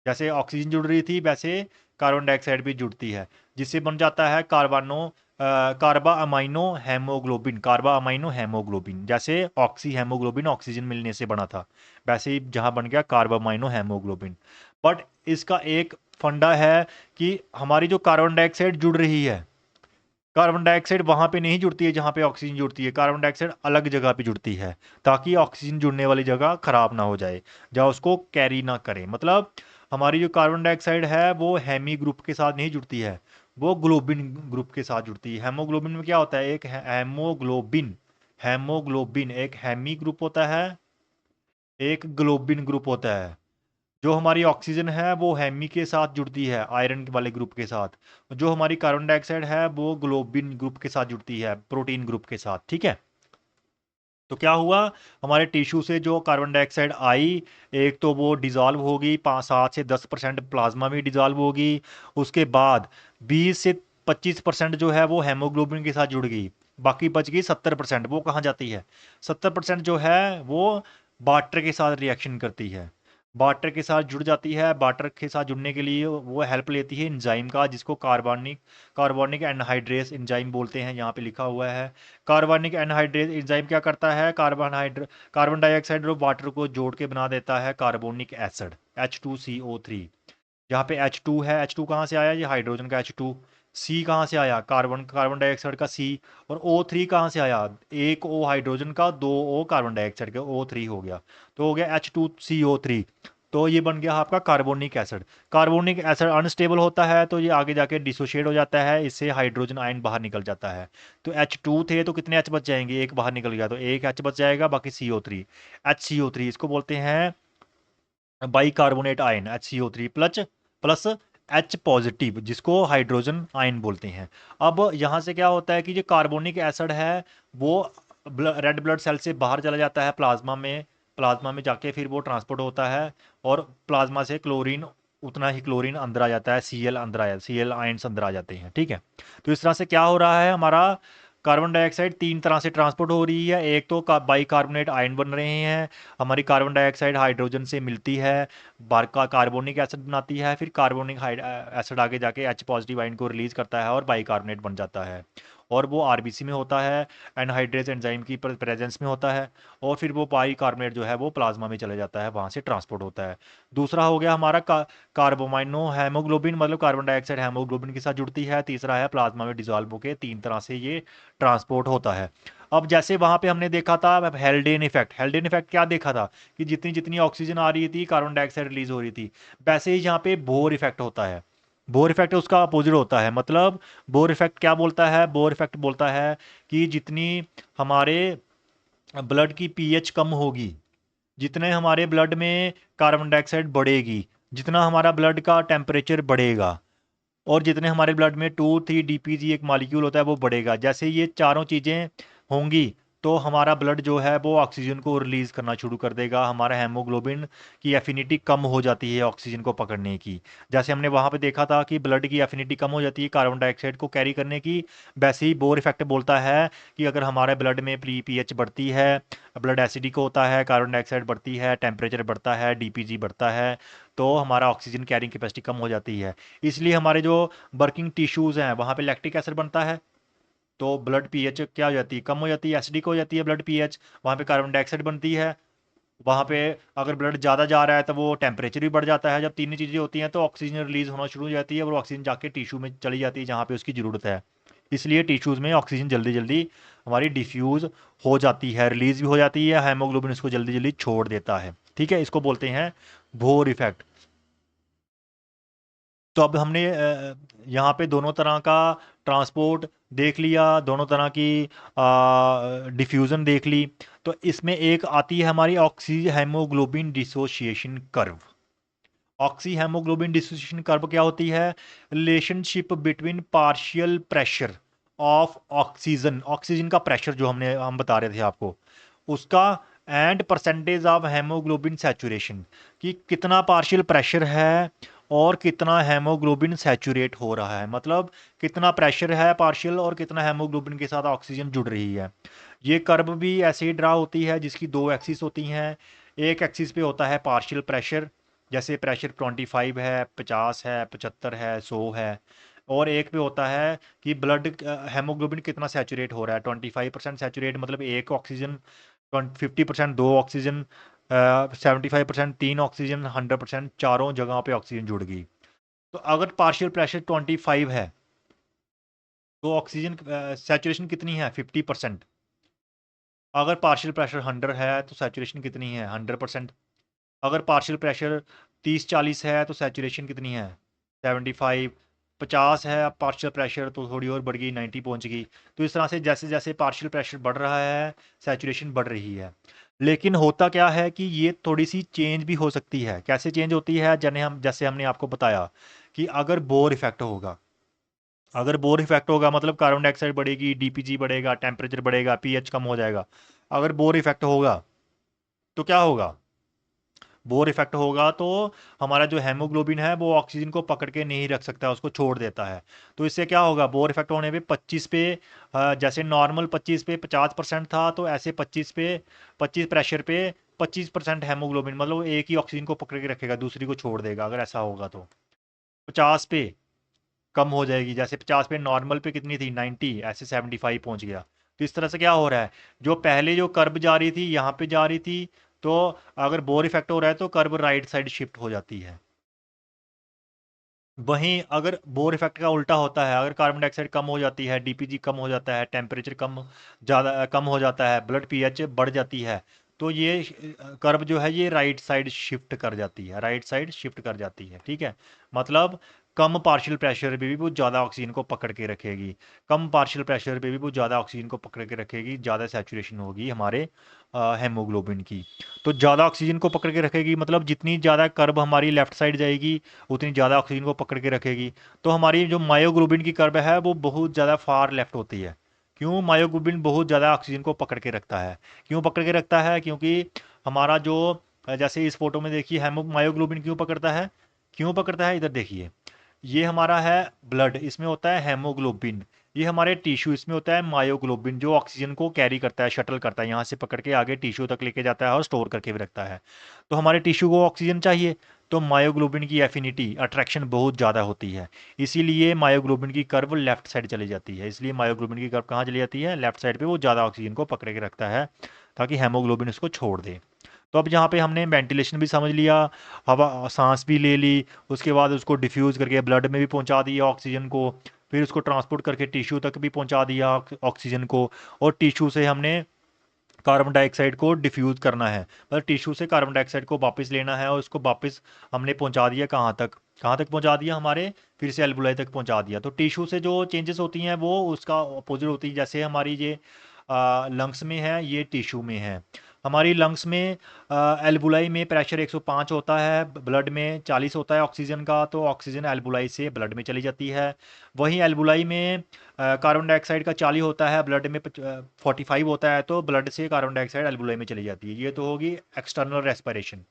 जैसे ऑक्सीजन जुड़ रही थी वैसे कार्बन डाइऑक्साइड भी जुड़ती है, जिससे बन जाता है कार्बा अमाइनो हेमोग्लोबिन। कार्बा अमाइनो हेमोग्लोबिन, जैसे ऑक्सी हेमोग्लोबिन ऑक्सीजन मिलने से बना था, वैसे ही जहाँ बन गया कार्बा अमाइनो हेमोग्लोबिन। बट इसका एक फंडा है कि हमारी जो कार्बन डाइऑक्साइड जुड़ रही है, कार्बन डाइऑक्साइड वहाँ पे नहीं जुड़ती है जहाँ पे ऑक्सीजन जुड़ती है। कार्बन डाइऑक्साइड अलग जगह पे जुड़ती है ताकि ऑक्सीजन जुड़ने वाली जगह खराब ना हो जाए, या उसको कैरी ना करे। मतलब हमारी जो कार्बन डाइऑक्साइड है वो हेमी ग्रुप के साथ नहीं जुड़ती है, वो ग्लोबिन ग्रुप के साथ जुड़ती है। हेमोग्लोबिन में क्या होता है, एक हेमोग्लोबिन, हेमोग्लोबिन एक हेमी ग्रुप होता है, एक ग्लोबिन ग्रुप होता है। जो हमारी ऑक्सीजन है वो हेमी के साथ जुड़ती है आयरन वाले ग्रुप के साथ। जो हमारी कार्बन डाइऑक्साइड है वो ग्लोबिन ग्रुप के साथ जुड़ती है, प्रोटीन ग्रुप के साथ। ठीक है, तो क्या हुआ, हमारे टिश्यू से जो कार्बन डाइऑक्साइड आई, एक तो वो डिजॉल्व होगी 7 से 10% प्लाज्मा में डिजॉल्व होगी। उसके बाद 20 से 25% जो है वो हेमोग्लोबिन के साथ जुड़ गई। बाकी बच गई 70%। वो कहाँ जाती है, 70% जो है वो वाटर के साथ रिएक्शन करती है, वाटर के साथ जुड़ जाती है। वाटर के साथ जुड़ने के लिए वो हेल्प लेती है एंजाइम का, जिसको कार्बनिक कार्बोनिक एनहाइड्रेस एंजाइम बोलते हैं, यहाँ पे लिखा हुआ है। कार्बनिक एनहाइड्रेस एंजाइम क्या करता है, कार्बन डाइऑक्साइड और वाटर को जोड़ के बना देता है कार्बोनिक एसिड H2CO3। यहाँ पे H2 है, H2 कहाँ से आया, ये हाइड्रोजन का H2। C कहाँ से आया, कार्बन कार्बन डाइऑक्साइड का C। और O3 कहाँ से आया, एक O हाइड्रोजन का, दो O कार्बन डाइऑक्साइड का, O3 हो गया। तो हो गया H2CO3। तो ये बन गया आपका carbonic acid. Carbonic acid unstable होता है तो ये आगे जाके डिसोशिएट हो जाता है, इससे हाइड्रोजन आयन बाहर निकल जाता है। तो H2 थे तो कितने H बच जाएंगे, एक बाहर निकल गया तो एक H बच जाएगा, बाकी CO3। HCO3 इसको बोलते हैं by carbonate ion, HCO3 plus plus H positive, जिसको हाइड्रोजन आयन बोलते हैं। अब यहाँ से क्या होता है कि जो कार्बोनिक एसिड है वो रेड ब्लड सेल से बाहर चला जाता है प्लाज्मा में। प्लाज्मा में जाके फिर वो ट्रांसपोर्ट होता है, और प्लाज्मा से क्लोरीन, उतना ही क्लोरीन अंदर आ जाता है, Cl अंदर आया, Cl आयन्स अंदर आ जाते हैं। ठीक है, तो इस तरह से क्या हो रहा है, हमारा कार्बन डाइऑक्साइड तीन तरह से ट्रांसपोर्ट हो रही है। एक तो बाई कार्बोनेट आयन बन रहे हैं, हमारी कार्बन डाइऑक्साइड हाइड्रोजन से मिलती है, बार का कार्बोनिक एसिड बनाती है, फिर कार्बोनिक एसिड आगे जाके H पॉजिटिव आयन को रिलीज करता है और बाई कार्बोनेट बन जाता है। और वो आरबीसी में होता है, एनहाइड्रेस एंजाइम की प्रेजेंस में होता है। और फिर वो बाई कार्बोनेट जो है वो प्लाज्मा में चले जाता है, वहाँ से ट्रांसपोर्ट होता है। दूसरा हो गया हमारा कार्बोमाइनो हेमोग्लोबिन, मतलब कार्बन डाइऑक्साइड हेमोग्लोबिन के साथ जुड़ती है। तीसरा है प्लाज्मा में डिजॉल्व होकर, तीन तरह से ये ट्रांसपोर्ट होता है। अब जैसे वहां पे हमने देखा था हेल्डेन इफेक्ट, हेल्डेन इफेक्ट क्या देखा था कि जितनी जितनी ऑक्सीजन आ रही थी कार्बन डाइऑक्साइड रिलीज हो रही थी। वैसे ही यहाँ पे बोर इफेक्ट होता है। बोर इफेक्ट उसका अपोजिट होता है। मतलब बोर इफेक्ट क्या बोलता है, बोर इफेक्ट बोलता है कि जितनी हमारे ब्लड की पीएच कम होगी, जितने हमारे ब्लड में कार्बन डाइऑक्साइड बढ़ेगी, जितना हमारा ब्लड का टेम्परेचर बढ़ेगा, और जितने हमारे ब्लड में 2,3-DPG एक मॉलिक्यूल होता है वो बढ़ेगा। जैसे ये चारों चीज़ें होंगी तो हमारा ब्लड जो है वो ऑक्सीजन को रिलीज करना शुरू कर देगा। हमारा हेमोग्लोबिन की एफिनिटी कम हो जाती है ऑक्सीजन को पकड़ने की। जैसे हमने वहाँ पे देखा था कि ब्लड की एफिनिटी कम हो जाती है कार्बन डाइऑक्साइड को कैरी करने की, वैसे ही बोर इफेक्ट बोलता है कि अगर हमारे ब्लड में पीएच बढ़ती है, ब्लड एसिडिक होता है, कार्बन डाइऑक्साइड बढ़ती है, टेम्परेचर बढ़ता है, डीपीजी बढ़ता है, तो हमारा ऑक्सीजन कैरिंग कैपेसिटी कम हो जाती है। इसलिए हमारे जो वर्किंग टिश्यूज़ हैं वहाँ पे लैक्टिक एसिड बनता है, तो ब्लड पीएच क्या हो जाती है, कम हो जाती है, एसिडिक हो जाती है ब्लड पीएच। वहाँ पे कार्बन डाइऑक्साइड बनती है, वहाँ पे अगर ब्लड ज़्यादा जा रहा है तो वो टेम्परेचर भी बढ़ जाता है। जब तीनों चीज़ें होती हैं तो ऑक्सीजन रिलीज होना शुरू हो जाती है, और ऑक्सीजन जाके टिश्यू में चली जाती है जहाँ पे उसकी ज़रूरत है। इसलिए टिश्यूज़ में ऑक्सीजन जल्दी जल्दी हमारी डिफ्यूज़ हो जाती है, रिलीज़ भी हो जाती है, हेमोग्लोबिन इसको जल्दी जल्दी छोड़ देता है। ठीक है, इसको बोलते हैं बोर इफेक्ट। तो अब हमने यहाँ पे दोनों तरह का ट्रांसपोर्ट देख लिया, दोनों तरह की डिफ्यूज़न देख ली। तो इसमें एक आती है हमारी oxy haemoglobin dissociation curve. Oxy haemoglobin dissociation curve क्या होती है? Relationship between partial pressure of oxygen, oxygen का प्रेशर जो हम बता रहे थे आपको, उसका and percentage of haemoglobin saturation, कि कितना पार्शियल प्रेशर है और कितना हेमोग्लोबिन सैचुरेट हो रहा है, मतलब कितना प्रेशर है पार्शियल और कितना हेमोग्लोबिन के साथ ऑक्सीजन जुड़ रही है। ये कर्व भी ऐसे ही ड्रा होती है जिसकी दो एक्सिस होती हैं। एक एक्सिस पे होता है पार्शियल प्रेशर, जैसे प्रेशर 25 है, 50 है, 75 है, 100 है। और एक पे होता है कि ब्लड हेमोग्लोबिन कितना सैचुरेट हो रहा है। 25% सैचुरेट मतलब एक ऑक्सीजन, 50% दो ऑक्सीजन, 75% तीन ऑक्सीजन, 100% चारों जगह पे ऑक्सीजन जुड़ गई। तो अगर पार्शियल प्रेशर 25 है तो ऑक्सीजन सैचुरेशन कितनी है? 50%। अगर पार्शियल प्रेशर 100 है तो सैचुरेशन कितनी है? 100%। अगर पार्शियल प्रेशर 30-40 है तो सैचुरेशन कितनी है? 75। 50 है अब पार्शियल प्रेशर तो थोड़ी और बढ़ गई, 90 पहुंच गई। तो इस तरह से जैसे जैसे पार्शियल प्रेशर बढ़ रहा है सैचुरेशन बढ़ रही है। लेकिन होता क्या है कि ये थोड़ी सी चेंज भी हो सकती है। कैसे चेंज होती है? जैसे हमने आपको बताया कि अगर बोर इफेक्ट होगा, अगर बोर इफेक्ट होगा मतलब कार्बन डाइऑक्साइड बढ़ेगी, डीपीजी बढ़ेगा, टेम्परेचर बढ़ेगा, पीएच कम हो जाएगा। अगर बोर इफेक्ट होगा तो क्या होगा? बोर इफेक्ट होगा तो हमारा जो हेमोग्लोबिन है वो ऑक्सीजन को पकड़ के नहीं रख सकता, उसको छोड़ देता है। तो इससे क्या होगा? बोर इफेक्ट होने पे 25 पे जैसे नॉर्मल 25 पे 50% था, तो ऐसे 25 पे 25 प्रेशर पे 25% हेमोग्लोबिन, मतलब एक ही ऑक्सीजन को पकड़ के रखेगा, दूसरी को छोड़ देगा। अगर ऐसा होगा तो 50 पे कम हो जाएगी, जैसे 50 पे नॉर्मल पे कितनी थी 90, ऐसे 75 पहुंच गया। तो इस तरह से क्या हो रहा है, जो पहले जो कर्व जा रही थी यहाँ पे जा रही थी, तो अगर बोर इफेक्ट हो रहा है तो कर्व राइट साइड शिफ्ट हो जाती है। वहीं अगर बोर इफेक्ट का उल्टा होता है, अगर कार्बन डाइऑक्साइड कम हो जाती है, डीपीजी कम हो जाता है, टेम्परेचर ज़्यादा कम हो जाता है, ब्लड पीएच बढ़ जाती है, तो ये कर्व जो है ये राइट साइड शिफ्ट कर जाती है, राइट साइड शिफ्ट कर जाती है। ठीक है, मतलब कम पार्शियल प्रेशर पे भी वो ज़्यादा ऑक्सीजन को पकड़ के रखेगी, कम पार्शियल प्रेशर पे भी वो ज़्यादा ऑक्सीजन को पकड़ के रखेगी, ज़्यादा सैचुरेशन होगी हमारे हेमोग्लोबिन की। तो ज़्यादा ऑक्सीजन को पकड़ के रखेगी मतलब जितनी ज़्यादा कर्व हमारी लेफ्ट साइड जाएगी उतनी ज़्यादा ऑक्सीजन को पकड़ के रखेगी। तो हमारी जो मायोग्लोबिन की कर्व है वो बहुत ज़्यादा फार लेफ्ट होती है। क्यों? मायोग्लोबिन बहुत ज़्यादा ऑक्सीजन को पकड़ के रखता है। क्यों पकड़ के रखता है? क्योंकि हमारा जो जैसे इस फोटो में देखिए हेमो मायोग्लोबिन क्यों पकड़ता है? क्यों पकड़ता है? इधर देखिए, ये हमारा है ब्लड, इसमें होता है हेमोग्लोबिन। ये हमारे टिश्यू, इसमें होता है मायोग्लोबिन, जो ऑक्सीजन को कैरी करता है, शटल करता है, यहाँ से पकड़ के आगे टिश्यू तक लेके जाता है और स्टोर करके भी रखता है। तो हमारे टिश्यू को ऑक्सीजन चाहिए, तो मायोग्लोबिन की एफिनिटी अट्रैक्शन बहुत ज़्यादा होती है, इसीलिए मायोग्लोबिन की कर्व लेफ्ट साइड चली जाती है। इसलिए मायोग्लोबिन की कर्व कहाँ चली जाती है? लेफ्ट साइड पे, वो ज़्यादा ऑक्सीजन को पकड़ के रखता है ताकि हेमोग्लोबिन उसको छोड़ दे। तो अब यहाँ पे हमने वेंटिलेशन भी समझ लिया, हवा सांस भी ले ली, उसके बाद उसको डिफ्यूज़ करके ब्लड में भी पहुँचा दिया ऑक्सीजन को, फिर उसको ट्रांसपोर्ट करके टिश्यू तक भी पहुँचा दिया ऑक्सीजन को, और टिश्यू से हमने कार्बन डाइऑक्साइड को डिफ्यूज़ करना है, मतलब टिश्यू से कार्बन डाइऑक्साइड को वापस लेना है और उसको वापस हमने पहुंचा दिया कहाँ तक? कहाँ तक पहुंचा दिया? हमारे फिर से एल्बुलाई तक पहुंचा दिया। तो टिश्यू से जो चेंजेस होती हैं वो उसका अपोजिट होती है। जैसे हमारी ये लंग्स में है, ये टिश्यू में है। हमारी लंग्स में एल्बुलाई में प्रेशर 105 होता है, ब्लड में 40 होता है ऑक्सीजन का, तो ऑक्सीजन एल्बुलाई से ब्लड में चली जाती है। वहीं एल्बुलाई में कार्बन डाइऑक्साइड का 40 होता है, ब्लड में 45 होता है, तो ब्लड से कार्बन डाइऑक्साइड एल्बुलाई में चली जाती है। ये तो होगी एक्सटर्नल रेस्पिरेशन।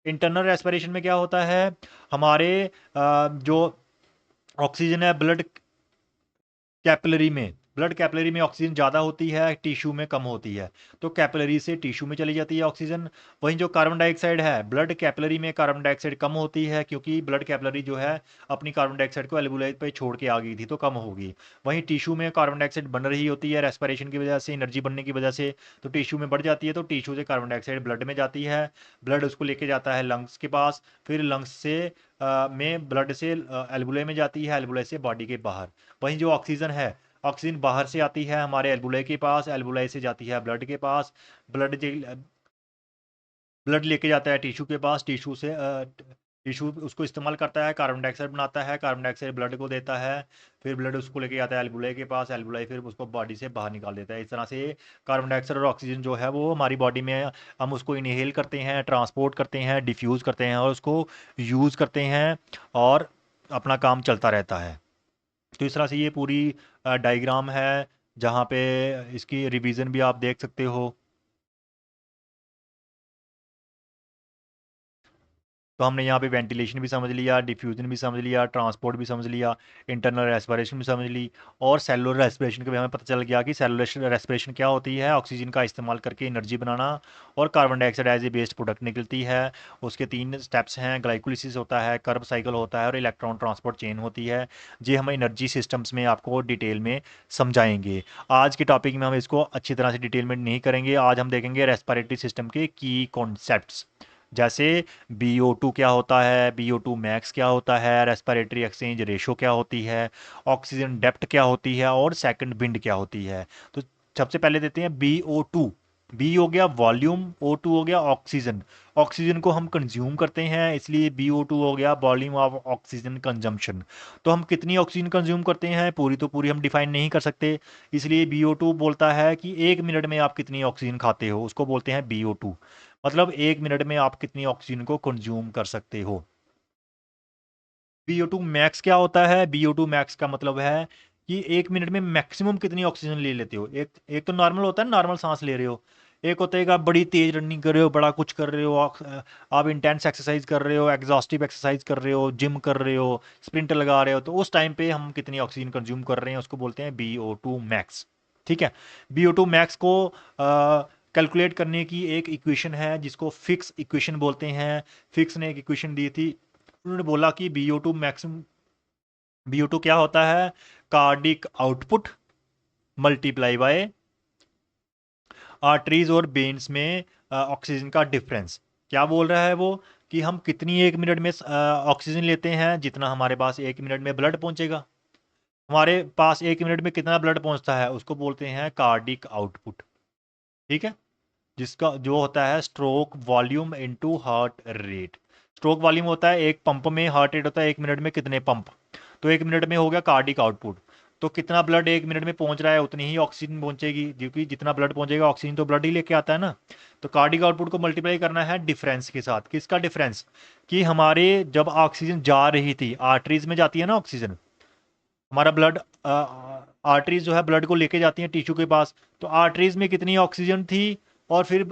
इंटरनल रेस्पिरेशन में क्या होता है? हमारे जो ऑक्सीजन है ब्लड कैपिलरी में ऑक्सीजन ज़्यादा होती है, टिश्यू में कम होती है, तो कैपिलरी से टिश्यू में चली जाती है ऑक्सीजन। वहीं जो कार्बन डाइऑक्साइड है, ब्लड कैपिलरी में कार्बन डाइऑक्साइड कम होती है, क्योंकि ब्लड कैपिलरी जो है अपनी कार्बन डाइऑक्साइड को एल्बुलाई पे छोड़ के आ गई थी, तो कम होगी। वहीं टिश्यू में कार्बन डाइऑक्साइड बन रही होती है रेस्पिरेशन की वजह से, एनर्जी बनने की वजह से, तो टिश्यू में बढ़ जाती है, तो टिश्यू से कार्बन डाइऑक्साइड ब्लड में जाती है, ब्लड उसको लेके जाता है लंग्स के पास, फिर लंग्स से में ब्लड से एल्बुलाई में जाती है, एल्बुलाई से बॉडी के बाहर। वहीं जो ऑक्सीजन है ऑक्सीजन बाहर से आती है हमारे एल्बुलाई के पास, एल्बुलाई से जाती है ब्लड के पास, ब्लड ब्लड लेके जाता है टिश्यू के पास, टिश्यू उसको इस्तेमाल करता है, कार्बन डाइऑक्साइड बनाता है, कार्बन डाइऑक्साइड ब्लड को देता है, फिर ब्लड उसको लेके जाता है एल्बुलाई के पास, एल्बुलाई फिर उसको बॉडी से बाहर निकाल देता है। इस तरह से कार्बन डाइऑक्साइड और ऑक्सीजन जो है वो हमारी बॉडी में हम उसको इनहेल करते हैं, ट्रांसपोर्ट करते हैं, डिफ्यूज़ करते हैं और उसको यूज़ करते हैं और अपना काम चलता रहता है। तो इस तरह से ये पूरी डायग्राम है जहाँ पे इसकी रिवीजन भी आप देख सकते हो। तो हमने यहाँ पे वेंटिलेशन भी समझ लिया, डिफ्यूजन भी समझ लिया, ट्रांसपोर्ट भी समझ लिया, इंटरनल रेस्पिरेशन भी समझ ली, और सेलुलर रेस्पिरेशन का भी हमें पता चल गया कि सेलुलर रेस्पिरेशन क्या होती है, ऑक्सीजन का इस्तेमाल करके एनर्जी बनाना, और carbon dioxide as a waste product निकलती है। उसके 3 स्टेप्स हैं, ग्लाइकोलिसिस होता है, कर्ब साइकिल होता है और इलेक्ट्रॉन ट्रांसपोर्ट चेन होती है। ये हम एनर्जी सिस्टम्स में आपको डिटेल में समझाएंगे। आज के टॉपिक में हम इसको अच्छी तरह से डिटेल में नहीं करेंगे। आज हम देखेंगे रेस्पिरेटरी सिस्टम के की कॉन्सेप्ट्स, जैसे BO2 क्या होता है, BO2 मैक्स क्या होता है, रेस्पिरेटरी एक्सचेंज रेशो क्या होती है, ऑक्सीजन डेप्थ क्या होती है और सेकंड विंड क्या होती है। तो सबसे पहले देते हैं BO2। बी हो गया वॉल्यूम, O2 हो गया ऑक्सीजन। ऑक्सीजन को हम कंज्यूम करते हैं, इसलिए BO2 हो गया वॉल्यूम ऑफ ऑक्सीजन कंजम्पशन। तो हम कितनी ऑक्सीजन कंज्यूम करते हैं पूरी तो पूरी हम डिफाइन नहीं कर सकते, इसलिए BO2 बोलता है कि 1 मिनट में आप कितनी ऑक्सीजन खाते हो, उसको बोलते हैं BO2। मतलब 1 मिनट में आप कितनी ऑक्सीजन को कंज्यूम कर सकते हो। BO2 मैक्स क्या होता है, BO2 मैक्स का मतलब है कि 1 मिनट में मैक्सिमम कितनी ऑक्सीजन ले लेते हो। एक एक तो नॉर्मल होता है, नॉर्मल सांस ले रहे हो। एक होता है कि आप बड़ी तेज रनिंग कर रहे हो, बड़ा कुछ कर रहे हो, आप इंटेंस एक्सरसाइज कर रहे हो, एग्जॉस्टिव एक्सरसाइज कर रहे हो, जिम कर रहे हो, स्प्रिंट लगा रहे हो, तो उस टाइम पे हम कितनी ऑक्सीजन कंज्यूम कर रहे हैं उसको बोलते हैं BO2 मैक्स। ठीक है। BO2 मैक्स को कैलकुलेट करने की एक इक्वेशन है जिसको फिक्स इक्वेशन बोलते हैं। फिक्स ने एक इक्वेशन दी थी, उन्होंने बोला कि BO2 मैक्सिमम, BO2 क्या होता है, cardiac output multiply by arteries और वेन्स में ऑक्सीजन का डिफरेंस। क्या बोल रहा है वो, कि हम कितनी 1 मिनट में ऑक्सीजन लेते हैं, जितना हमारे पास 1 मिनट में ब्लड पहुंचेगा। हमारे पास 1 मिनट में कितना ब्लड पहुंचता है उसको बोलते हैं कार्डिक आउटपुट। ठीक है। जिसका जो होता है stroke volume into heart rate. Stroke volume होता है एक पंप में, हार्ट रेट होता है 1 मिनट में कितने पंप। तो 1 मिनट में हो गया कार्डिक आउटपुट। तो कितना ब्लड 1 मिनट में पहुंच रहा है उतनी ही ऑक्सीजन पहुंचेगी, क्योंकि जितना ब्लड पहुंचेगा ऑक्सीजन तो ब्लड ही लेके आता है ना। तो कार्डिक आउटपुट को मल्टीप्लाई करना है डिफरेंस के साथ। किसका डिफरेंस, कि हमारे जब ऑक्सीजन जा रही थी, आर्टरीज में जाती है ना ऑक्सीजन, हमारा ब्लड, आर्टरीज जो है ब्लड को लेके जाती हैं टिश्यू के पास, तो आर्टरीज में कितनी ऑक्सीजन थी, और फिर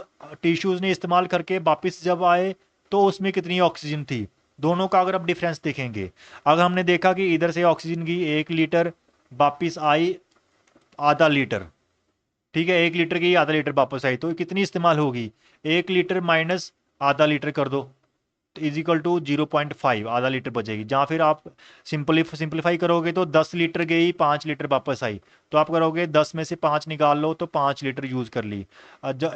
टिश्यूज ने इस्तेमाल करके वापस जब आए तो उसमें कितनी ऑक्सीजन थी। दोनों का अगर आप डिफरेंस देखेंगे, अगर हमने देखा कि इधर से ऑक्सीजन की 1 लीटर वापस आई आधा लीटर, ठीक है, 1 लीटर की आधा लीटर वापस आई, तो कितनी इस्तेमाल होगी, 1 लीटर माइनस आधा लीटर कर दो, इज इक्वल टू 0.5, आधा लीटर बचेगी। जहाँ फिर आप सिंपलीफाई करोगे तो 10 लीटर गई, 5 लीटर वापस आई, तो आप करोगे 10 में से 5 निकाल लो तो 5 लीटर यूज़ कर ली।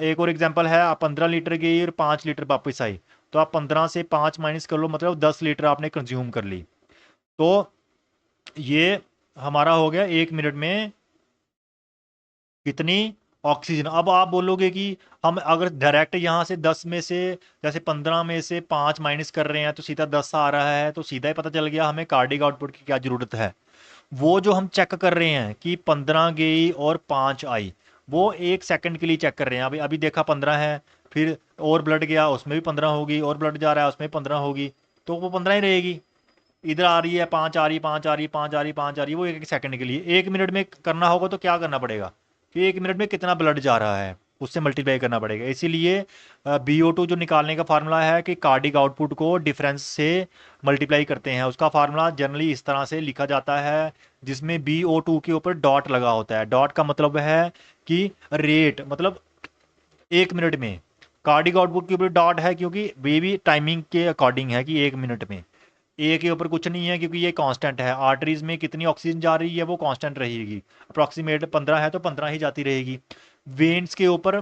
एक और एग्जांपल है, आप 15 लीटर गई और 5 लीटर वापस आई, तो आप 15 से 5 माइनस कर लो, मतलब 10 लीटर आपने कंज्यूम कर ली। तो ये हमारा हो गया 1 मिनट में कितनी ऑक्सीजन। अब आप बोलोगे कि हम अगर डायरेक्ट यहाँ से 10 में से, जैसे 15 में से 5 माइनस कर रहे हैं तो सीधा 10 आ रहा है, तो सीधा ही पता चल गया हमें कार्डिक आउटपुट की क्या ज़रूरत है। वो जो हम चेक कर रहे हैं कि 15 गई और 5 आई, वो 1 सेकंड के लिए चेक कर रहे हैं। अभी अभी देखा 15 है, फिर और ब्लड गया उसमें भी 15 होगी, और ब्लड जा रहा है उसमें भी 15 होगी, तो वो 15 ही रहेगी। इधर आ रही है 5 आ रही, 5 आ रही, 5 आ रही, 5 आ रही, वो 1 1 सेकंड के लिए। 1 मिनट में करना होगा तो क्या करना पड़ेगा, कि 1 मिनट में कितना ब्लड जा रहा है उससे मल्टीप्लाई करना पड़ेगा। इसीलिए BO2 जो निकालने का फार्मूला है कि कार्डिक आउटपुट को डिफरेंस से मल्टीप्लाई करते हैं। उसका फार्मूला जनरली इस तरह से लिखा जाता है, जिसमें BO2 के ऊपर डॉट लगा होता है। डॉट का मतलब है कि रेट, मतलब 1 मिनट में। कार्डिक आउटपुट के ऊपर डॉट है क्योंकि वे भी टाइमिंग के अकॉर्डिंग है कि 1 मिनट में। ए के ऊपर कुछ नहीं है क्योंकि ये कांस्टेंट है। आर्टरीज में कितनी ऑक्सीजन जा रही है वो कांस्टेंट रहेगी, अप्रॉक्सीमेट 15 है तो 15 ही जाती रहेगी। वेन्स के ऊपर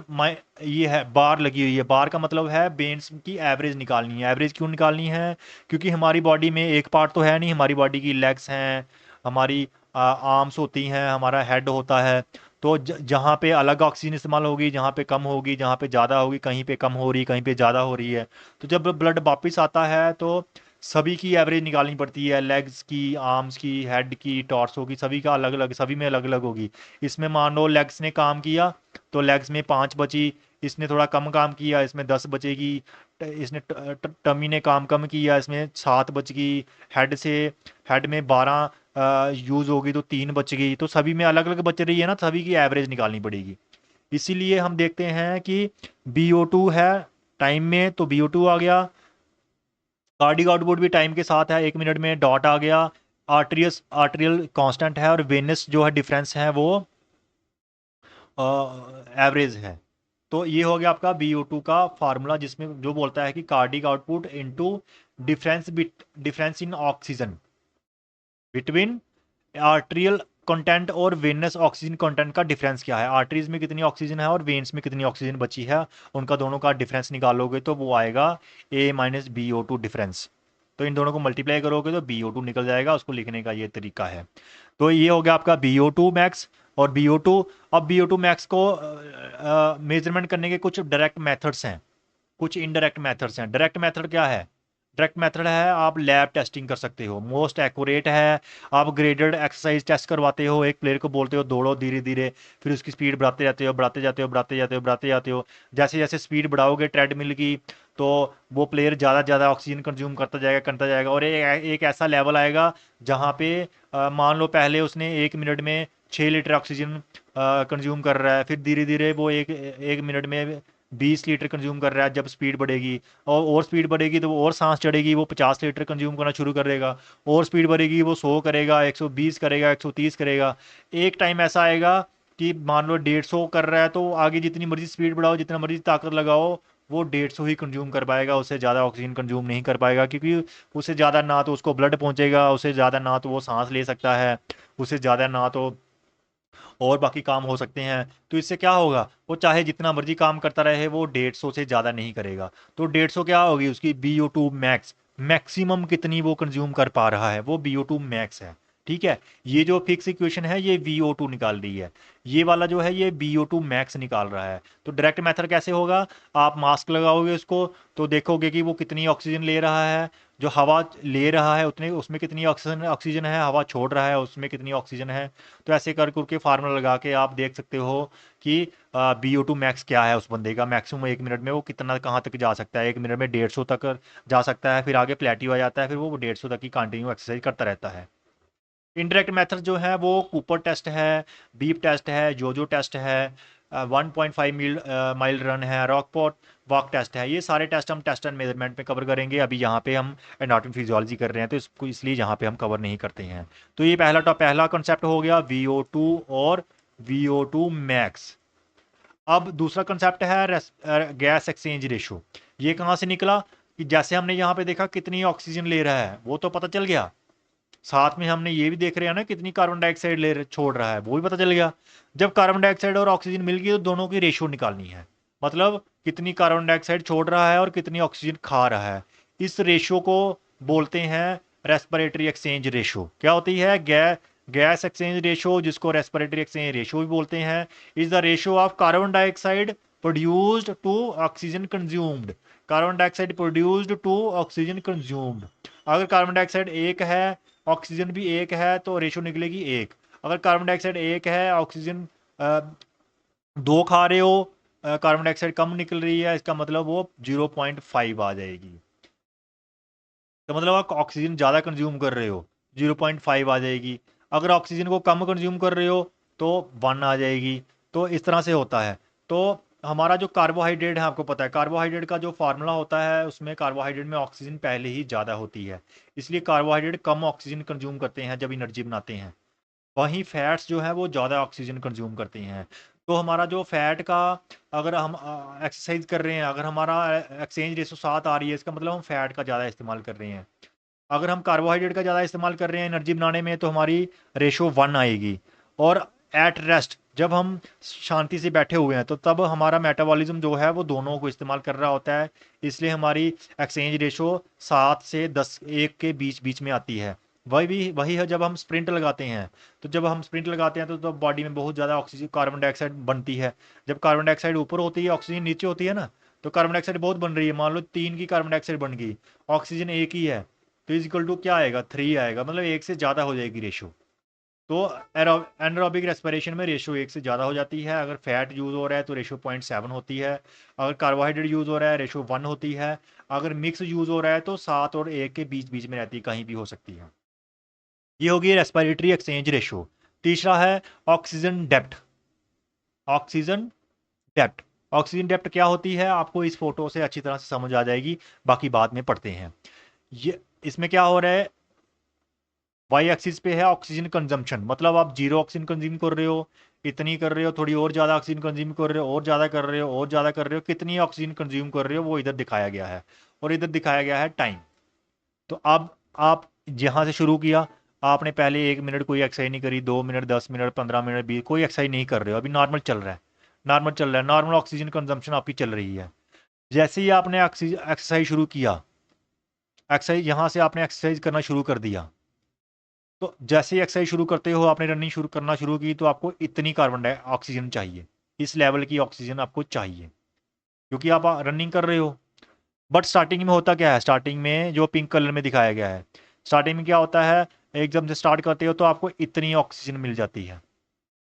ये है बार लगी हुई है। बार का मतलब है वेन्स की एवरेज निकालनी है। एवरेज क्यों निकालनी है, क्योंकि हमारी बॉडी में एक पार्ट तो है नहीं, हमारी बॉडी की लेग्स हैं, हमारी आर्म्स होती हैं, हमारा हेड होता है। तो जहाँ पे अलग ऑक्सीजन इस्तेमाल होगी, जहाँ पे कम होगी, जहाँ पे ज़्यादा होगी, कहीं पे कम हो रही, कहीं पे ज़्यादा हो रही है। तो जब ब्लड वापस आता है तो सभी की एवरेज निकालनी पड़ती है, लेग्स की, आर्म्स की, हेड की, टॉर्सो की, सभी का अलग अलग, सभी में अलग अलग होगी। इसमें मान लो लेग्स ने काम किया तो लेग्स में 5 बची, इसने थोड़ा कम काम किया, इसमें 10 बचेगी। इसने टमी ने काम कम किया, इसमें 7 बच गई। हेड में 12 यूज़ होगी तो 3 बच गई। तो सभी में अलग अलग बच रही है ना, सभी की एवरेज निकालनी पड़ेगी। इसीलिए हम देखते हैं कि BO2 है टाइम में, तो BO2 आ गया। कार्डिक आउटपुट भी टाइम के साथ है, 1 मिनट में डॉट आ गया। आर्टेरियल कांस्टेंट है, और वेनस जो है डिफरेंस है वो एवरेज है। तो ये हो गया आपका BO2 का फार्मूला, जिसमें जो बोलता है कि cardiac output into difference in oxygen between arterial content और वेनस ऑक्सीजन कंटेंट का डिफरेंस क्या है। आर्टरीज में कितनी ऑक्सीजन है और वेन्स में कितनी ऑक्सीजन बची है, उनका दोनों का डिफरेंस निकालोगे तो वो आएगा A-BO2 डिफरेंस। तो इन दोनों को मल्टीप्लाई करोगे तो BO2 निकल जाएगा, उसको लिखने का ये तरीका है। तो ये हो गया आपका BO2 मैक्स और BO2। अब BO2 मैक्स को मेजरमेंट करने के कुछ डायरेक्ट मेथड्स हैं, कुछ इनडायरेक्ट मेथड्स हैं। डायरेक्ट मेथड क्या है? डायरेक्ट मेथड है, आप लैब टेस्टिंग कर सकते हो, मोस्ट एक्यूरेट है। आप ग्रेडेड एक्सरसाइज टेस्ट करवाते हो, एक प्लेयर को बोलते हो दौड़ो धीरे धीरे, फिर उसकी स्पीड बढ़ाते जाते हो, बढ़ाते जाते हो, बढ़ाते जाते हो, बढ़ाते जाते हो। जैसे जैसे स्पीड बढ़ाओगे ट्रेडमिल की, तो वो प्लेयर ज़्यादा ज़्यादा ऑक्सीजन कंज्यूम करता जाएगा, और एक ऐसा लेवल आएगा जहाँ पे मान लो पहले उसने 1 मिनट में 6 लीटर ऑक्सीजन कंज्यूम कर रहा है, फिर धीरे धीरे वो एक मिनट में 20 लीटर कंज्यूम कर रहा है। जब स्पीड बढ़ेगी और स्पीड बढ़ेगी तो वो और सांस चढ़ेगी, वो 50 लीटर कंज्यूम करना शुरू कर देगा। और स्पीड बढ़ेगी, वो 100 करेगा, 120 करेगा, 130 करेगा। एक टाइम ऐसा आएगा कि मान लो 150 कर रहा है, तो आगे जितनी मर्जी स्पीड बढ़ाओ, जितना मर्जी ताकत लगाओ, वो 150 ही कंज्यूम कर पाएगा, उससे ज़्यादा ऑक्सीजन कंज्यूम नहीं कर पाएगा, क्योंकि उससे ज़्यादा ना तो उसको ब्लड पहुंचेगा, उससे ज़्यादा ना तो वो सांस ले सकता है, उससे ज़्यादा ना तो और बाकी काम हो सकते हैं। तो इससे क्या होगा, वो चाहे जितना मर्जी काम करता रहे, वो 150 से ज़्यादा नहीं करेगा। तो 150 क्या होगी उसकी BO2 मैक्स, मैक्सिमम कितनी वो कंज्यूम कर पा रहा है, वो BO2 मैक्स है। ठीक है, ये जो फिक्स इक्वेशन है ये VO2 निकाल रही है, ये वाला जो है ये BO2 मैक्स निकाल रहा है। तो डायरेक्ट मेथड कैसे होगा, आप मास्क लगाओगे उसको, तो देखोगे कि वो कितनी ऑक्सीजन ले रहा है, जो हवा ले रहा है उतने उसमें कितनी ऑक्सीजन ऑक्सीजन है, हवा छोड़ रहा है उसमें कितनी ऑक्सीजन है। तो ऐसे कर करके फार्मूला लगा के आप देख सकते हो कि BO2 मैक्स क्या है उस बंदे का। मैक्सिमम 1 मिनट में वो कितना कहाँ तक जा सकता है, 1 मिनट में 150 तक जा सकता है, फिर आगे प्लेटिव आ जाता है, फिर वो 150 तक की कंटिन्यू एक्सरसाइज करता रहता है। इनडायरेक्ट मेथड जो है वो कूपर टेस्ट है, बीप टेस्ट है, जोजो टेस्ट है, 1.5 माइल रन है, रॉकपॉट वॉक टेस्ट है। ये सारे टेस्ट हम टेस्ट एंड मेजरमेंट में कवर करेंगे। अभी यहाँ पे हम एनाटॉमी फिजियोलॉजी कर रहे हैं, तो इसको इसलिए यहाँ पे हम कवर नहीं करते हैं। तो ये पहला कॉन्सेप्ट हो गया VO2 और VO2 मैक्स। अब दूसरा कंसेप्ट है गैस एक्सचेंज रेशो। ये कहाँ से निकला कि जैसे हमने यहाँ पे देखा कितनी ऑक्सीजन ले रहा है, वो तो पता चल गया। साथ में हमने ये भी देख रहे हैं ना कितनी कार्बन डाइऑक्साइड छोड़ रहा है, वो भी पता चल गया। जब कार्बन डाइऑक्साइड और ऑक्सीजन मिल गई तो दोनों की रेशो निकालनी है, मतलब कितनी कार्बन डाइऑक्साइड छोड़ रहा है और कितनी ऑक्सीजन खा रहा है। इस रेशो को बोलते हैं रेस्पिरेटरी एक्सचेंज रेशो। क्या होती है? गैस एक्सचेंज रेशो, जिसको रेस्पिरेटरी एक्सचेंज रेशो भी बोलते हैं, is the ratio of carbon dioxide produced to oxygen consumed. Carbon dioxide produced to oxygen consumed. अगर कार्बन डाइऑक्साइड एक है, ऑक्सीजन भी एक है, तो रेशो निकलेगी 1। अगर कार्बन डाइऑक्साइड एक है, ऑक्सीजन 2 खा रहे हो, कार्बन डाइऑक्साइड कम निकल रही है, इसका मतलब वो 0.5 आ जाएगी। तो मतलब आप ऑक्सीजन ज़्यादा कंज्यूम कर रहे हो, 0.5 आ जाएगी। अगर ऑक्सीजन को कम कंज्यूम कर रहे हो तो 1 आ जाएगी। तो इस तरह से होता है। तो हमारा जो कार्बोहाइड्रेट है, आपको पता है कार्बोहाइड्रेट का जो फार्मूला होता है, उसमें कार्बोहाइड्रेट में ऑक्सीजन पहले ही ज़्यादा होती है, इसलिए कार्बोहाइड्रेट कम ऑक्सीजन कंज्यूम करते हैं जब एनर्जी बनाते हैं। वहीं फैट्स जो है वो ज़्यादा ऑक्सीजन कंज्यूम करते हैं। तो हमारा जो फैट का, अगर हम एक्सरसाइज कर रहे हैं, अगर हमारा एक्सचेंज रेशो 7 आ रही है, इसका मतलब हम फैट का ज़्यादा इस्तेमाल कर रहे हैं। अगर हम कार्बोहाइड्रेट का ज़्यादा इस्तेमाल कर रहे हैं एनर्जी बनाने में, तो हमारी रेशो 1 आएगी। और एट रेस्ट, जब हम शांति से बैठे हुए हैं, तो तब हमारा मेटाबॉलिज्म जो है वो दोनों को इस्तेमाल कर रहा होता है, इसलिए हमारी एक्सचेंज रेशो 7 से 10 1 के बीच बीच में आती है। वही है जब हम स्प्रिंट लगाते हैं। तो जब हम स्प्रिंट लगाते हैं तो बॉडी में बहुत ज़्यादा ऑक्सीजन कार्बन डाइऑक्साइड बनती है। जब कार्बन डाइऑक्साइड ऊपर होती है ऑक्सीजन नीचे होती है ना, तो कार्बन डाइऑक्साइड बहुत बन रही है, मान लो 3 की कार्बन डाइऑक्साइड बन गई, ऑक्सीजन 1 ही है, तो इजिकल टू क्या आएगा, 3 आएगा, मतलब 1 से ज़्यादा हो जाएगी रेशो। तो एनारोबिक रेस्पिरेशन में रेशो 1 से ज़्यादा हो जाती है। अगर फैट यूज़ हो रहा है तो रेशो 0.7 होती है। अगर कार्बोहाइड्रेट यूज़ हो रहा है रेशो 1 होती है। अगर मिक्स यूज़ हो रहा है तो 7 और 1 के बीच बीच में रहती है, कहीं भी हो सकती है। ये होगी रेस्पिरेटरी एक्सचेंज रेशो। तीसरा है oxygen depth. Oxygen depth, oxygen depth क्या होती है आपको इस फोटो से अच्छी तरह से समझ आ जाएगी, बाकी बाद में पढ़ते हैं। ये इसमें क्या हो रहा है, वाई एक्सिस पे है ऑक्सीजन कंजम्पशन, मतलब आप जीरो ऑक्सीजन कंज्यूम कर रहे हो, इतनी कर रहे हो, थोड़ी और ज़्यादा ऑक्सीजन कंज्यूम कर रहे हो, और ज़्यादा कर रहे हो, और ज़्यादा कर रहे हो, कितनी ऑक्सीजन कंज्यूम कर रहे हो वो इधर दिखाया गया है। और इधर दिखाया गया है टाइम। तो अब आप जहाँ से शुरू किया, आपने पहले 1 मिनट कोई एक्सरसाइज नहीं करी, 2 मिनट, 10 मिनट, 15 मिनट, 20, कोई एक्सरसाइज नहीं कर रहे हो, अभी नॉर्मल चल रहा है, नॉर्मल चल रहा है, नॉर्मल ऑक्सीजन कंजम्पशन आपकी चल रही है। जैसे ही आपने एक्सरसाइज शुरू किया, एक्सरसाइज यहाँ से आपने एक्सरसाइज करना शुरू कर दिया, तो जैसे ही एक्सरसाइज शुरू करते हो, आपने रनिंग शुरू करना शुरू की, तो आपको इतनी कार्बन डाई ऑक्सीजन चाहिए, इस लेवल की ऑक्सीजन आपको चाहिए, क्योंकि आप रनिंग कर रहे हो। बट स्टार्टिंग में होता क्या है, स्टार्टिंग में जो पिंक कलर में दिखाया गया है, स्टार्टिंग में क्या होता है, एकदम से स्टार्ट करते हो तो आपको इतनी ऑक्सीजन मिल जाती है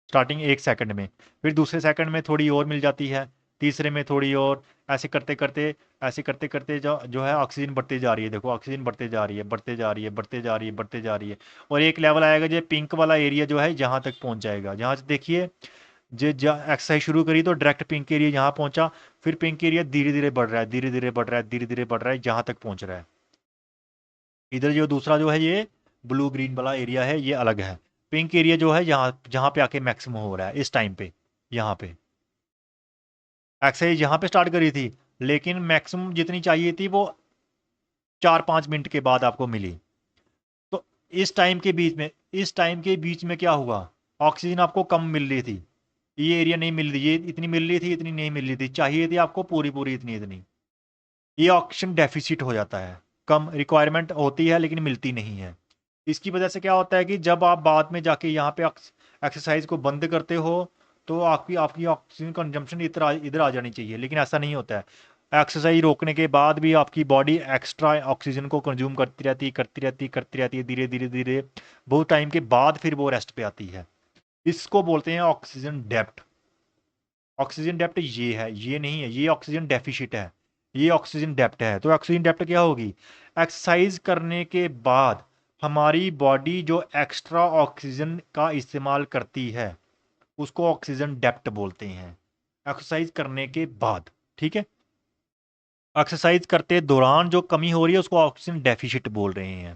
स्टार्टिंग 1 सेकंड में, फिर दूसरे सेकंड में थोड़ी और मिल जाती है, तीसरे में थोड़ी और, ऐसे करते करते, ऐसे करते करते जो है ऑक्सीजन बढ़ती जा रही है, देखो ऑक्सीजन बढ़ते जा रही है, बढ़ते जा रही है, बढ़ते जा रही है, बढ़ते जा रही है, और एक लेवल आएगा जो पिंक वाला एरिया जो है यहाँ तक पहुँच जाएगा, जहाँ से देखिए जो एक्सरसाइज शुरू करी तो डायरेक्ट पिंक एरिया यहाँ पहुँचा, फिर पिंक एरिया धीरे धीरे बढ़ रहा है, धीरे धीरे बढ़ रहा है, धीरे धीरे बढ़ रहा है, यहाँ तक पहुँच रहा है। इधर जो दूसरा जो है ये ब्लू ग्रीन वाला एरिया है, ये अलग है। पिंक एरिया जो है यहाँ जहाँ पे आके मैक्सिमम हो रहा है इस टाइम पे, यहाँ पे एक्सरसाइज यहाँ पे स्टार्ट करी थी, लेकिन मैक्सिमम जितनी चाहिए थी वो 4-5 मिनट के बाद आपको मिली। तो इस टाइम के बीच में क्या हुआ, ऑक्सीजन आपको कम मिल रही थी, ये एरिया नहीं मिल रही, ये इतनी मिल रही थी, इतनी नहीं मिल रही थी, चाहिए थी आपको पूरी पूरी इतनी इतनी, ये ऑक्सीजन डेफिसिट हो जाता है, कम रिक्वायरमेंट होती है लेकिन मिलती नहीं है। इसकी वजह से क्या होता है कि जब आप बाद में जाके यहाँ पे एक्सरसाइज को बंद करते हो, तो आपकी आपकी ऑक्सीजन कंजम्पशन इधर आ जानी चाहिए, लेकिन ऐसा नहीं होता है। एक्सरसाइज रोकने के बाद भी आपकी बॉडी एक्स्ट्रा ऑक्सीजन को कंज्यूम करती रहती है, करती रहती है, करती रहती है, धीरे धीरे धीरे, बहुत टाइम के बाद फिर वो रेस्ट पे आती है। इसको बोलते हैं ऑक्सीजन डेप्थ। ऑक्सीजन डेप्थ ये है, ये नहीं है, ये ऑक्सीजन डेफिशिट है, ये ऑक्सीजन डेप्थ है। तो ऑक्सीजन डेप्थ क्या होगी, एक्सरसाइज करने के बाद हमारी बॉडी जो एक्स्ट्रा ऑक्सीजन का इस्तेमाल करती है उसको ऑक्सीजन डेप्थ बोलते हैं, एक्सरसाइज करने के बाद। ठीक है, एक्सरसाइज करते दौरान जो कमी हो रही है उसको ऑक्सीजन डेफिशिट बोल रहे हैं।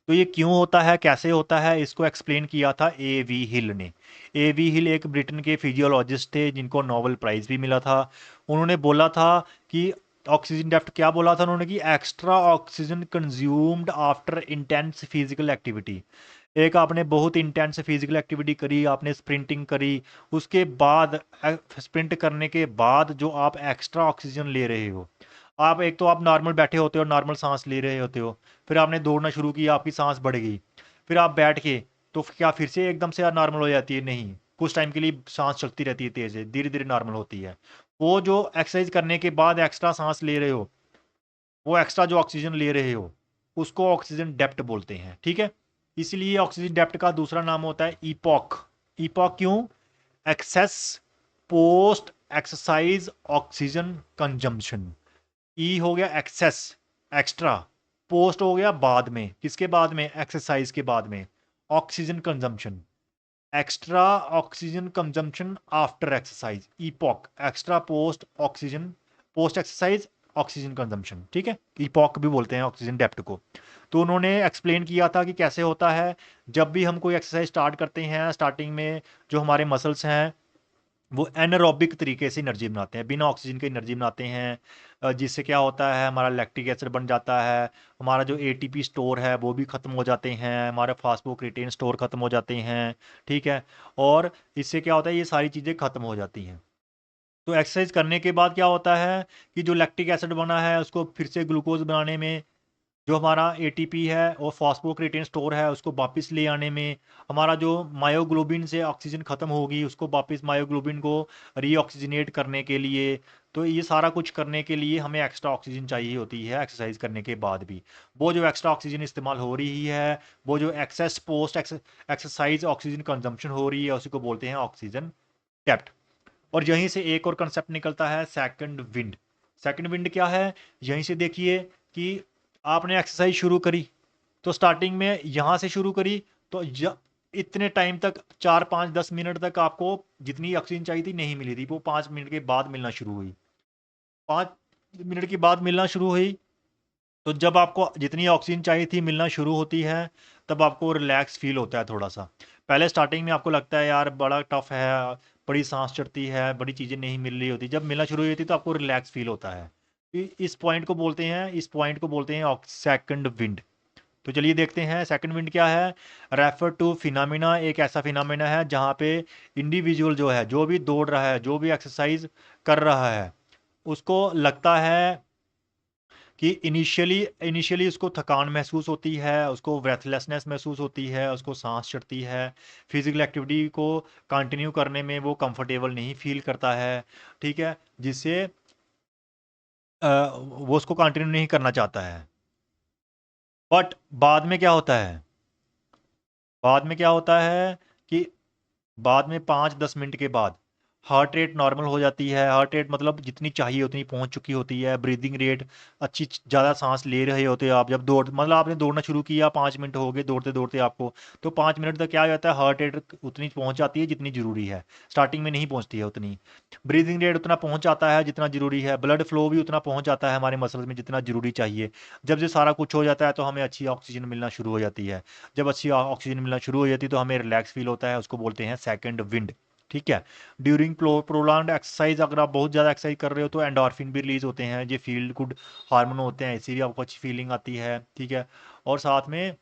तो ये क्यों होता है, कैसे होता है, इसको एक्सप्लेन किया था ए वी हिल ने। ए वी हिल एक ब्रिटेन के फिजियोलॉजिस्ट थे जिनको नोबेल प्राइज़ भी मिला था। उन्होंने बोला था कि ऑक्सीजन डेप्थ क्या बोला था उन्होंने, कि extra oxygen consumed after intense physical activity. एक आपने बहुत इंटेंस फिजिकल एक्टिविटी करी, आपने स्प्रिंटिंग करी, उसके बाद स्प्रिंट करने के बाद जो आप एक्स्ट्रा ऑक्सीजन ले रहे हो, आप एक तो आप नॉर्मल बैठे होते हो, नॉर्मल सांस ले रहे होते हो, फिर आपने दौड़ना शुरू किया, आपकी सांस बढ़ गई, फिर आप बैठ के, तो क्या फिर से एकदम से नॉर्मल हो जाती है, नहीं, कुछ टाइम के लिए सांस चलती रहती है तेज, धीरे धीरे नॉर्मल होती है। वो जो एक्सरसाइज करने के बाद एक्स्ट्रा सांस ले रहे हो, वो एक्स्ट्रा जो ऑक्सीजन ले रहे हो उसको ऑक्सीजन डेप्थ बोलते हैं। ठीक है, इसलिए ऑक्सीजन डेप्थ का दूसरा नाम होता है ईपॉक। ईपॉक क्यों, excess post exercise oxygen consumption. E हो गया एक्सेस, एक्स्ट्रा, पोस्ट हो गया बाद में, किसके बाद में, एक्सरसाइज के बाद में, oxygen consumption, extra oxygen consumption after exercise, epoch, extra post oxygen, post exercise oxygen consumption. ठीक है, ईपॉक भी बोलते हैं ऑक्सीजन डेप्थ को। तो उन्होंने एक्सप्लेन किया था कि कैसे होता है, जब भी हम कोई एक्सरसाइज स्टार्ट करते हैं, स्टार्टिंग में जो हमारे मसल्स हैं वो एनारोबिक तरीके से एनर्जी बनाते हैं, बिना ऑक्सीजन के एनर्जी बनाते हैं, जिससे क्या होता है, हमारा लैक्टिक एसिड बन जाता है, हमारा जो एटीपी स्टोर है वो भी ख़त्म हो जाते हैं, हमारे फास्फोक्रिएटिन स्टोर ख़त्म हो जाते हैं। ठीक है, और इससे क्या होता है, ये सारी चीज़ें ख़त्म हो जाती हैं। तो एक्सरसाइज करने के बाद क्या होता है कि जो लैक्टिक एसिड बना है उसको फिर से ग्लूकोज बनाने में जो हमारा एटीपी है और फॉस्फोक्रेटिन स्टोर है उसको वापस ले आने में, हमारा जो मायोग्लोबिन से ऑक्सीजन ख़त्म होगी उसको वापस मायोग्लोबिन को रीऑक्सीजनेट करने के लिए, तो ये सारा कुछ करने के लिए हमें एक्स्ट्रा ऑक्सीजन चाहिए होती है एक्सरसाइज करने के बाद भी। वो जो एक्स्ट्रा ऑक्सीजन इस्तेमाल हो रही है, वो जो excess post exercise oxygen consumption हो रही है, उसी को बोलते हैं ऑक्सीजन डेप्थ। और यहीं से एक और कंसेप्ट निकलता है सेकंड विंड। सेकंड विंड क्या है? यहीं से देखिए कि आपने एक्सरसाइज शुरू करी, तो स्टार्टिंग में यहाँ से शुरू करी, तो इतने टाइम तक 4 5 10 मिनट तक आपको जितनी ऑक्सीजन चाहिए थी नहीं मिली थी, वो 5 मिनट के बाद मिलना शुरू हुई। 5 मिनट के बाद मिलना शुरू हुई, तो जब आपको जितनी ऑक्सीजन चाहिए थी मिलना शुरू होती है, तब आपको रिलैक्स फील होता है थोड़ा सा। पहले स्टार्टिंग में आपको लगता है यार बड़ा टफ है, बड़ी सांस चढ़ती है, बड़ी चीज़ें नहीं मिल रही होती, जब मिलना शुरू हुई थी तो आपको रिलैक्स फील होता है। इस पॉइंट को बोलते हैं सेकंड विंड। तो चलिए देखते हैं सेकंड विंड क्या है। रेफर टू फिनोमिना, एक ऐसा फिनोमिना है जहाँ पे इंडिविजुअल जो है, जो भी दौड़ रहा है, जो भी एक्सरसाइज कर रहा है, उसको लगता है कि इनिशियली इनिशियली उसको थकान महसूस होती है, उसको ब्रेथलेसनेस महसूस होती है, उसको सांस चढ़ती है, फिजिकल एक्टिविटी को कंटिन्यू करने में वो कंफर्टेबल नहीं फील करता है, ठीक है, जिससे वो उसको कंटिन्यू नहीं करना चाहता है। बट बाद में क्या होता है? बाद में क्या होता है कि बाद में 5 10 मिनट के बाद हार्ट रेट नॉर्मल हो जाती है। हार्ट रेट मतलब जितनी चाहिए उतनी पहुंच चुकी होती है। ब्रीदिंग रेट अच्छी, ज़्यादा सांस ले रहे होते हो आप जब दौड़, मतलब आपने दौड़ना शुरू किया, 5 मिनट हो गए दौड़ते दौड़ते आपको, तो 5 मिनट तक क्या हो जाता है, हार्ट रेट उतनी पहुंच जाती है जितनी ज़रूरी है। स्टार्टिंग में नहीं पहुंचती है उतनी। ब्रीदिंग रेट उतना पहुंच जाता है जितना ज़रूरी है। ब्लड फ्लो भी उतना पहुंच जाता है हमारे मसल्स में जितना ज़रूरी चाहिए। जब ये सारा कुछ हो जाता है तो हमें अच्छी ऑक्सीजन मिलना शुरू हो जाती है। जब अच्छी ऑक्सीजन मिलना शुरू हो जाती है तो हमें रिलैक्स फील होता है, उसको बोलते हैं सेकंड विंड। ठीक है। ड्यूरिंग प्रोलॉन्ग्ड एक्सरसाइज, अगर आप बहुत ज़्यादा एक्सरसाइज कर रहे हो तो एंडोर्फिन भी रिलीज होते हैं, जो फील गुड हार्मोन होते हैं, इससे भी आपको अच्छी फीलिंग आती है। ठीक है। और साथ में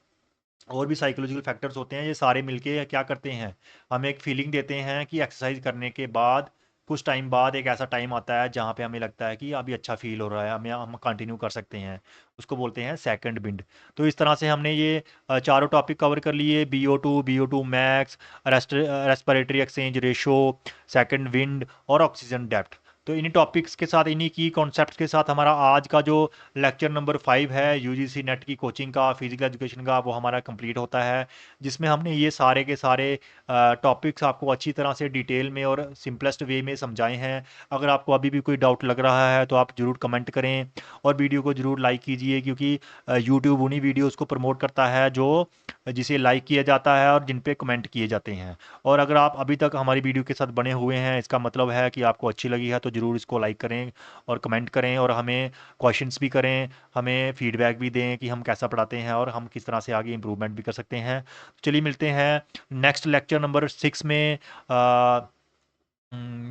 और भी साइकोलॉजिकल फैक्टर्स होते हैं, ये सारे मिलके क्या करते हैं, हमें एक फीलिंग देते हैं कि एक्सरसाइज करने के बाद कुछ टाइम बाद एक ऐसा टाइम आता है जहाँ पे हमें लगता है कि अभी अच्छा फील हो रहा है, हम कंटिन्यू कर सकते हैं। उसको बोलते हैं सेकंड विंड। तो इस तरह से हमने ये चारों टॉपिक कवर कर लिए, B O two max, respiratory exchange ratio, second wind और ऑक्सीजन डेप्थ। तो इन्हीं टॉपिक्स के साथ, इन्हीं की कॉन्सेप्ट्स के साथ हमारा आज का जो लेक्चर नंबर 5 है यूजीसी नेट की कोचिंग का, फिजिकल एजुकेशन का, वो हमारा कंप्लीट होता है, जिसमें हमने ये सारे के सारे टॉपिक्स आपको अच्छी तरह से डिटेल में और सिंपलेस्ट वे में समझाए हैं। अगर आपको अभी भी कोई डाउट लग रहा है तो आप ज़रूर कमेंट करें और वीडियो को ज़रूर लाइक कीजिए, क्योंकि यूट्यूब उन्हीं वीडियोज़ को प्रमोट करता है जो जिसे लाइक किया जाता है और जिन पे कमेंट किए जाते हैं। और अगर आप अभी तक हमारी वीडियो के साथ बने हुए हैं, इसका मतलब है कि आपको अच्छी लगी है, तो ज़रूर इसको लाइक करें और कमेंट करें और हमें क्वेश्चंस भी करें, हमें फीडबैक भी दें कि हम कैसा पढ़ाते हैं और हम किस तरह से आगे इम्प्रूवमेंट भी कर सकते हैं। चलिए मिलते हैं नेक्स्ट लेक्चर नंबर 6 में।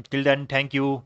Till then, thank you.